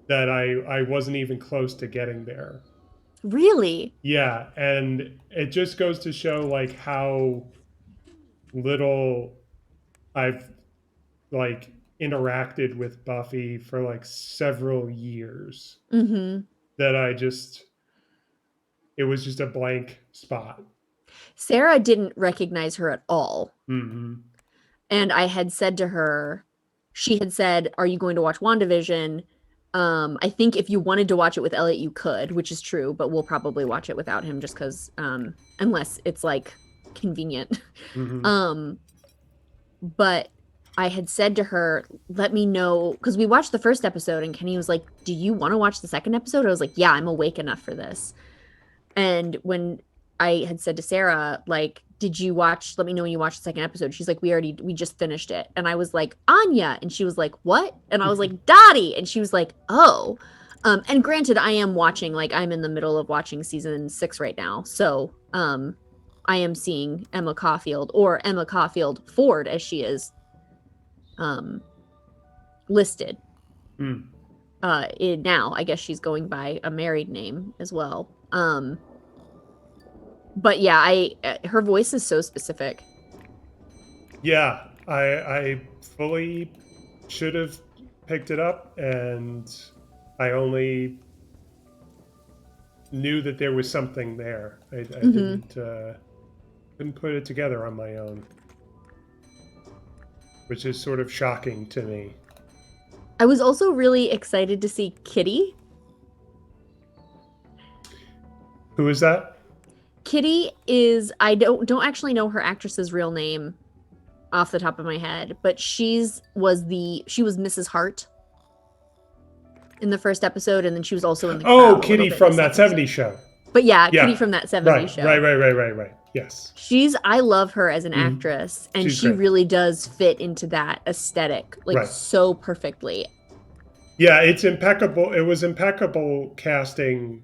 that I wasn't even close to getting there. Really? Yeah, and it just goes to show like how little I've like interacted with Buffy for like several years Mm-hmm. that I just it was just a blank spot. Sarah didn't recognize her at all. Hmm. And I had said to her, she had said, "Are you going to watch WandaVision?" I think if you wanted to watch it with Elliot, you could, which is true, but we'll probably watch it without him just because, unless it's like convenient. Hmm. Um, but I had said to her, let me know, because we watched the first episode and Kenny was like, "Do you want to watch the second episode?" I was like, "Yeah, I'm awake enough for this." And when I had said to Sarah, like, "Did you watch? Let me know when you watch the second episode." She's like, we just finished it." And I was like, "Anya." And she was like, "What?" And I was like, "Dottie." And she was like, "Oh." And granted, I am watching, like, I'm in the middle of watching season 6 right now. So, I am seeing Emma Caulfield, or Emma Caulfield Ford as she is um listed. Mm. Now, I guess she's going by a married name as well. But yeah, I her voice is so specific. Yeah, I fully should have picked it up, and I only knew that there was something there. I Hmm. didn't put it together on my own, which is sort of shocking to me. I was also really excited to see Kitty. Who is that? Kitty is, I don't actually know her actress's real name off the top of my head, but she was Mrs. Hart in the first episode, and then she was also in The Oh, Crown a little Kitty bit in the from that second '70s season. show. But yeah, Kitty Yeah, from that '70s right, right, show. right, right, right, right. Yes, I love her as an hmm, actress, and she's she great. really does fit into that aesthetic like Right. so perfectly. Yeah, it's impeccable. It was impeccable casting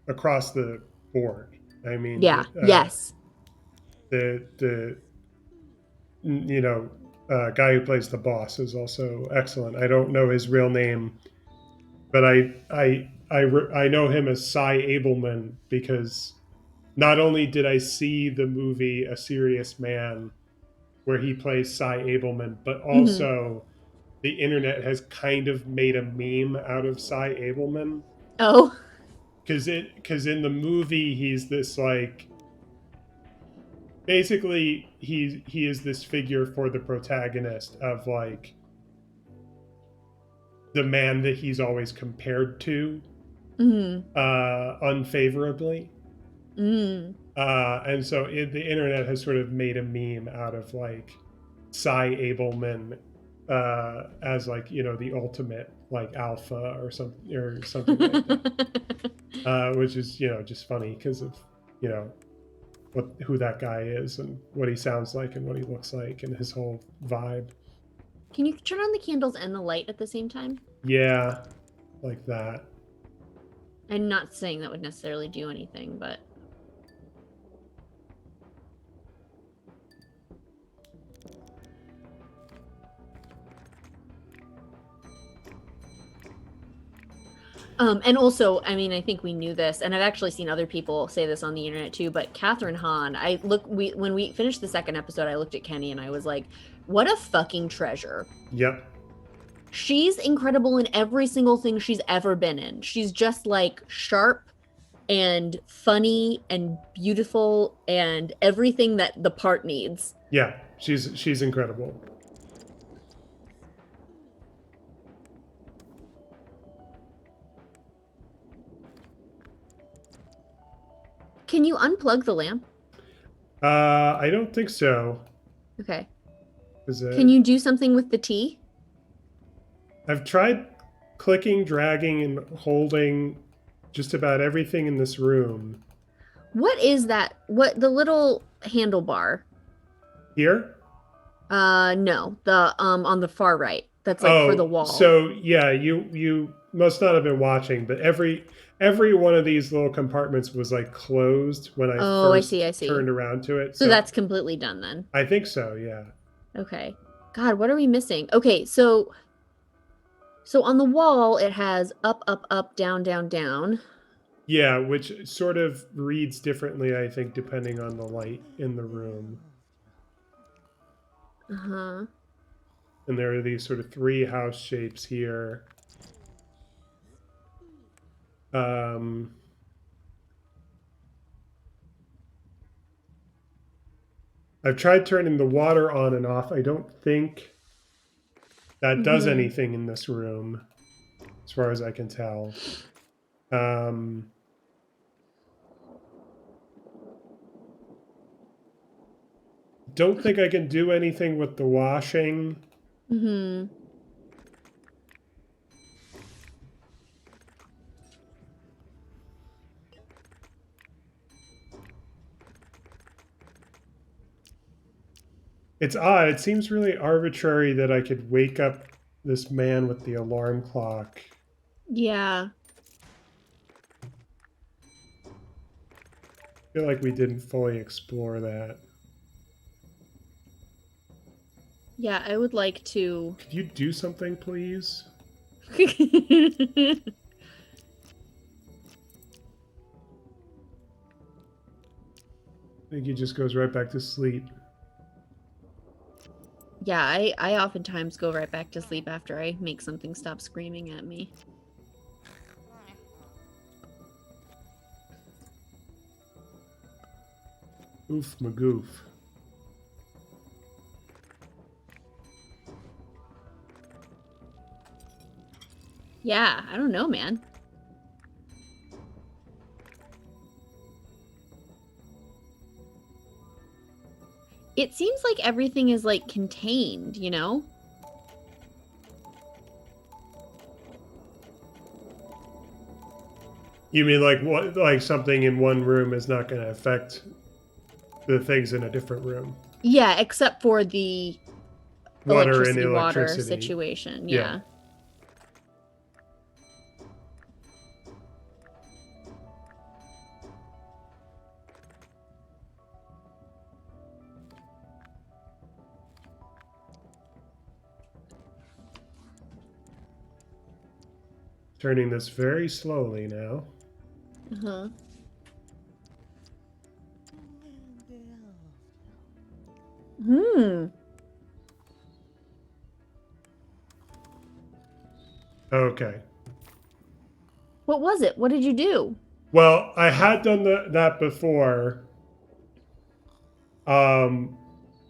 across the board. I mean, Yeah, yes. the you know guy who plays the boss is also excellent. I don't know his real name, but I know him as Cy Abelman because not only did I see the movie A Serious Man where he plays Cy Abelman, but Hmm. also the internet has kind of made a meme out of Cy Abelman Oh. because in the movie he's this like basically he is this figure for the protagonist of like the man that he's always compared to Hmm. unfavorably. Mm. And so the internet has sort of made a meme out of like Cy Abelman as like the ultimate like alpha or something like that, which is just funny because of you know who that guy is and what he sounds like and what he looks like and his whole vibe. Can you turn on the candles and the light at the same time? Yeah, like that. I'm not saying that would necessarily do anything, but and also, I mean, I think we knew this, and I've actually seen other people say this on the internet too. But Catherine Hahn, when we finished the second episode, I looked at Kenny and I was like, "What a fucking treasure!" Yep. She's incredible in every single thing she's ever been in. She's just like sharp and funny and beautiful and everything that the part needs. Yeah, she's incredible. Can you unplug the lamp? I don't think so. Okay. Because Can you do something with the tea? I've tried clicking, dragging, and holding just about everything in this room. What is that? What the little handlebar? Here? No, the on the far right. That's like for the Oh, wall. so yeah, you must not have been watching, but every one of these little compartments was like closed when I Oh, I see, first I see. turned around to it. So So that's completely done then. I think so, yeah. Okay. God, what are we missing? Okay, so on the wall it has up, up, up, down, down, down. Yeah, which sort of reads differently, I think, depending on the light in the room. Uh-huh. And there are these sort of three house shapes here. Um, I've tried turning the water on and off. I don't think that does Mm-hmm. anything in this room, as far as I can tell. Um, don't think I can do anything with the washing. Mm-hmm. It's odd. It seems really arbitrary that I could wake up this man with the alarm clock. Yeah. I feel like we didn't fully explore that. Yeah, I would like to. Could you do something, please? I think he just goes right back to sleep. Yeah, I oftentimes go right back to sleep after I make something stop screaming at me. Oof magoof. Yeah, I don't know, man. It seems like everything is like contained, you know? You mean like what? Like something in one room is not going to affect the things in a different room? Yeah, except for the Water and electricity water electricity. situation. Yeah. Yeah. Turning this very slowly now. Uh-huh. Hmm. Okay. What was it? What did you do? Well, I had done that before. Um,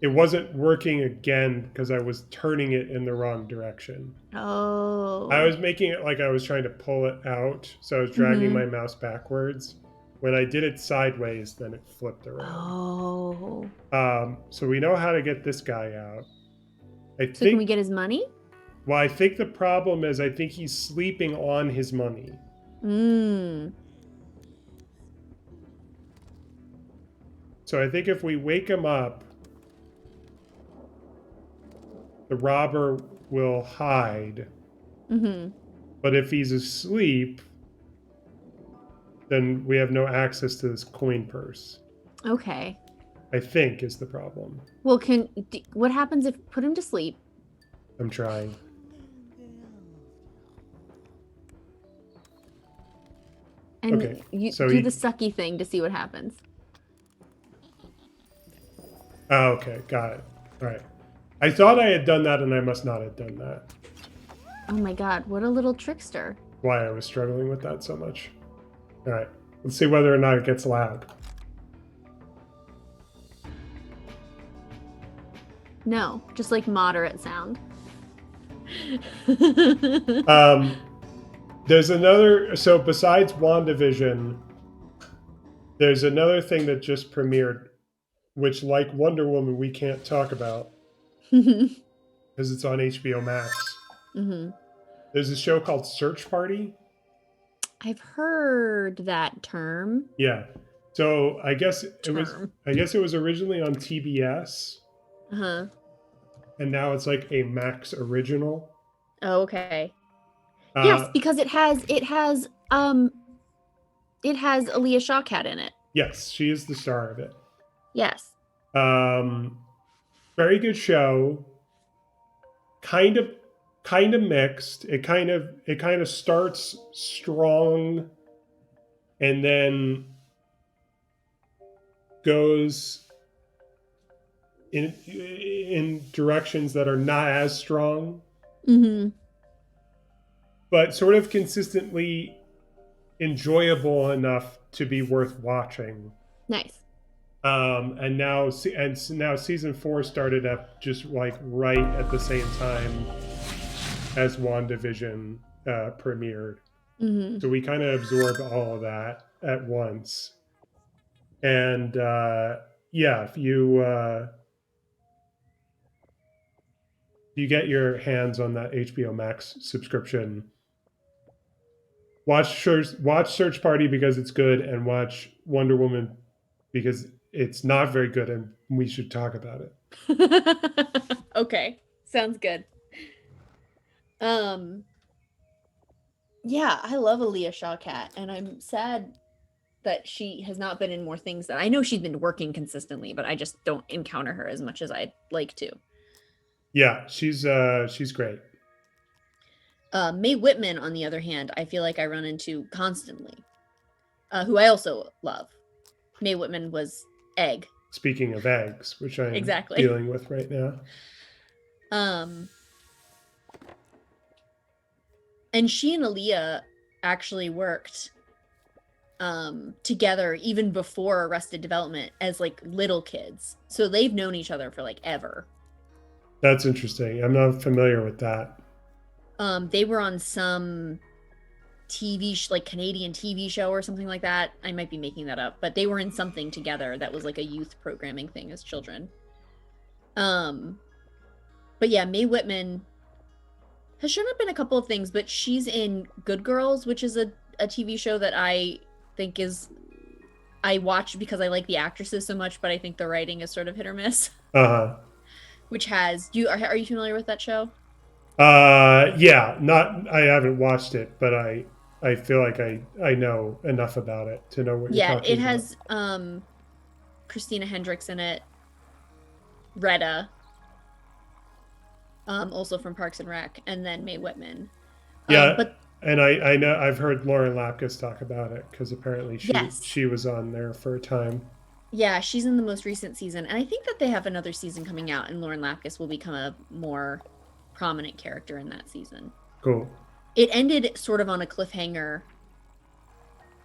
it wasn't working again because I was turning it in the wrong direction. I Oh. was making it like I was trying to pull it out, so I was dragging Mm-hmm. my mouse backwards. When I did it sideways, then it flipped around. Oh. So we know how to get this guy out. I So can we think. get his money? Well, I think the problem is I think he's sleeping on his money. Mm. So I think if we wake him up, the robber will hide. Mm-hmm. But if he's asleep, then we have no access to this coin purse. Okay. I think is the problem. Well, what happens if put him to sleep I'm trying. and Okay. you So do the he. sucky thing to see what happens? Oh, okay. Got it. All right. I thought I had done that and I must not have done that. Oh my God, what a little trickster. Why I was struggling with that so much. All right. Let's see whether or not it gets loud. No, just like moderate sound. Um, there's another. So besides WandaVision, there's another thing that just premiered, which, like Wonder Woman, we can't talk about because it's on HBO Max. Hmm. There's a show called Search Party. I've heard that term. Yeah. So I guess it was. Term. I guess it was originally on TBS, Uh-huh. and now it's like a Max original. Oh, okay. Yes, Uh, because it has Aaliyah Shawkat in it. yes, she is the star of it. Yes. Um, very good show. Kind of kind of mixed. It kind of starts strong and then goes in directions that are not as strong, Mm-hmm. but sort of consistently enjoyable enough to be worth watching. Nice. And now season 4 started up just like right at the same time as WandaVision premiered. Mm-hmm. So we kind of absorbed all of that at once. And yeah, if you get your hands on that HBO Max subscription, watch Search Party because it's good, and watch Wonder Woman because it's not very good, and we should talk about it. Okay. Sounds good. Um, yeah, I love Aaliyah Shawkat, and I'm sad that she has not been in more things that I know she's been working consistently, but I just don't encounter her as much as I'd like to. Yeah, she's great. Mae Whitman, on the other hand, I feel like I run into constantly, who I also love. Mae Whitman was Egg. Speaking of eggs, which I am Exactly. dealing with right now. Um, and she and Aaliyah actually worked together even before Arrested Development as like little kids. So they've known each other for like ever. That's interesting. I'm not familiar with that. They were on some like Canadian TV show or something like that. I might be making that up, but they were in something together that was like a youth programming thing as children. Um, but yeah, Mae Whitman has shown up in a couple of things, but she's in Good Girls, which is a TV show that I think is I watch because I like the actresses so much, but I think the writing is sort of hit or miss. Uh huh. Which has you are you familiar with that show? Yeah, not. I haven't watched it, but I feel like I know enough about it to know what you're Yeah, it talking about. has Christina Hendricks in it, Retta, also from Parks and Rec, and then Mae Whitman. Yeah, But and I know I've heard Lauren Lapkus talk about it because apparently she yes, she was on there for a time. yeah, she's in the most recent season, and I think that they have another season coming out, and Lauren Lapkus will become a more prominent character in that season. Cool. It ended sort of on a cliffhanger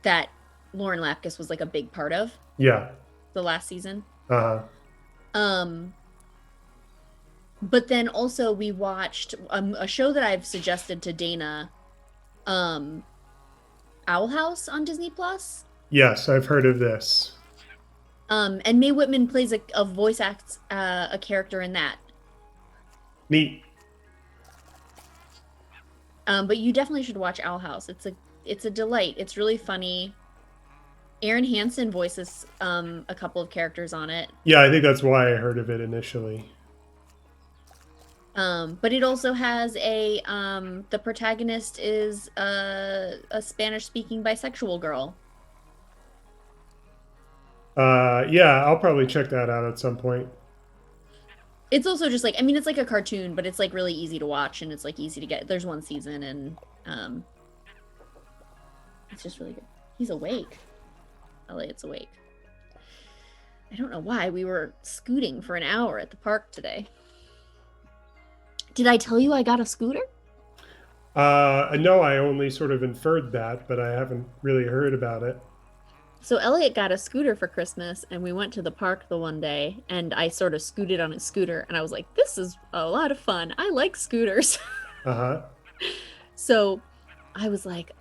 that Lauren Lapkus was like a big part of Yeah. the last season. Uh huh. Um, but then also we watched a show that I've suggested to Dana, um, Owl House on Disney Plus. Yes, I've heard of this. And Mae Whitman plays a voice acts a character in that. Neat. But you definitely should watch Owl House. It's a delight. It's really funny. Aaron Hansen voices a couple of characters on it. Yeah, I think that's why I heard of it initially. But it also has the protagonist is a Spanish speaking bisexual girl. Yeah, I'll probably check that out at some point. It's also just like I mean it's like a cartoon, but it's like really easy to watch and it's like easy to get. There's one season and um it's just really good. He's awake. Elliot's awake. I don't know why we were scooting for an hour at the park today. Did I tell you I got a scooter? I know I only sort of inferred that, but I haven't really heard about it. So Elliot got a scooter for Christmas and we went to the park the one day and I sort of scooted on his scooter and I was like, this is a lot of fun. I like scooters. Uh huh. So I was like,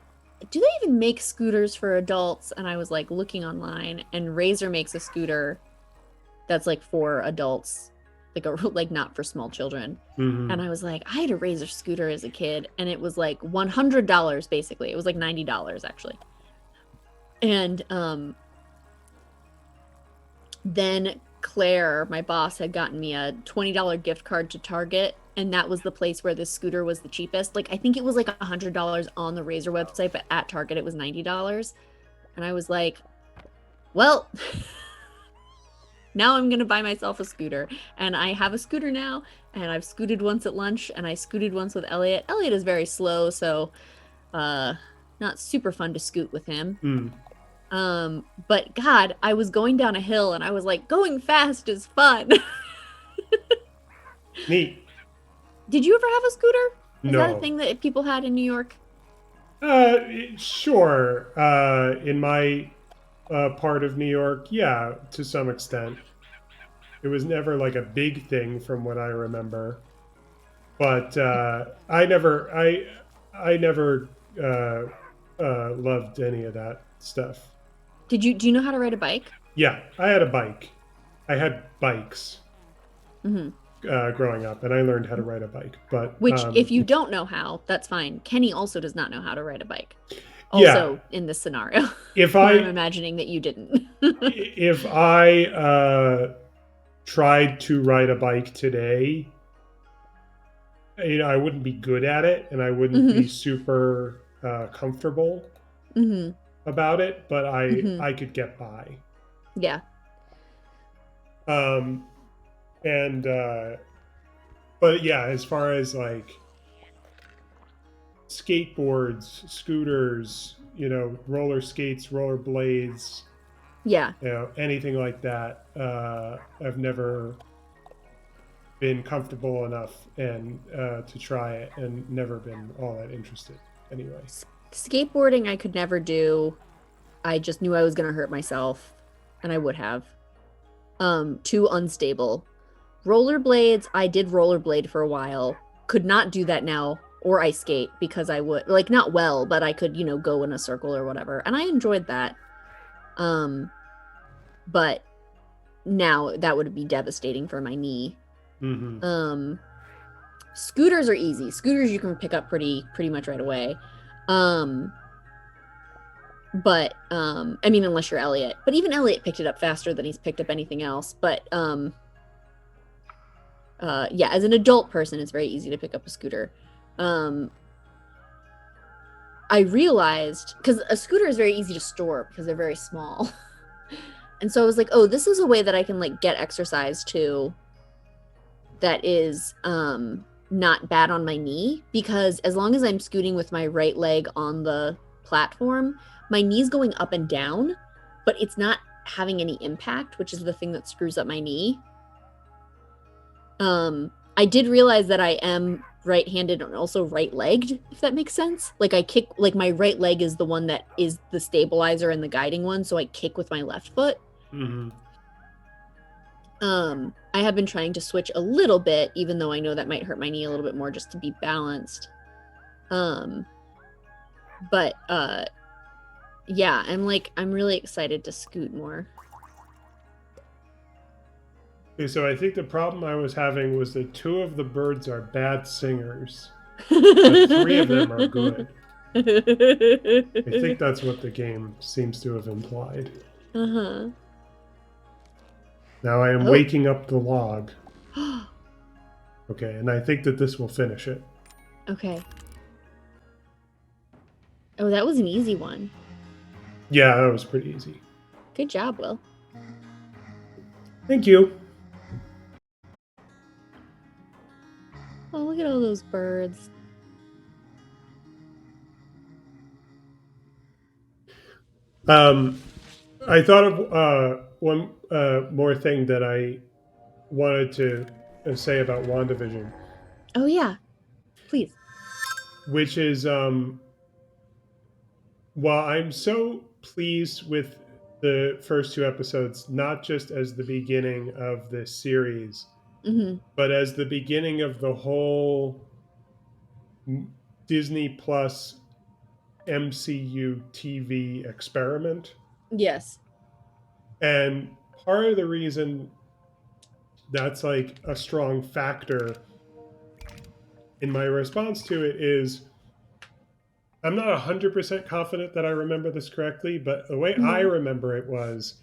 do they even make scooters for adults? And I was like looking online and Razor makes a scooter that's like for adults, like not for small children. Mm-hmm. And I was like, I had a Razor scooter as a kid and it was like $100 basically. It was like $90 actually. And then Claire, my boss, had gotten me a $20 gift card to Target and that was the place where this scooter was the cheapest. Like I think it was like $100 on the Razor website, but at Target it was $90. And I was like, well, now I'm gonna buy myself a scooter. And I have a scooter now, and I've scooted once at lunch, and I scooted once with Elliot. Elliot is very slow, so uh not super fun to scoot with him. Mm. But God, I was going down a hill and I was like, going fast is fun. Neat. Did you ever have a scooter? Is that a No. thing that people had in New York? Sure. In my part of New York, yeah, to some extent. It was never like a big thing from what I remember, but I never loved any of that stuff. Do you know how to ride a bike? Yeah, I had a bike. I had bikes Hmm. growing up, and I learned how to ride a bike. But Which, if you don't know how, that's fine. Kenny also does not know how to ride a bike. yeah, Also, in this scenario, if where I'm I imagining that you didn't. if I tried to ride a bike today, I wouldn't be good at it, and I wouldn't be Hmm. super comfortable Hmm. about it. But I Hmm. I could get by. Yeah. Um, and but yeah, as far as like skateboards, scooters, roller skates, roller blades, Yeah. anything like that, I've never been comfortable enough and to try it, and never been all that interested. Anyway. Skateboarding I could never do. I just knew I was gonna hurt myself, and I would have. Too unstable. Rollerblades, I did rollerblade for a while. Could not do that now, or ice skate because I would like not well, but I could, go in a circle or whatever. And I enjoyed that. Um, but now that would be devastating for my knee. Mm-hmm. Um, Scooters are easy. Scooters you can pick up pretty much right away. Um, but I mean unless you're Elliot. But even Elliot picked it up faster than he's picked up anything else. But yeah, as an adult person it's very easy to pick up a scooter. Um I realized because a scooter is very easy to store because they're very small. And so I was like, oh, this is a way that I can like get exercise too that is not bad on my knee, because as long as I'm scooting with my right leg on the platform, my knee's going up and down, but it's not having any impact, which is the thing that screws up my knee. I did realize that I am right-handed and also right-legged, if that makes sense. Like I kick, like my right leg is the one that is the stabilizer and the guiding one, so I kick with my left foot. Mm-hmm. I have been trying to switch a little bit, even though I know that might hurt my knee a little bit more just to be balanced. Um, but yeah, I'm really excited to scoot more. Okay, so I think the problem I was having was that two of the birds are bad singers, but three of them are good. I think that's what the game seems to have implied. Uh-huh. Now I am Oh. waking up the log. Okay, and I think that this will finish it. Okay. Oh, that was an easy one. Yeah, that was pretty easy. Good job, Will. Thank you. Oh, look at all those birds. I thought of one more thing that I wanted to say about WandaVision, Oh yeah, please. which is while I'm so pleased with the first two episodes, not just as the beginning of this series, Mm-hmm. but as the beginning of the whole Disney Plus MCU TV experiment. Yes. And part of the reason that's like a strong factor in my response to it is I'm not 100% confident that I remember this correctly, but the way I Mm-hmm. remember it was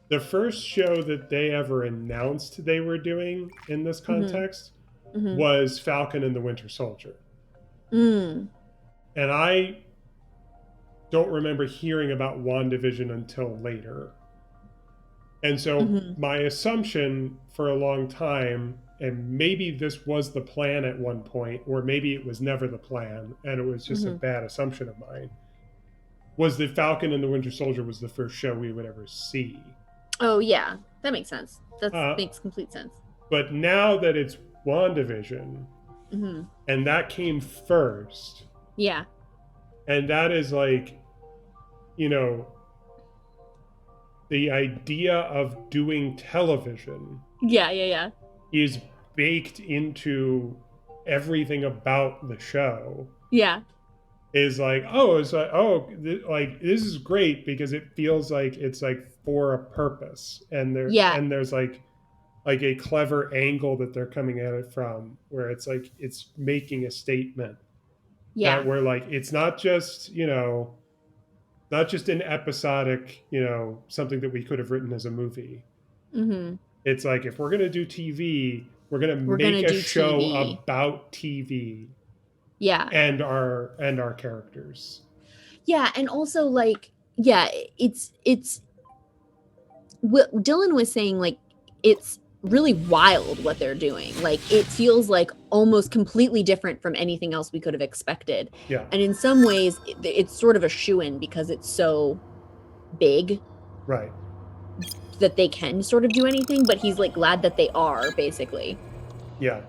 the first show that they ever announced they were doing in this Mm-hmm. context Mm-hmm. was Falcon and the Winter Soldier. Mm. And I don't remember hearing about WandaVision until later. And so Mm-hmm. my assumption for a long time, and maybe this was the plan at one point, or maybe it was never the plan, and it was just a Mm-hmm. bad assumption of mine, was that Falcon and the Winter Soldier was the first show we would ever see. Oh yeah, that makes sense. That Uh, makes complete sense. but now that it's WandaVision, Mm-hmm. and that came first, Yeah. and that is like, you know, the idea of doing television Yeah. Yeah. Yeah. is baked into everything about the show. Yeah. Is like, oh, it's like, oh, like this is great because it feels like it's like for a purpose, and Yeah. there's like a clever angle that they're coming at it from, where it's like it's making a statement that Yeah. we're like, it's not just, not just an episodic, something that we could have written as a movie. Mm-hmm. It's like, if we're going to do TV, we're going to We're make gonna a do show TV. about TV Yeah. and our characters. Yeah, and also like yeah, it's what Dylan was saying, like it's really wild what they're doing. Like it feels like almost completely different from anything else we could have expected. Yeah, And in some ways it's sort of a shoe-in because it's so big right. that they can sort of do anything, but he's like glad that they are basically. Yeah,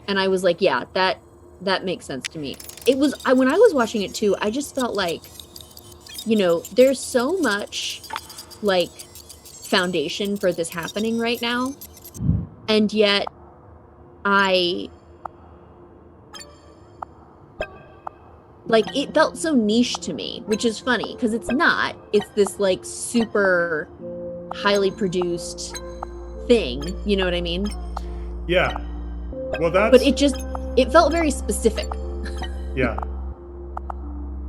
And I was like, yeah, that makes sense to me. It was when I was watching it too, I just felt like, there's so much like foundation for this happening right now, and yet I like it felt so niche to me, which is funny because it's not. It's this like super highly produced thing, you know what I mean? yeah. Well, But that's it felt very specific. yeah.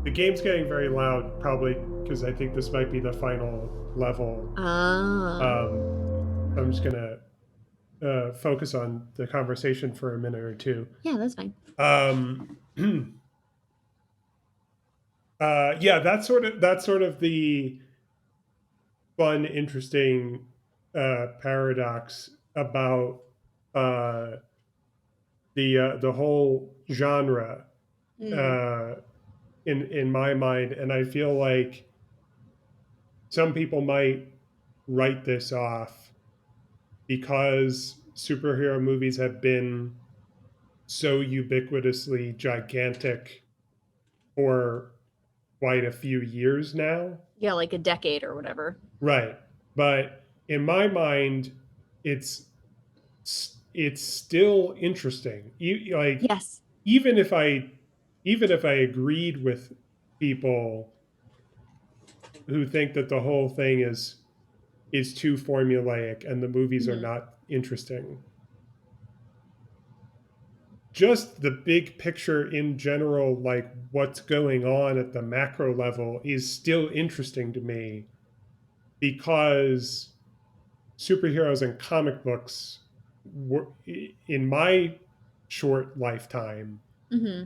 The game's getting very loud, probably because I think this might be the final level. Ah. Um, I'm just gonna focus on the conversation for a minute or two. Yeah, that's fine. Um, yeah, that's sort of the fun, interesting paradox about uh, the whole genre Mm. uh, in my mind, and I feel like some people might write this off because superhero movies have been so ubiquitously gigantic for quite a few years now. Yeah, like a decade or whatever. Right. But in my mind, it's it's still interesting. Like, Yes. even if I even if I agreed with people who think that the whole thing is too formulaic and the movies are Mm-hmm. not interesting, just the big picture in general, like what's going on at the macro level, is still interesting to me because superheroes and comic books were, in my short lifetime, Mm-hmm.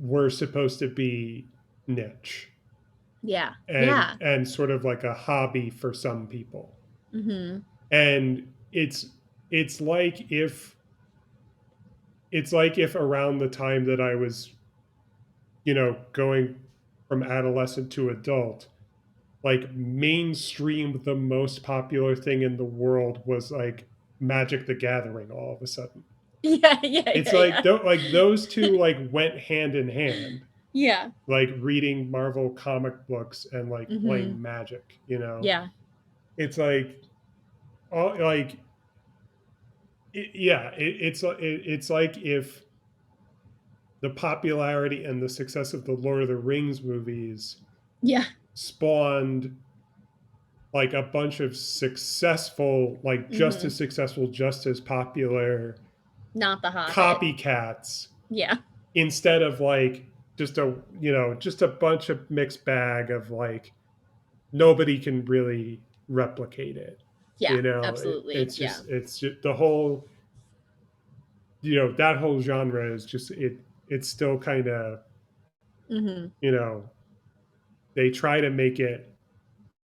were supposed to be niche Yeah. and Yeah. sort of like a hobby for some people. Mm-hmm. And it's like if around the time that I was, going from adolescent to adult, like mainstream, the most popular thing in the world was like Magic the Gathering all of a sudden. Yeah, yeah, It's yeah, like yeah. like those two like went hand in hand, Yeah. like reading Marvel comic books and like Mm-hmm. playing Magic. Yeah. It's like all like yeah, it's like if the popularity and the success of the Lord of the Rings movies Yeah. spawned like a bunch of successful, like just Mm-hmm. as successful, just as popular Not the Hobbit. copycats, Yeah. instead of like just a bunch of mixed bag of like nobody can really replicate it. Yeah. It, Absolutely. it's Yeah. just it's just the whole that whole genre is just it's still kind of, Mhm. you know, they try to make it,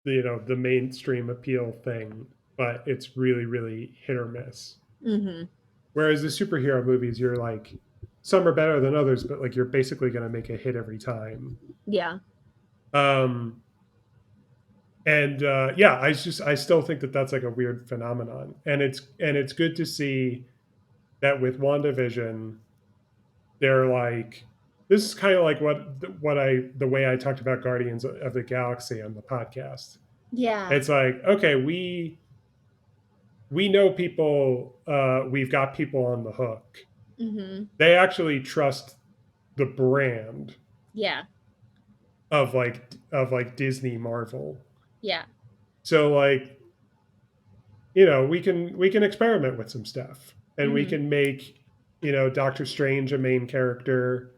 the mainstream appeal thing, but it's really really hit or miss. Mhm. Whereas the superhero movies, you're like, some are better than others, but like you're basically going to make a hit every time. Yeah. Um, and yeah, I still think that that's like a weird phenomenon, and it's good to see that with WandaVision, they're like, this is kind of like the way I talked about Guardians of the Galaxy on the podcast. Yeah. It's like, okay, we know people, we've got people on the hook. Mhm. They actually trust the brand Yeah. of like Disney Marvel. Yeah. So like, we can experiment with some stuff, and we Mhm. can make, Doctor Strange a main character,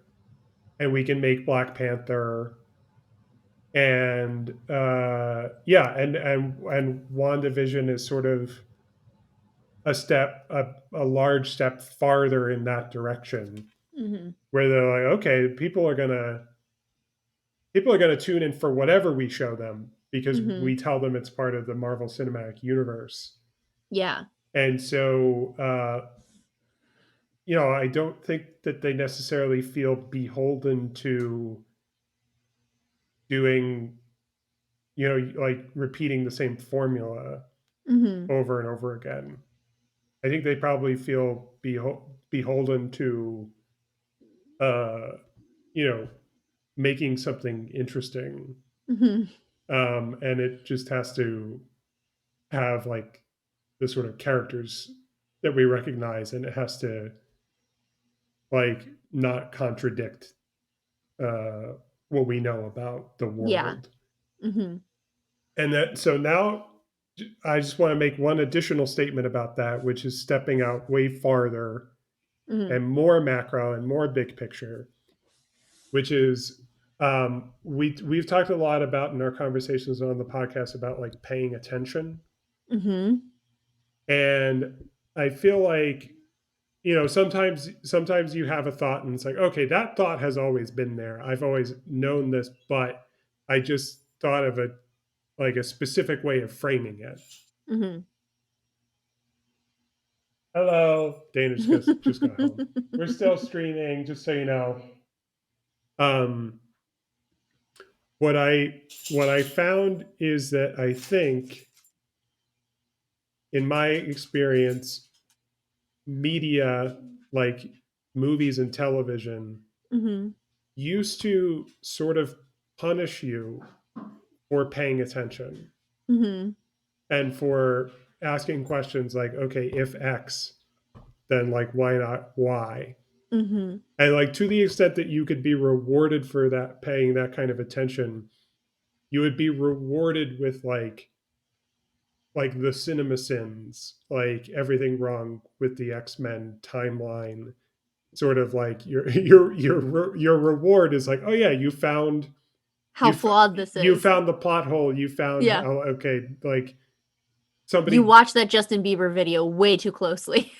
and we can make Black Panther, and yeah, and WandaVision is sort of a large step farther in that direction, Mhm. where they're like, okay, people are gonna tune in for whatever we show them because Mhm. we tell them it's part of the Marvel Cinematic Universe. Yeah. And so, I don't think that they necessarily feel beholden to doing, like repeating the same formula Mhm. over and over again. I think they probably feel beholden to, uh, you know, making something interesting. Mhm. And it just has to have like the sort of characters that we recognize, and it has to like not contradict, uh, what we know about the Yeah. world. Mhm. And that, so now I just want to make one additional statement about that, which is stepping out way farther Mhm. and more macro and more big picture, which is, we've talked a lot about in our conversations on the podcast about like paying attention. Mhm. And I feel like, sometimes you have a thought and it's like, okay, that thought has always been there, I've always known this, but I just thought of it like a specific way of framing it. Mhm. Hello, Dana just got home. We're still streaming, just so you know. um what I found is that I think, in my experience, media, like movies and television, Mhm. used to sort of punish you for paying attention Mhm. and for asking questions like, okay, if X, then like why not Y? Mhm. And like, to the extent that you could be rewarded for that, paying that kind of attention, you would be rewarded with like the cinema sins, like everything wrong with the X-Men timeline. Sort of like your reward is like, oh yeah, How you flawed this you is. found the plot hole. You found Yeah. how, okay, like You somebody, watched that Justin Bieber video way too closely.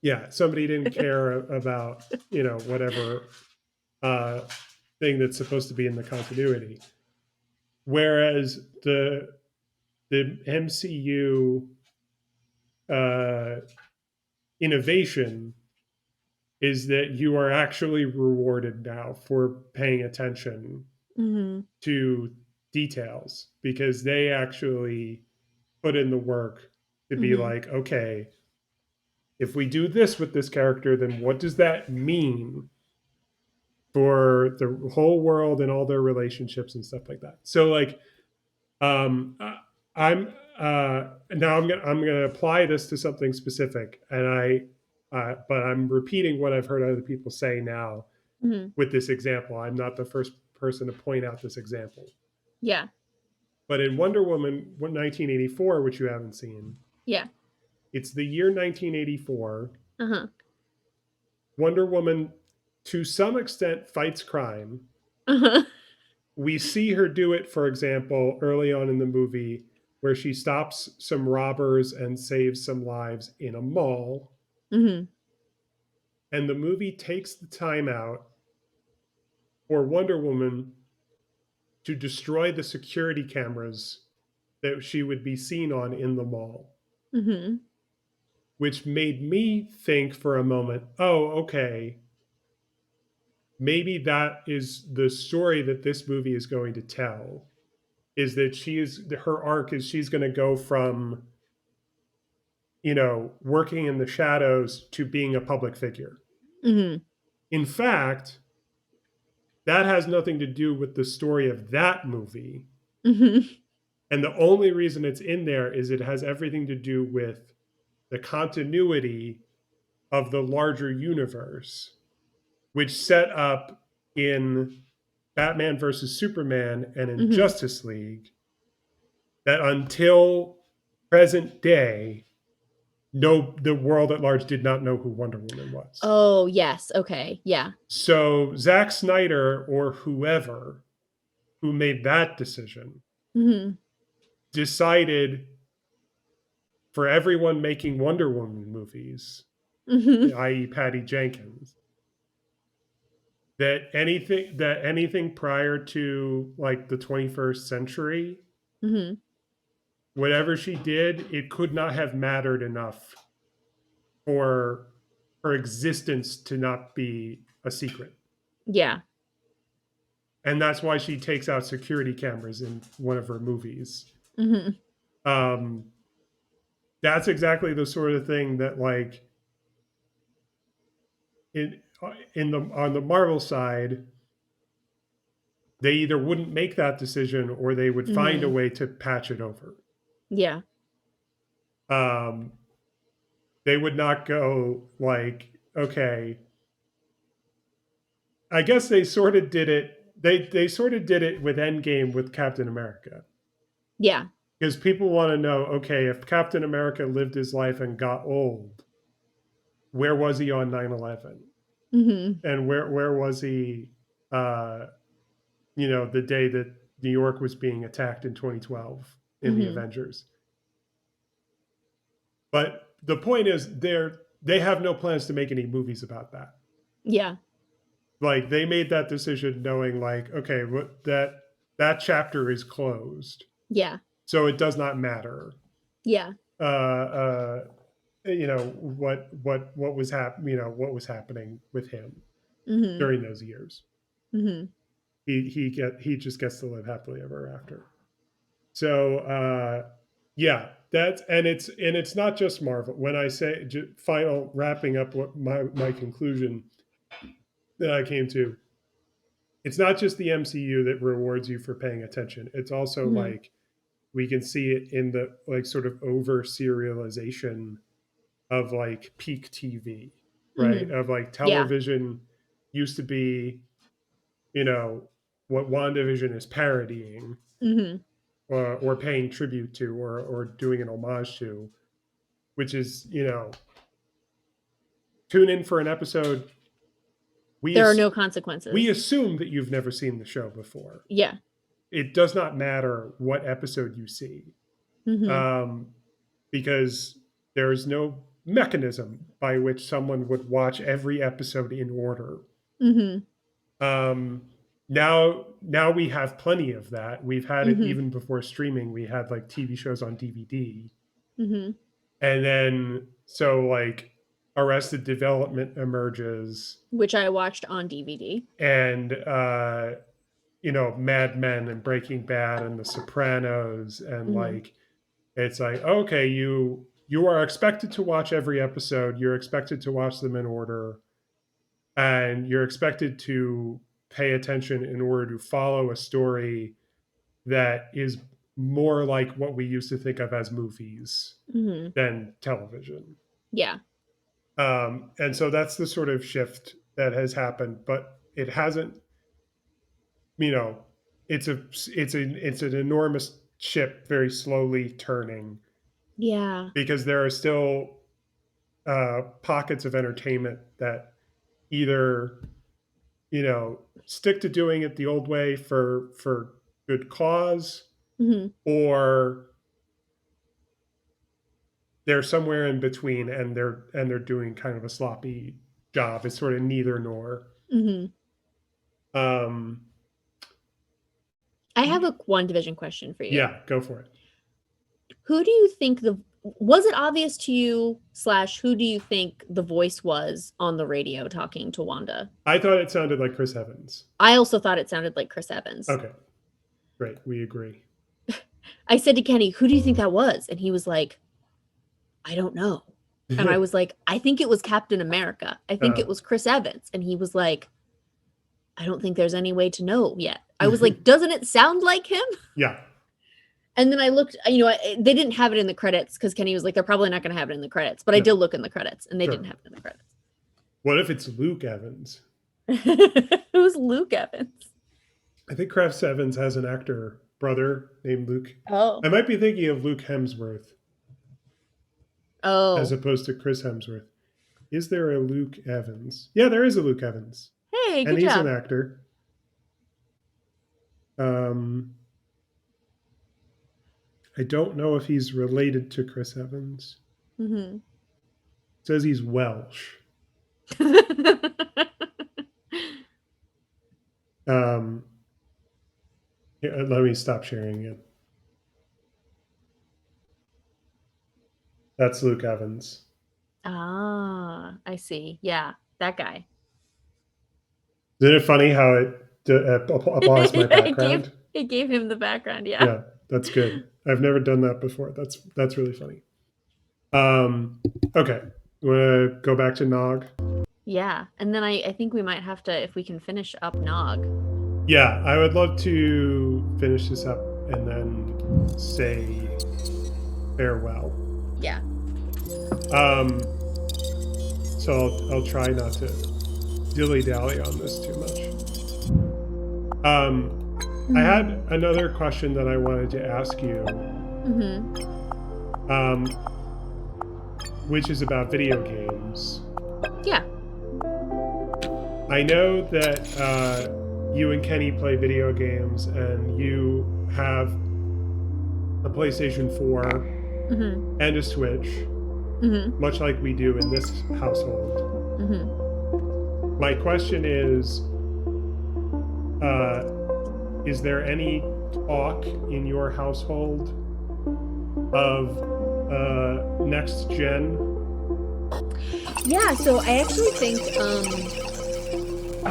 yeah, somebody didn't care about, whatever, uh, thing that's supposed to be in the continuity. Whereas the MCU, uh, innovation is that you are actually rewarded now for paying attention Mhm. to details, because they actually put in the work to be Mhm. like, okay, if we do this with this character, then what does that mean for the whole world and all their relationships and stuff like that? So like, um I'm now I'm gonna apply this to something specific, and but I'm repeating what I've heard other people say now Mhm. with this example. I'm not the first person to point out this example. Yeah. But in Wonder Woman 1984, which you haven't seen, Yeah. it's the year 1984. Uh-huh. Wonder Woman, to some extent, fights crime. Uh-huh. We see her do it, for example, early on in the movie, where she stops some robbers and saves some lives in a mall. Mhm. and the movie takes the time out for Wonder Woman to destroy the security cameras that she would be seen on in the mall, Mm-hmm. which made me think for a moment, oh, okay, maybe that is the story that this movie is going to tell, is that her arc is she's going to go from, working in the shadows to being a public figure. Mm-hmm. In fact, that has nothing to do with the story of that movie. Mm-hmm. And the only reason it's in there is it has everything to do with the continuity of the larger universe, which set up in Batman versus Superman and in Mm-hmm. Justice League that until present day, no, the world at large did not know who Wonder Woman was. Oh, yes. Okay. Yeah. So Zack Snyder or whoever who made that decision Mm-hmm. decided for everyone making Wonder Woman movies, Mm-hmm. i.e., Patty Jenkins, that anything prior to like the 21st century, Mm-hmm. whatever she did, it could not have mattered enough for her existence to not be a secret. Yeah. And that's why she takes out security cameras in one of her movies. Mm-hmm. Um, that's exactly the sort of thing that like in the on the Marvel side, they either wouldn't make that decision or they would find a Mm-hmm. way to patch it over. Yeah. Um, they would not go like, okay, I guess they sort of did it. They sort of did it with Endgame with Captain America Yeah. because people want to know, okay, if Captain America lived his life and got old, where was he on 9/11? Mm-hmm. And where was he uh the day that New York was being attacked in 2012 in the Mm-hmm. Avengers. But the point is they have no plans to make any movies about that. Yeah. Like they made that decision knowing like, okay, that chapter is closed. Yeah. So it does not matter. Yeah. Uh what was what was happening with him Mm-hmm. during those years. Mm-hmm. He just gets to live happily ever after. So yeah, it's not just Marvel. When I say final wrapping up what my conclusion that I came to, it's not just the MCU that rewards you for paying attention. It's also Mm-hmm. like we can see it in the like sort of over serialization of like peak TV, right? Mm-hmm. Of like Yeah. television used to be, you know, what WandaVision is parodying Mm-hmm. or paying tribute to or doing an homage to, which is, tune in for an episode. We There are as, no we consequences. assume that you've never seen the show before. Yeah. It does not matter what episode you see, Mm-hmm. um, because there's no mechanism by which someone would watch every episode in order. Mm-hmm. Um, now we have plenty of that. We've had it Mm-hmm. even before streaming. We had like TV shows on DVD. Mm-hmm. And then so like Arrested Development emerges Which I watched on DVD. and Mad Men and Breaking Bad and The Sopranos and Mm-hmm. like it's like okay, you are expected to watch every episode. You're expected to watch them in order and you're expected to pay attention in order to follow a story that is more like what we used to think of as movies Mm-hmm. than television. Yeah. And so that's the sort of shift that has happened, but it hasn't, you know, it's an enormous ship very slowly turning Yeah. because there are still pockets of entertainment that either stick to doing it the old way for good cause Mm-hmm. or they're somewhere in between and they're doing kind of a sloppy job. It's sort of neither nor. Mm-hmm. Um, I have a WandaVision question for you. Yeah, go for it. Who do you think was it obvious to you / who do you think the voice was on the radio talking to Wanda? I thought it sounded like Chris Evans. I also thought it sounded like Chris Evans. Okay, great. We agree. I said to Kenny, who do you think that was? And he was like, I don't know. And I was like, I think it was Captain America. I think it was Chris Evans. And he was like, I don't think there's any way to know yet. I was like, doesn't it sound like him? Yeah. And then I looked, they didn't have it in the credits because Kenny was like, they're probably not going to have it in the credits. But I did look in the credits and they didn't have it in the credits. What if it's Luke Evans? Who's Luke Evans? I think Chris Evans has an actor brother named Luke. Oh. I might be thinking of Luke Hemsworth. Oh. As opposed to Chris Hemsworth. Is there a Luke Evans? Yeah, there is a Luke Evans. Hey, good and he's job. An actor. I don't know if he's related to Chris Evans. Mm-hmm. It says he's Welsh. Here, let me stop sharing it. That's Luke Evans. Ah, I see. Yeah, that guy. Isn't it funny how it applies my background? It gave him the background, yeah. Yeah, that's good. I've never done that before. That's really funny. Okay. You want to go back to Nog? Yeah, and then I think we might have to, if we can finish up Nog. Yeah, I would love to finish this up and then say farewell. Yeah. So I'll try not to dilly-dally on this too much. I had another question that I wanted to ask you. Which is about video games. Yeah. I know that you and Kenny play video games, and you have a PlayStation 4 and a Switch, much like we do in this household. My question is there any talk in your household of next gen? Yeah, so I actually think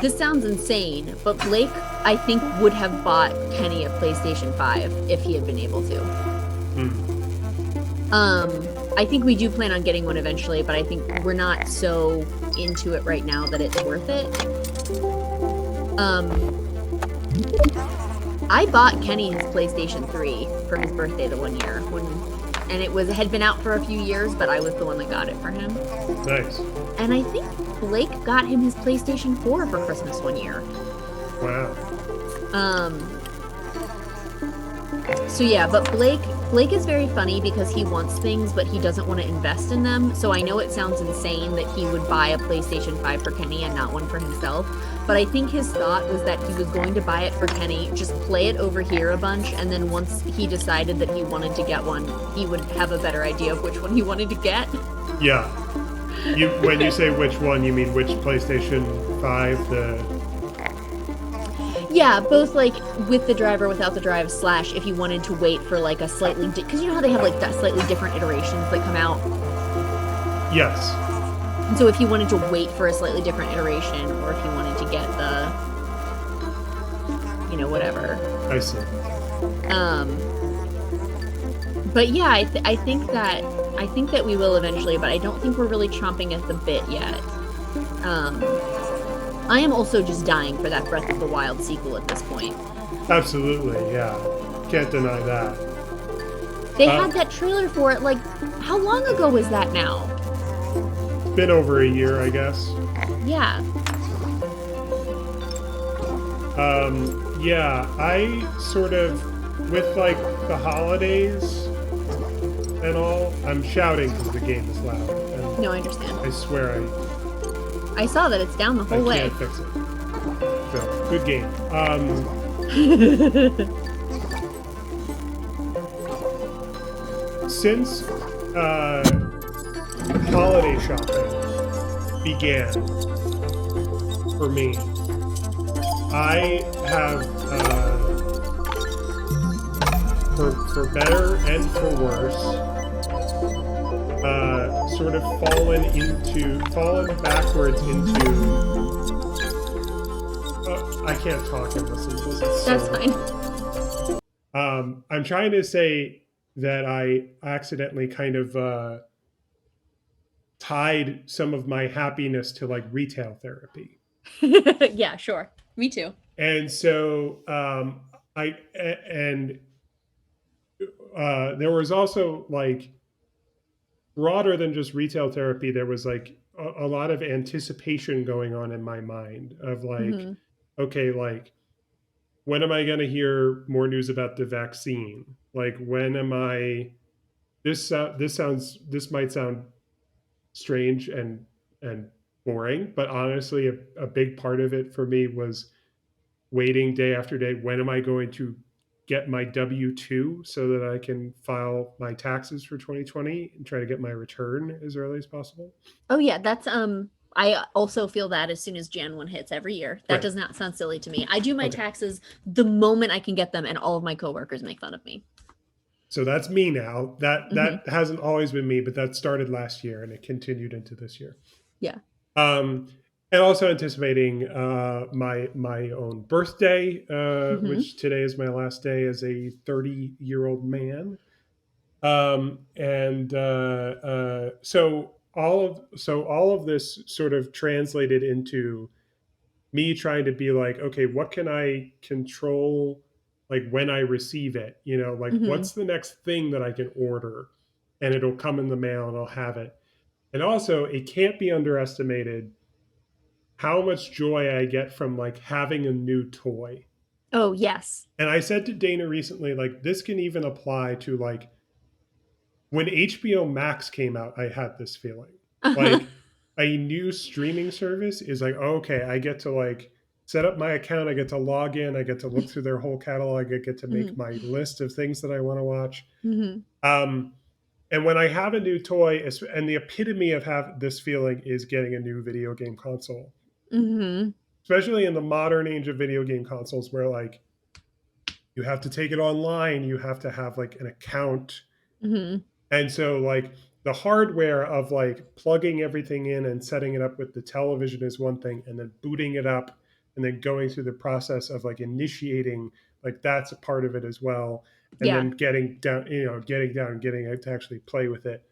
this sounds insane, but Blake, I think, would have bought Kenny a PlayStation 5 if he had been able to. I think we do plan on getting one eventually, but I think we're not so into it right now that it's worth it. I bought Kenny his PlayStation 3 for his birthday the one year, and it had been out for a few years, but I was the one that got it for him. Nice. And I think Blake got him his PlayStation 4 for Christmas one year. Wow. So yeah, but Blake is very funny because he wants things, but he doesn't want to invest in them. So I know it sounds insane that he would buy a PlayStation 5 for Kenny and not one for himself. But I think his thought was that he was going to buy it for Kenny, just play it over here a bunch, and then once he decided that he wanted to get one, he would have a better idea of which one he wanted to get. Yeah. When you say which one, you mean which PlayStation 5? Yeah, both like with the drive or without the drive / if you wanted to wait for like a slightly... Because you know how they have like that slightly different iterations that come out? Yes. And so if you wanted to wait for a slightly different iteration, or if you wanted to get the... whatever. I see. But yeah, I think that we will eventually, but I don't think we're really chomping at the bit yet. I am also just dying for that Breath of the Wild sequel at this point. Absolutely, yeah. Can't deny that. They had that trailer for it, like, how long ago was that now? It's been over a year, I guess. Yeah. Yeah, I sort of, with like the holidays and all, I'm shouting because the game is loud. And no, I understand. I swear I saw that it's down the whole way. I can't fix it. So, good game. Since holiday shopping began, for me. I have, for better and for worse, sort of fallen backwards into. I can't talk and listen to this. It's That's fine. I'm trying to say that I accidentally kind of tied some of my happiness to like retail therapy. Yeah, sure. Me too. And so I and there was also like broader than just retail therapy. There was like a lot of anticipation going on in my mind of like, Mm-hmm. okay, like when am I going to hear more news about the vaccine? Like when am I? This might sound strange and boring, but honestly, a big part of it for me was waiting day after day. When am I going to get my W-2 so that I can file my taxes for 2020 and try to get my return as early as possible? Oh yeah, that's I also feel that as soon as Jan 1 hits every year. That Right. does not sound silly to me. I do my Okay. taxes the moment I can get them, and all of my coworkers make fun of me. So that's me now. That Mm-hmm. that hasn't always been me, but that started last year and it continued into this year. Yeah. Um, and also anticipating my own birthday, Mm-hmm. which today is my last day as a 30-year-old man. And so all of this sort of translated into me trying to be like, okay, what can I control? Like when I receive it, like Mm-hmm. what's the next thing that I can order, and it'll come in the mail and I'll have it. And also, it can't be underestimated how much joy I get from like having a new toy. Oh yes. And I said to Dana recently, like this can even apply to like when HBO Max came out, I had this feeling. Like a new streaming service is like, okay, I get to like set up my account, I get to log in, I get to look through their whole catalog, I get to make Mm-hmm. my list of things that I want to watch. Mm-hmm. Um, and when I have a new toy, and the epitome of have this feeling is getting a new video game console, Mm-hmm. especially in the modern age of video game consoles, where like you have to take it online, you have to have like an account. Mm-hmm. And so like the hardware of like plugging everything in and setting it up with the television is one thing, and then booting it up and then going through the process of like initiating, like that's a part of it as well. And Yeah. then getting it to actually play with it.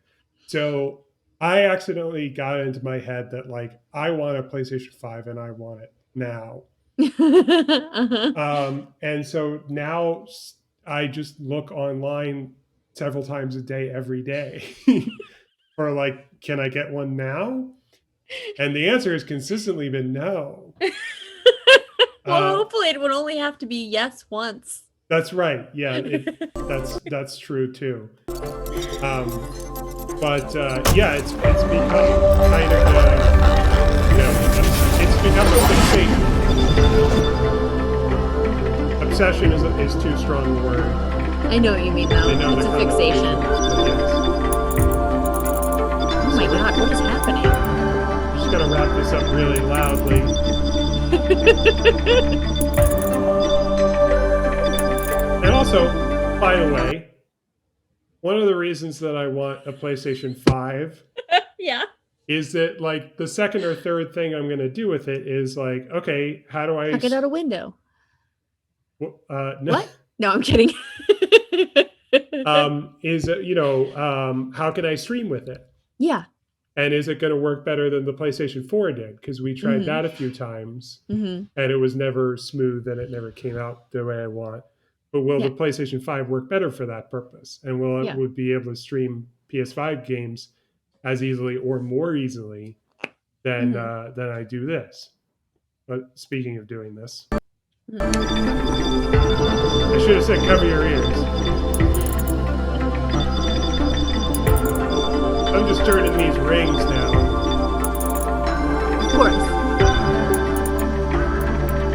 So I accidentally got into my head that like I want a PlayStation 5 and I want it now. Uh-huh. And so now I just look online several times a day, every day, for like, can I get one now? And the answer has consistently been no. Well, Uh, hopefully it would only have to be yes once. that's right. Yeah, that's true too. Um, but yeah, it's become kind of it's become a fixation. Obsession is too strong a word. I know what you mean, though. I know It's the a fixation. Yes. Oh my god, what is happening? I'm just gonna wrap this up really loudly. And also, by the way, one of the reasons that I want a PlayStation 5 Yeah. is that like the second or third thing I'm going to do with it is like, okay, how do I Chuck it out a window. no, What? No, I'm kidding. how can I stream with it? Yeah. And is it going to work better than the PlayStation 4 did? Because we tried Mm-hmm. that a few times Mm-hmm. and it was never smooth and it never came out the way I want. But will Yeah. the PlayStation 5 work better for that purpose? And will it Yeah. would be able to stream PS5 games as easily or more easily than than I do this? But speaking of doing this, I should have said cover your ears. I'm just turning these rings now. Of course.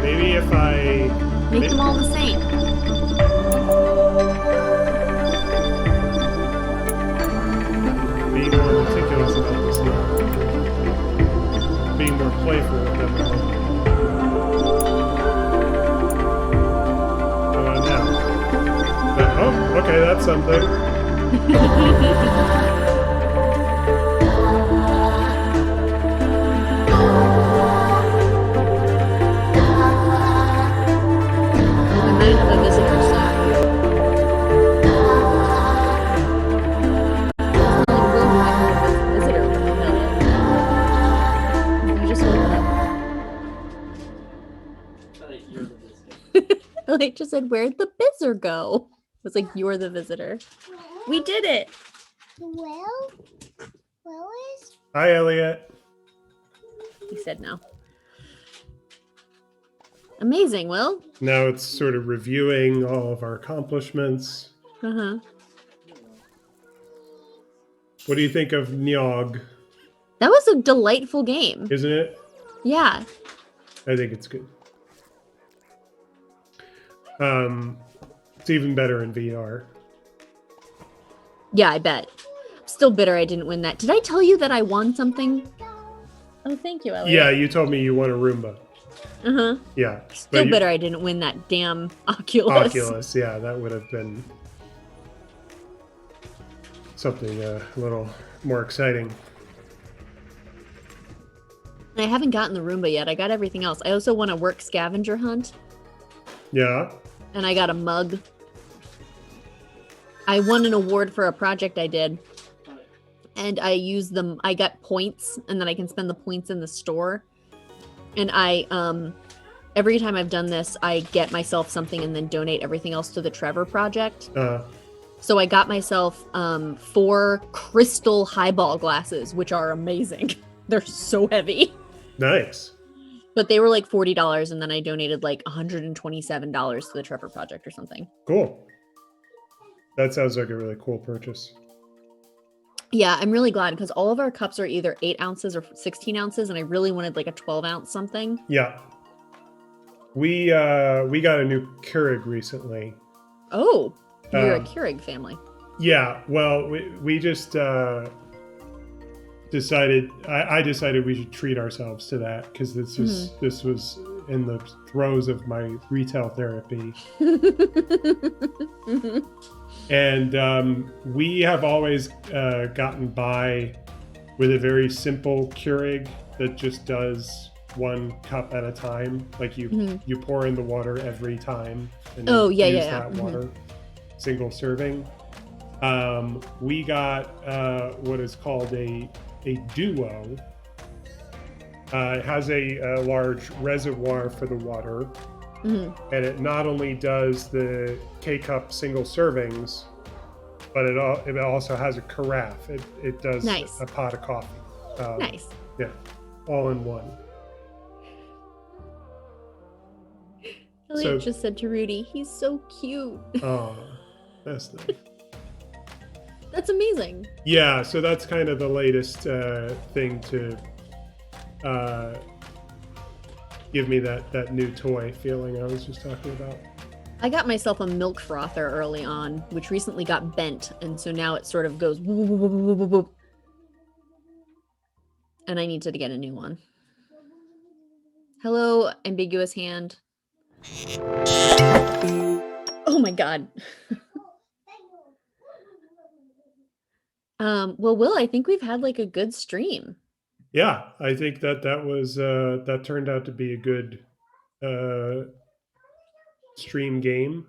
Maybe if I Make them all the same. be more meticulous about this now. Being more playful with them. Okay, that's something. We might have a visitor soon. Telling Will we might have a visitor when we know it. You just woke You're the visitor. up. Like just said, where'd the bizzer go? It was like, you're the visitor. We did it. Will is Hi, Elliot. He said no. Amazing, Will. Now it's sort of reviewing all of our accomplishments. Uh-huh. What do you think of GNOG? That was a delightful game. Isn't it? Yeah. I think it's good. It's even better in VR. Yeah, I bet. I'm still bitter I didn't win that. Did I tell you that I won something? Oh, thank you, Elliot. Yeah, you told me you won a Roomba. Uh-huh. Yeah. Still bitter I didn't win that damn Oculus. Oculus, yeah, that would have been something a little more exciting. I haven't gotten the Roomba yet. I got everything else. I also won a work scavenger hunt. Yeah. And I got a mug. I won an award for a project I did. And I used them. I got points, and then I can spend the points in the store. And I, every time I've done this, I get myself something and then donate everything else to the Trevor Project. So I got myself 4 crystal highball glasses, which are amazing. They're so heavy. Nice. But they were like $40, and then I donated like $127 to the Trevor Project or something. Cool. That sounds like a really cool purchase. Yeah, I'm really glad because all of our cups are either 8 ounces or 16 ounces, and I really wanted like a 12-ounce something. Yeah. We got a new Keurig recently. Oh, you're a Keurig family. Yeah, well, we just decided. I decided we should treat ourselves to that because this was in the throes of my retail therapy. And we have always gotten by with a very simple Keurig that just does 1 cup at a time. Like you pour in the water every time and use that water, single serving. We got what is called a duo. It has a large reservoir for the water. And it not only does the K-cup single servings, but it also has a carafe. It does a pot of coffee. Nice. Yeah, all in one. Elliot just said to Rudy, he's so cute. Oh, that's nice. That's amazing. Yeah, so that's kind of the latest thing to give me that new toy feeling I was just talking about. I got myself a milk frother early on, which recently got bent, and so now it sort of goes whoop, whoop, whoop, whoop, whoop. And I need to get a new one. Hello, ambiguous hand. Oh my god. Well, Will, I think we've had like a good stream. Yeah, I think that was that turned out to be a good stream game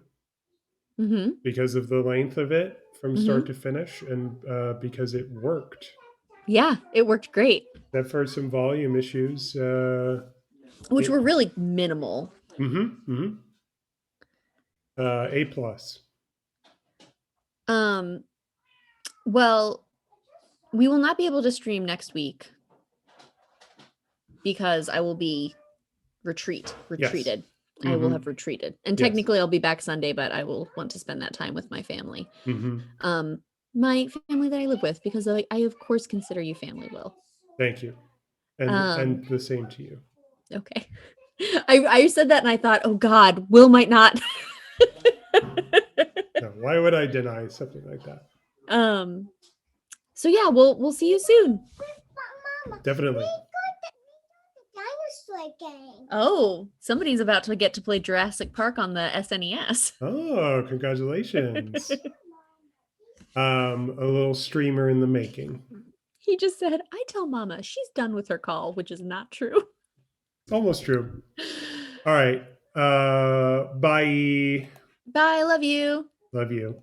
because of the length of it from start to finish, and because it worked. Yeah, it worked great. Except for some volume issues, which were really minimal. A+. Well, we will not be able to stream next week because I will be retreated. Yes. I will have retreated, and technically I'll be back Sunday, but I will want to spend that time with my family. My family that I live with, because I of course consider you family, Will. Thank you, and the same to you. Okay. I said that and I thought, oh God, Will might not. No, why would I deny something like that? So yeah, we'll see you soon. Definitely. dinosaur game. Oh, somebody's about to get to play Jurassic Park on the SNES. Oh, congratulations. A little streamer in the making. He just said, I tell Mama she's done with her call, which is not true. It's almost true. All right. Bye. Bye. Love you. Love you.